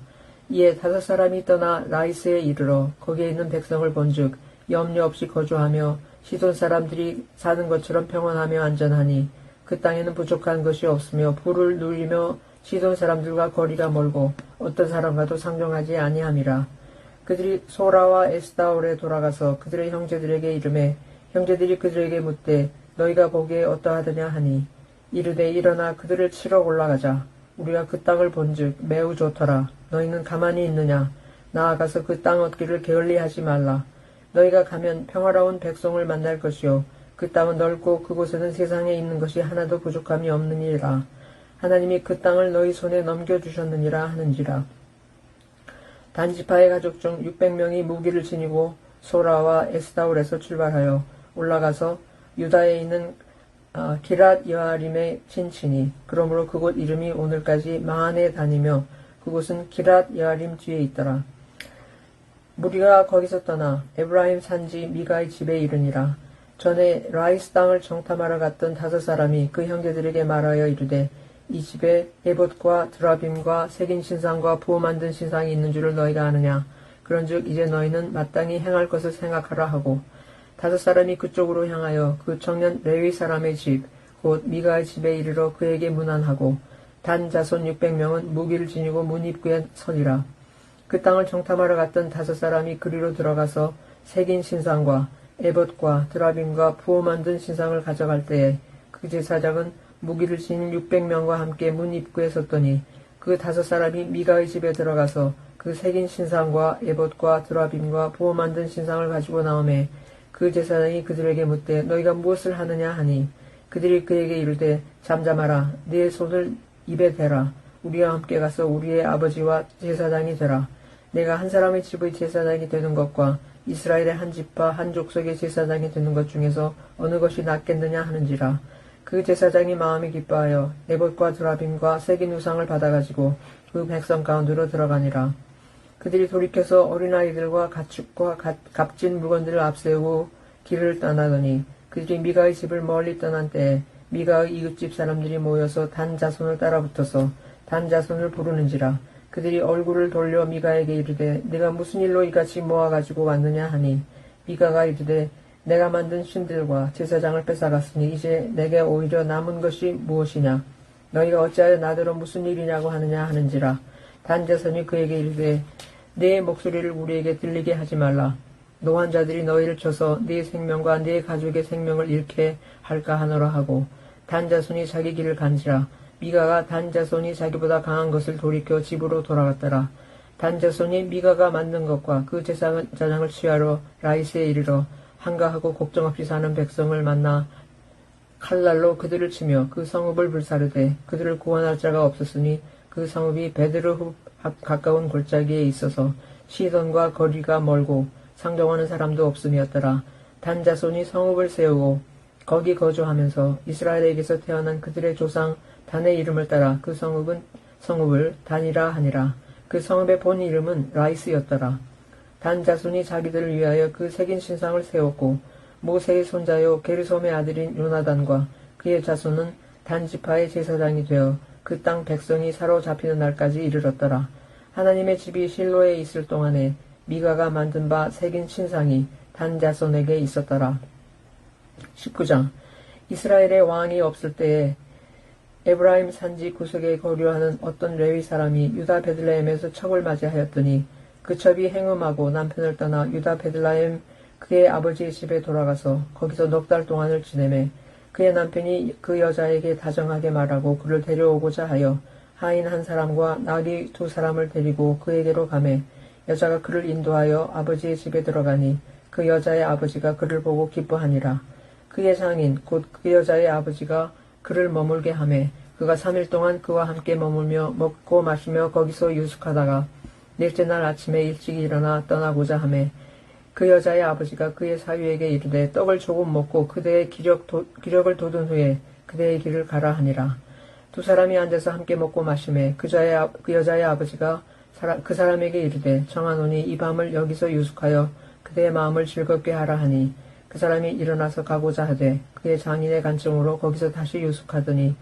이에 5사람이 떠나 라이스에 이르러 거기에 있는 백성을 본즉 염려 없이 거주하며 시돈 사람들이 사는 것처럼 평안하며 안전하니 그 땅에는 부족한 것이 없으며 부를 누리며 시돈 사람들과 거리가 멀고 어떤 사람과도 상종하지 아니함이라. 그들이 소라와 에스다올에 돌아가서 그들의 형제들에게 이르매 형제들이 그들에게 묻되 너희가 보기에 어떠하더냐 하니 이르되 일어나 그들을 치러 올라가자. 우리가 그 땅을 본즉 매우 좋더라. 너희는 가만히 있느냐? 나아가서 그 땅 얻기를 게을리하지 말라. 너희가 가면 평화로운 백성을 만날 것이요 그 땅은 넓고 그곳에는 세상에 있는 것이 하나도 부족함이 없느니라. 하나님이 그 땅을 너희 손에 넘겨주셨느니라 하는지라. 단지파의 가족 중 600명이 무기를 지니고 소라와 에스다올에서 출발하여 올라가서 유다에 있는 기랏 여아림에 친치니 그러므로 그곳 이름이 오늘까지 마한에 다니며 그곳은 기랏 여아림 뒤에 있더라. 무리가 거기서 떠나 에브라임 산지 미가의 집에 이르니라. 전에 라이스 땅을 정탐하러 갔던 5사람이 그 형제들에게 말하여 이르되 이 집에 에봇과 드라빔과 새긴 신상과 부어 만든 신상이 있는 줄을 너희가 아느냐. 그런즉 이제 너희는 마땅히 행할 것을 생각하라 하고 5사람이 그쪽으로 향하여 그 청년 레위 사람의 집 곧 미가의 집에 이르러 그에게 문안하고 단 자손 600명은 무기를 지니고 문 입구에 서니라. 그 땅을 정탐하러 갔던 5사람이 그리로 들어가서 새긴 신상과 에봇과 드라빔과 부어 만든 신상을 가져갈 때에 그 제사장은 무기를 지닌 600명과 함께 문 입구에 섰더니 그 5사람이 미가의 집에 들어가서 그 그 새긴 신상과 에봇과 드라빔과 부어 만든 신상을 가지고 나오매 그 제사장이 그들에게 묻되 너희가 무엇을 하느냐 하니 그들이 그에게 이르되 잠잠하라 네 손을 입에 대라 우리와 함께 가서 우리의 아버지와 제사장이 되라 내가 한 사람의 집의 제사장이 되는 것과 이스라엘의 한 집과 한 족속의 제사장이 되는 것 중에서 어느 것이 낫겠느냐 하는지라 그 제사장이 마음이 기뻐하여 에봇과 드라빔과 새긴 우상을 받아가지고 그 백성 가운데로 들어가니라 그들이 돌이켜서 어린아이들과 가축과 값진 물건들을 앞세우고 길을 떠나더니 그들이 미가의 집을 멀리 떠난 때에 미가의 이웃집 사람들이 모여서 단 자손을 따라붙어서 단 자손을 부르는지라 그들이 얼굴을 돌려 미가에게 이르되 네가 무슨 일로 이같이 모아가지고 왔느냐 하니 미가가 이르되 내가 만든 신들과 제사장을 뺏어갔으니 이제 내게 오히려 남은 것이 무엇이냐 너희가 어찌하여 나더러 무슨 일이냐고 하느냐 하는지라 단 자손이 그에게 이르되 네 목소리를 우리에게 들리게 하지 말라 노한 자들이 너희를 쳐서 네 생명과 네 가족의 생명을 잃게 할까 하노라 하고 단 자손이 자기 길을 간지라 미가가 단 자손이 자기보다 강한 것을 돌이켜 집으로 돌아갔더라. 단 자손이 미가가 만든 것과 그 제사장을 취하러 라이스에 이르러 한가하고 걱정 없이 사는 백성을 만나 칼날로 그들을 치며 그 성읍을 불사르되 그들을 구원할 자가 없었으니 그 성읍이 베드르후 가까운 골짜기에 있어서 시돈과 거리가 멀고 상종하는 사람도 없음이었더라. 단 자손이 성읍을 세우고 거기 거주하면서 이스라엘에게서 태어난 그들의 조상 단의 이름을 따라 그 성읍을 단이라 하니라. 그 성읍의 본 이름은 라이스였더라. 단 자손이 자기들을 위하여 그 새긴 신상을 세웠고 모세의 손자요 게르솜의 아들인 요나단과 그의 자손은 단 지파의 제사장이 되어 그 땅 백성이 사로잡히는 날까지 이르렀더라. 하나님의 집이 실로에 있을 동안에 미가가 만든 바 새긴 신상이 단 자손에게 있었더라. 19장 이스라엘의 왕이 없을 때에 에브라임 산지 구석에 거류하는 어떤 레위 사람이 유다 베들레헴에서 첩을 맞이하였더니 그 첩이 행음하고 남편을 떠나 유다 베들레헴 그의 아버지의 집에 돌아가서 거기서 넉 달 동안을 지내매 그의 남편이 그 여자에게 다정하게 말하고 그를 데려오고자 하여 하인 한 사람과 나귀 2사람을 데리고 그에게로 가매 여자가 그를 인도하여 아버지의 집에 들어가니 그 여자의 아버지가 그를 보고 기뻐하니라. 그의 장인 곧 그 여자의 아버지가 그를 머물게 하매 그가 3일 동안 그와 함께 머물며 먹고 마시며 거기서 유숙하다가 넷째 날 아침에 일찍 일어나 떠나고자 하매 그 여자의 아버지가 그의 사위에게 이르되 떡을 조금 먹고 그대의 기력을 돋운 후에 그대의 길을 가라 하니라. 2사람이 앉아서 함께 먹고 마시매 그 여자의 아버지가 그 사람에게 이르되 정하노니 이 밤을 여기서 유숙하여 그대의 마음을 즐겁게 하라 하니 그 사람이 일어나서 가고자 하되 그의 장인의 간청으로 거기서 다시 유숙하더니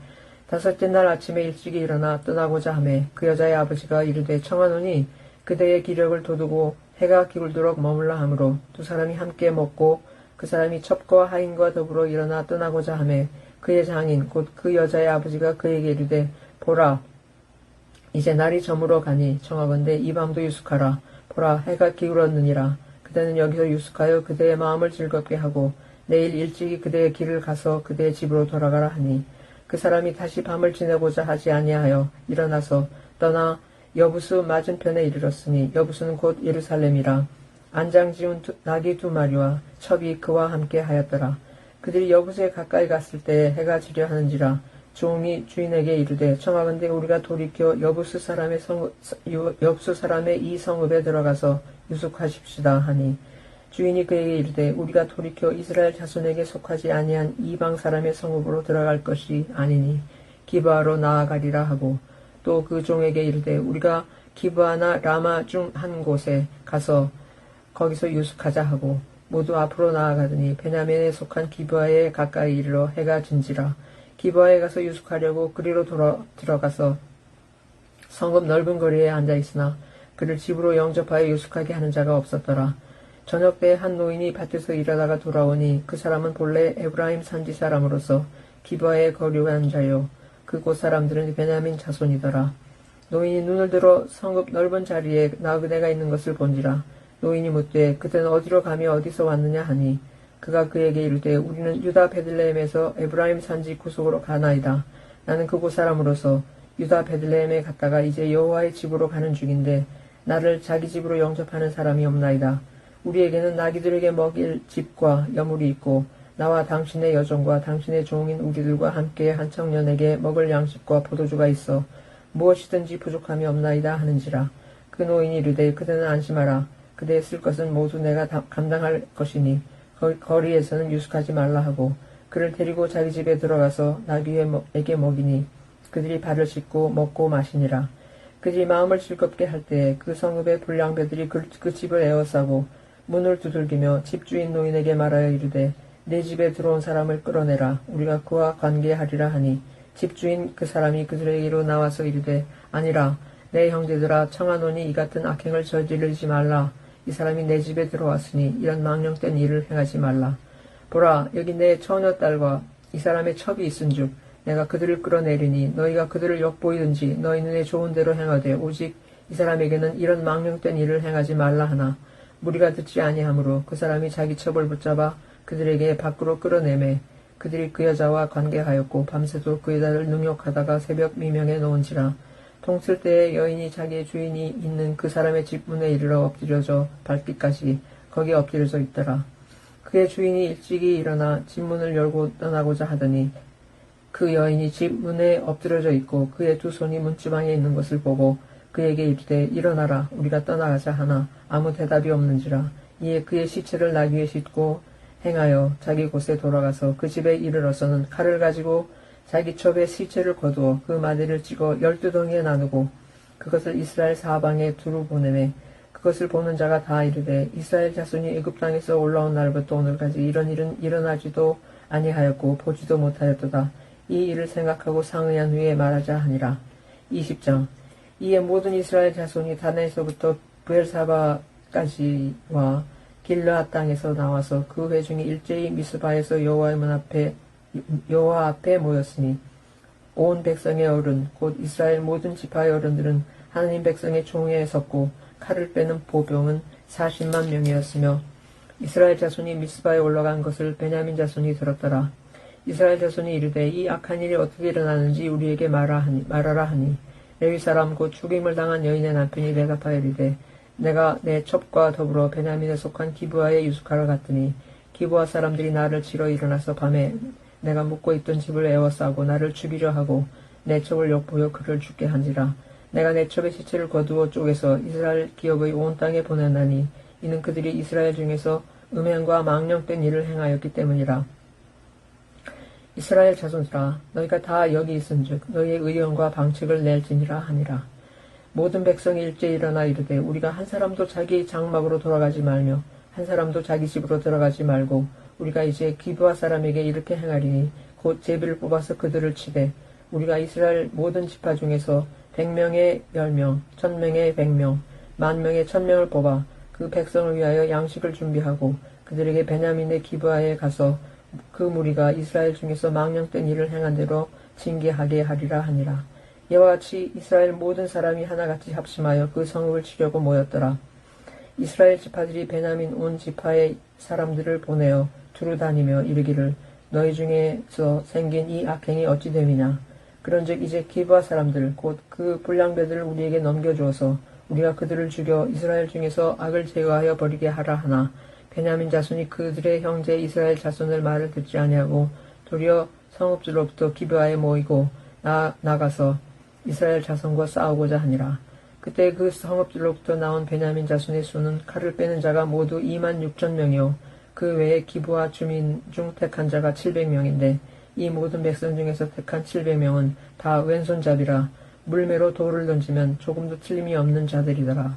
5째 날 아침에 일찍이 일어나 떠나고자 하매 그 여자의 아버지가 이르되 청하노니 그대의 기력을 돋우고 해가 기울도록 머물라 하므로 2사람이 함께 먹고 그 사람이 첩과 하인과 더불어 일어나 떠나고자 하매 그의 장인 곧 그 여자의 아버지가 그에게 이르되 보라 이제 날이 저물어 가니 청하건대 이 밤도 유숙하라. 보라 해가 기울었느니라. 그대는 여기서 유숙하여 그대의 마음을 즐겁게 하고 내일 일찍이 그대의 길을 가서 그대의 집으로 돌아가라 하니 그 사람이 다시 밤을 지내고자 하지 아니하여 일어나서 떠나 여부수 맞은편에 이르렀으니 여부수는 곧 예루살렘이라. 안장 지운 나귀 2마리와 첩이 그와 함께 하였더라. 그들이 여부수에 가까이 갔을 때에 해가 지려 하는지라. 종이 주인에게 이르되 청하건대 우리가 돌이켜 여부수 사람의 이 성읍에 들어가서 유숙하십시다 하니 주인이 그에게 이르되 우리가 돌이켜 이스라엘 자손에게 속하지 아니한 이방 사람의 성읍으로 들어갈 것이 아니니 기브아로 나아가리라 하고 또 그 종에게 이르되 우리가 기브아나 라마 중 한 곳에 가서 거기서 유숙하자 하고 모두 앞으로 나아가더니 베냐민에 속한 기브아에 가까이 이르러 해가 진지라. 기브아에 가서 유숙하려고 그리로 들어가서 성읍 넓은 거리에 앉아있으나 그를 집으로 영접하여 유숙하게 하는 자가 없었더라. 저녁 때에 한 노인이 밭에서 일하다가 돌아오니 그 사람은 본래 에브라임 산지 사람으로서 기브아에 거류한 자요. 그곳 사람들은 베냐민 자손이더라. 노인이 눈을 들어 성읍 넓은 자리에 나그네가 있는 것을 본지라. 노인이 묻되 그대는 어디로 가며 어디서 왔느냐 하니 그가 그에게 이르되 우리는 유다 베들레헴에서 에브라임 산지 구속으로 가나이다. 나는 그곳 사람으로서 유다 베들레헴에 갔다가 이제 여호와의 집으로 가는 중인데 나를 자기 집으로 영접하는 사람이 없나이다. 우리에게는 나귀들에게 먹일 집과 여물이 있고 나와 당신의 여종과 당신의 종인 우리들과 함께 한 청년에게 먹을 양식과 포도주가 있어 무엇이든지 부족함이 없나이다 하는지라. 그 노인이 이르되 그대는 안심하라. 그대의 쓸 것은 모두 내가 감당할 것이니 거리에서는 유숙하지 말라 하고 그를 데리고 자기 집에 들어가서 나귀에게 먹이니 그들이 발을 씻고 먹고 마시니라. 그들이 마음을 즐겁게 할 때에 그 성읍의 불량배들이 그 집을 에워싸고 문을 두들기며 집주인 노인에게 말하여 이르되 내 집에 들어온 사람을 끌어내라. 우리가 그와 관계하리라 하니 집주인 그 사람이 그들에게로 나와서 이르되 아니라 내 형제들아 청하노니 이 같은 악행을 저지르지 말라. 이 사람이 내 집에 들어왔으니 이런 망령된 일을 행하지 말라. 보라 여기 내 처녀딸과 이 사람의 첩이 있은즉 내가 그들을 끌어내리니 너희가 그들을 엿보이든지 너희 눈에 좋은 대로 행하되 오직 이 사람에게는 이런 망령된 일을 행하지 말라 하나 무리가 듣지 아니하므로 그 사람이 자기 첩을 붙잡아 그들에게 밖으로 끌어내매 그들이 그 여자와 관계하였고 밤새도 그 여자를 능욕하다가 새벽 미명에 놓은지라. 동쓸 때에 여인이 자기의 주인이 있는 그 사람의 집 문에 이르러 엎드려져 밟기까지 거기에 엎드려져 있더라. 그의 주인이 일찍이 일어나 집 문을 열고 떠나고자 하더니 그 여인이 집 문에 엎드려져 있고 그의 두 손이 문지방에 있는 것을 보고 그에게 이르되 일어나라 우리가 떠나가자 하나 아무 대답이 없는지라. 이에 그의 시체를 나귀에 싣고 행하여 자기 곳에 돌아가서 그 집에 이르러서는 칼을 가지고 자기 첩에 시체를 거두어 그 마디를 찍어 12덩이에 나누고 그것을 이스라엘 사방에 두루 보내매 그것을 보는 자가 다 이르되 이스라엘 자손이 애굽 땅에서 올라온 날부터 오늘까지 이런 일은 일어나지도 아니하였고 보지도 못하였도다. 이 일을 생각하고 상의한 후에 말하자 하니라. 20장 이에 모든 이스라엘 자손이 다나에서부터 브엘사바까지와 길르앗 땅에서 나와서 그 회중이 일제히 미스바에서 여호와 앞에 모였으니 온 백성의 어른 곧 이스라엘 모든 지파의 어른들은 하나님 백성의 총회에 섰고 칼을 빼는 보병은 40만 명이었으며 이스라엘 자손이 미스바에 올라간 것을 베냐민 자손이 들었더라. 이스라엘 자손이 이르되 이 악한 일이 어떻게 일어나는지 우리에게 말하라 하니 레위 사람 곧 죽임을 당한 여인의 남편이 대답하여 이르되 내가 내 첩과 더불어 베냐민에 속한 기브아에 유숙하러 갔더니 기브아 사람들이 나를 치러 일어나서 밤에 내가 묵고 있던 집을 에워싸고 나를 죽이려 하고 내 첩을 엿보여 그를 죽게 한지라. 내가 내 첩의 시체를 거두어 쪼개서 이스라엘 기업의 온 땅에 보냈나니 이는 그들이 이스라엘 중에서 음행과 망령된 일을 행하였기 때문이라. 이스라엘 자손들아 너희가 다 여기 있은즉 너희의 의언과 방책을 낼지니라 하니라. 모든 백성이 일제 일어나 이르되 우리가 한 사람도 자기 장막으로 돌아가지 말며 한 사람도 자기 집으로 들어가지 말고 우리가 이제 기브아 사람에게 이렇게 행하리니 곧 제비를 뽑아서 그들을 치되 우리가 이스라엘 모든 지파 중에서 100명에 10명, 1000명에 100명, 10,000명에 1000명을 뽑아 그 백성을 위하여 양식을 준비하고 그들에게 베냐민의 기브아에 가서 그 무리가 이스라엘 중에서 망령된 일을 행한 대로 징계하게 하리라 하니라. 이와 같이 이스라엘 모든 사람이 하나같이 합심하여 그 성읍을 치려고 모였더라. 이스라엘 지파들이 베냐민 온 지파의 사람들을 보내어 두루 다니며 이르기를 너희 중에서 생긴 이 악행이 어찌 됨이냐. 그런즉 이제 기브아 사람들 곧 그 불량배들을 우리에게 넘겨주어서 우리가 그들을 죽여 이스라엘 중에서 악을 제거하여 버리게 하라 하나 베냐민 자손이 그들의 형제 이스라엘 자손을 말을 듣지 아니하고 도리어 성읍들로부터 기브아에 모이고 나가서 이스라엘 자손과 싸우고자 하니라. 그때 그 성읍들로부터 나온 베냐민 자손의 수는 칼을 빼는 자가 모두 26,000명이요 그 외에 기브아 주민 중 택한 자가 700명인데 이 모든 백성 중에서 택한 700명은 다 왼손잡이라 물매로 돌을 던지면 조금도 틀림이 없는 자들이더라.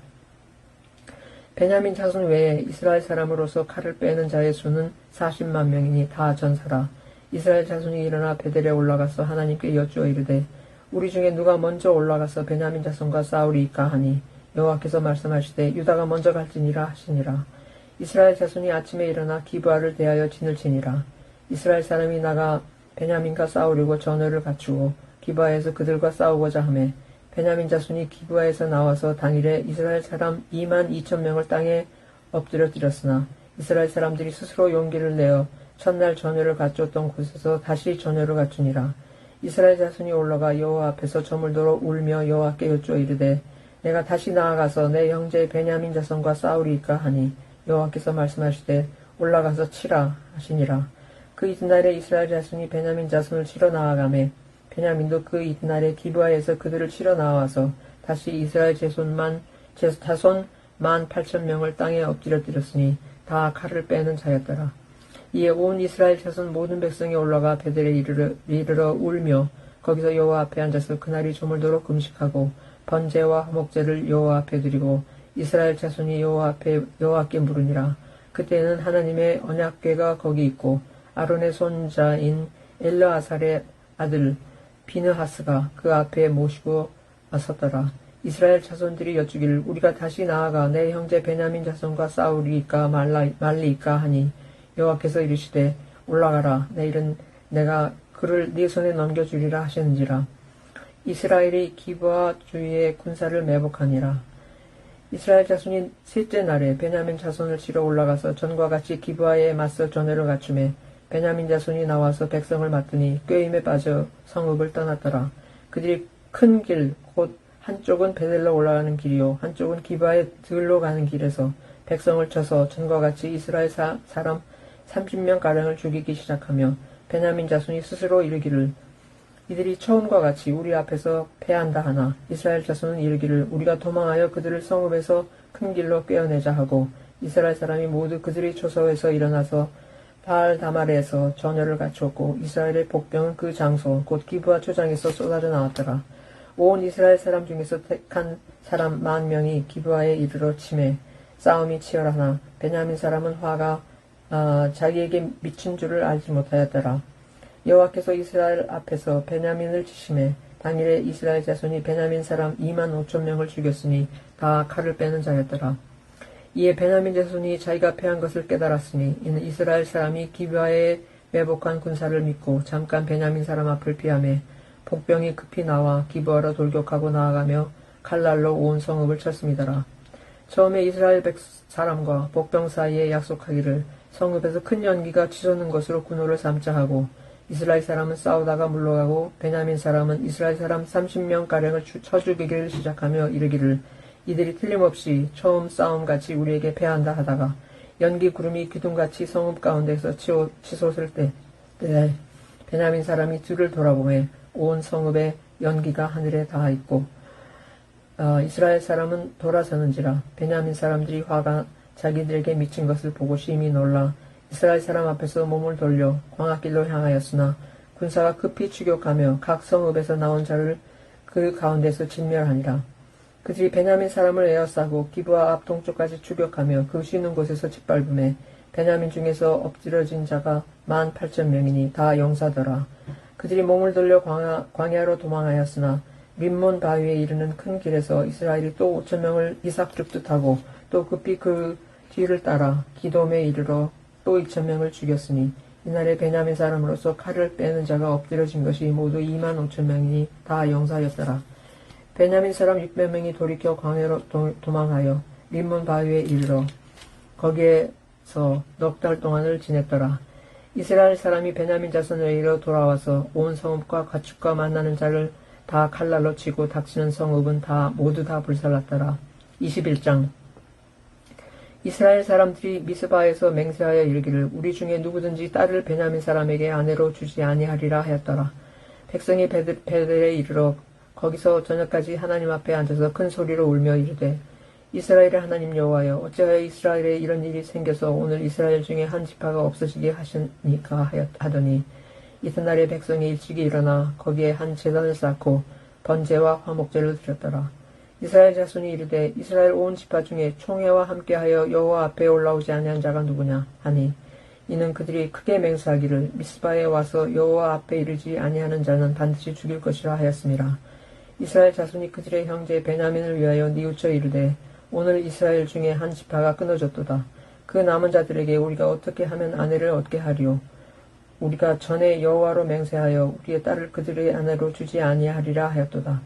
베냐민 자손 외에 이스라엘 사람으로서 칼을 빼는 자의 수는 40만 명이니 다 전사라. 이스라엘 자손이 일어나 베델에 올라가서 하나님께 여쭈어 이르되 우리 중에 누가 먼저 올라가서 베냐민 자손과 싸우리이까 하니 여호와께서 말씀하시되 유다가 먼저 갈지니라 하시니라. 이스라엘 자손이 아침에 일어나 기브아를 대하여 진을 치니라. 이스라엘 사람이 나가 베냐민과 싸우려고 전열을 갖추고 기브아에서 그들과 싸우고자 하매 베냐민 자손이 기브아에서 나와서 당일에 이스라엘 사람 22,000명을 땅에 엎드려 드렸으나 이스라엘 사람들이 스스로 용기를 내어 첫날 전열을 갖추었던 곳에서 다시 전열을 갖추니라. 이스라엘 자손이 올라가 여호와 앞에서 저물도록 울며 여호와께 여쭈어 이르되 내가 다시 나아가서 내 형제 베냐민 자손과 싸우리이까 하니 여호와께서 말씀하시되 올라가서 치라 하시니라. 그 이튿날에 이스라엘 자손이 베냐민 자손을 치러 나아가매 베냐민도 그 이튿날에 기브아에서 그들을 치러 나와서 다시 이스라엘 자손 18,000명을 땅에 엎드려뜨렸으니 다 칼을 빼는 자였더라. 이에 온 이스라엘 자손 모든 백성이 올라가 베델에 이르러 울며 거기서 여호와 앞에 앉아서 그날이 저물도록 금식하고 번제와 화목제를 여호와 앞에 드리고 이스라엘 자손이 여호와께 물으니라. 그때는 하나님의 언약궤가 거기 있고 아론의 손자인 엘르아살의 아들 비느하스가 그 앞에 모시고 섰더라. 이스라엘 자손들이 여쭈기를 우리가 다시 나아가 내 형제 베냐민 자손과 싸우리이까 말리이까 하니 여호와께서 이르시되 올라가라. 내일은 내가 그를 네 손에 넘겨주리라 하셨는지라. 이스라엘이 기브아 주위에 군사를 매복하니라. 이스라엘 자손이 셋째 날에 베냐민 자손을 치러 올라가서 전과 같이 기브아에 맞서 전열을 갖추매 베냐민 자손이 나와서 백성을 맞더니 꾀임에 빠져 성읍을 떠났더라. 그들이 큰 길 곧 한쪽은 베델로 올라가는 길이요 한쪽은 기브아에 들로 가는 길에서 백성을 쳐서 전과 같이 이스라엘 사람 30명가량을 죽이기 시작하며 베냐민 자손이 스스로 이르기를 이들이 처음과 같이 우리 앞에서 패한다 하나 이스라엘 자손은 이르기를 우리가 도망하여 그들을 성읍에서 큰 길로 꿰어내자 하고 이스라엘 사람이 모두 그들의 초소에서 일어나서 바알 다말에서 전열을 갖추었고 이스라엘의 복병은 그 장소 곧 기브아 초장에서 쏟아져 나왔더라. 온 이스라엘 사람 중에서 택한 사람 10,000명이 기브아에 이르러 치매 싸움이 치열하나 베냐민 사람은 화가 자기에게 미친 줄을 알지 못하였더라. 여호와께서 이스라엘 앞에서 베냐민을 치심해 당일에 이스라엘 자손이 베냐민 사람 25,000명을 죽였으니 다 칼을 빼는 자였더라. 이에 베냐민 자손이 자기가 패한 것을 깨달았으니 이는 이스라엘 사람이 기브아에 매복한 군사를 믿고 잠깐 베냐민 사람 앞을 피하매 복병이 급히 나와 기브아로 돌격하고 나아가며 칼날로 온 성읍을 쳤음이더라. 처음에 이스라엘 사람과 복병 사이에 약속하기를 성읍에서 큰 연기가 치솟는 것으로 군호를 삼자 하고 이스라엘 사람은 싸우다가 물러가고 베냐민 사람은 이스라엘 사람 30명가량을 쳐 죽이기를 시작하며 이르기를 이들이 틀림없이 처음 싸움같이 우리에게 패한다 하다가 연기 구름이 기둥같이 성읍 가운데서 치솟을 때 베냐민 사람이 뒤를 돌아보매 온 성읍의 연기가 하늘에 닿아 있고 이스라엘 사람은 돌아서는지라. 베냐민 사람들이 화가 자기들에게 미친 것을 보고 심히 놀라 이스라엘 사람 앞에서 몸을 돌려 광야길로 향하였으나 군사가 급히 추격하며 각 성읍에서 나온 자를 그 가운데서 진멸하니라. 그들이 베냐민 사람을 에워싸고 기브아 앞 동쪽까지 추격하며 그 쉬는 곳에서 짓밟음에 베냐민 중에서 엎드려진 자가 18,000명이니 다 용사더라. 그들이 몸을 돌려 광야로 도망하였으나 림몬 바위에 이르는 큰 길에서 이스라엘이 또 5,000명을 이삭 줍듯 하고 또 급히 그 뒤를 따라 기돔에 이르러 또 2,000명을 죽였으니 이날에 베냐민 사람으로서 칼을 빼는 자가 엎드려진 것이 모두 25,000명이니 다 용사였더라. 베냐민 사람 600명이 돌이켜 광야로 도망하여 림몬 바위에 이르러 거기에서 넉 달 동안을 지냈더라. 이스라엘 사람이 베냐민 자손에 이르러 돌아와서 온 성읍과 가축과 만나는 자를 다 칼날로 치고 닥치는 성읍은 모두 다 불살랐더라. 21장 이스라엘 사람들이 미스바에서 맹세하여 이르기를 우리 중에 누구든지 딸을 베냐민 사람에게 아내로 주지 아니하리라 하였더라. 백성이 베델에 이르러 거기서 저녁까지 하나님 앞에 앉아서 큰 소리로 울며 이르되 이스라엘의 하나님 여호와여 어찌하여 이스라엘에 이런 일이 생겨서 오늘 이스라엘 중에 한 지파가 없어지게 하시니까 하더니 이튿날에 백성이 일찍이 일어나 거기에 한 제단을 쌓고 번제와 화목제를 드렸더라. 이스라엘 자손이 이르되 이스라엘 온 지파 중에 총회와 함께하여 여호와 앞에 올라오지 아니한 자가 누구냐 하니 이는 그들이 크게 맹세하기를 미스바에 와서 여호와 앞에 이르지 아니하는 자는 반드시 죽일 것이라 하였습니다. 이스라엘 자손이 그들의 형제 베냐민을 위하여 뉘우쳐 이르되 오늘 이스라엘 중에 한 지파가 끊어졌도다. 그 남은 자들에게 우리가 어떻게 하면 아내를 얻게 하리요? 우리가 전에 여호와로 맹세하여 우리의 딸을 그들의 아내로 주지 아니하리라 하였도다.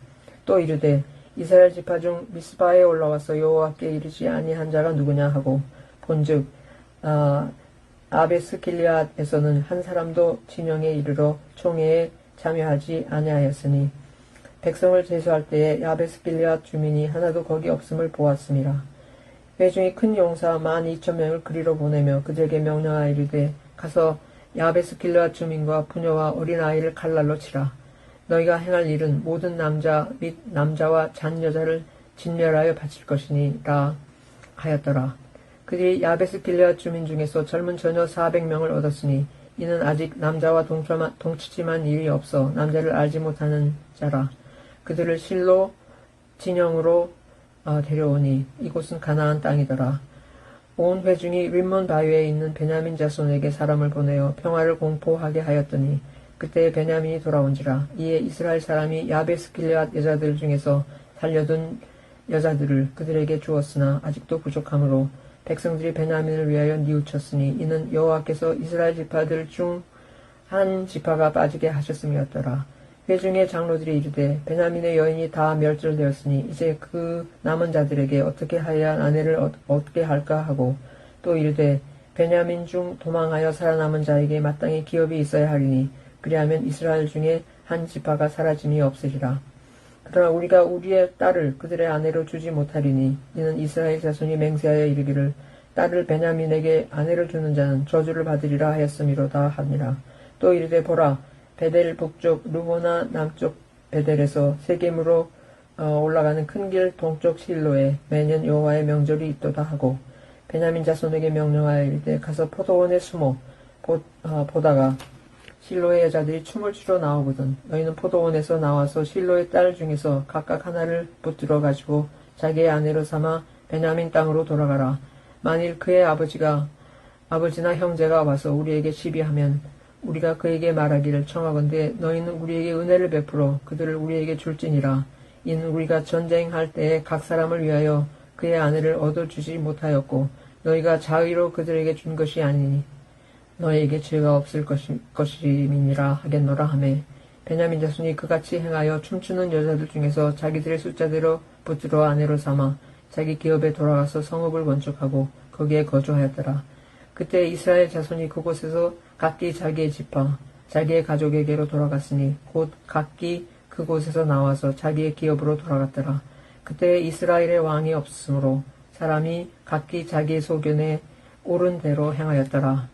또 이르되 이스라엘 지파 중 미스바에 올라와서 여호와께 이르지 아니한 자가 누구냐 하고 본즉 아베스 길르앗에서는 한 사람도 진영에 이르러 총회에 참여하지 아니하였으니 백성을 제수할 때에 야베스 길르앗 주민이 하나도 거기 없음을 보았습니다. 회중이 큰 용사 12,000명을 그리로 보내며 그들에게 명령하여 이르되 가서 야베스 길르앗 주민과 부녀와 어린아이를 칼날로 치라. 너희가 행할 일은 모든 남자 및 남자와 잔 여자를 진멸하여 바칠 것이니라 하였더라. 그들이 야베스 길르앗 주민 중에서 젊은 처녀 400명을 얻었으니 이는 아직 남자와 동치지만 일이 없어 남자를 알지 못하는 자라. 그들을 실로 진영으로 데려오니 이곳은 가나안 땅이더라. 온 회중이 림몬 바위에 있는 베냐민 자손에게 사람을 보내어 평화를 공포하게 하였더니 그때 베냐민이 돌아온지라. 이에 이스라엘 사람이 야베스 길르앗 여자들 중에서 살려둔 여자들을 그들에게 주었으나 아직도 부족하므로 백성들이 베냐민을 위하여 뉘우쳤으니 이는 여호와께서 이스라엘 지파들 중 한 지파가 빠지게 하셨음이었더라. 회중의 장로들이 이르되 베냐민의 여인이 다 멸절되었으니 이제 그 남은 자들에게 어떻게 하여야 아내를 얻게 할까 하고 또 이르되 베냐민 중 도망하여 살아남은 자에게 마땅히 기업이 있어야 하리니 그리하면 이스라엘 중에 한 지파가 사라짐이 없으리라. 그러나 우리가 우리의 딸을 그들의 아내로 주지 못하리니 이는 이스라엘 자손이 맹세하여 이르기를 딸을 베냐민에게 아내를 주는 자는 저주를 받으리라 하였음이로다 하니라. 또 이르되 보라 베델 북쪽 루보나 남쪽 베델에서 세겜으로 올라가는 큰 길 동쪽 실로에 매년 여호와의 명절이 있도다 하고 베냐민 자손에게 명령하여 이르되 가서 포도원에 숨어 보다가 실로의 여자들이 춤을 추러 나오거든 너희는 포도원에서 나와서 실로의 딸 중에서 각각 하나를 붙들어 가지고 자기의 아내로 삼아 베냐민 땅으로 돌아가라. 만일 그의 아버지나 형제가 와서 우리에게 시비하면 우리가 그에게 말하기를 청하건대 너희는 우리에게 은혜를 베풀어 그들을 우리에게 줄지니라. 이는 우리가 전쟁할 때에 각 사람을 위하여 그의 아내를 얻어주지 못하였고 너희가 자의로 그들에게 준 것이 아니니 너희에게 죄가 없을 것임이니라 하겠노라 하매 베냐민 자손이 그같이 행하여 춤추는 여자들 중에서 자기들의 숫자대로 붙들어 아내로 삼아 자기 기업에 돌아가서 성읍을 건축하고 거기에 거주하였더라. 그때 이스라엘 자손이 그곳에서 각기 자기의 지파, 자기의 가족에게로 돌아갔으니 곧 각기 그곳에서 나와서 자기의 기업으로 돌아갔더라. 그때 이스라엘의 왕이 없으므로 사람이 각기 자기의 소견에 옳은 대로 행하였더라.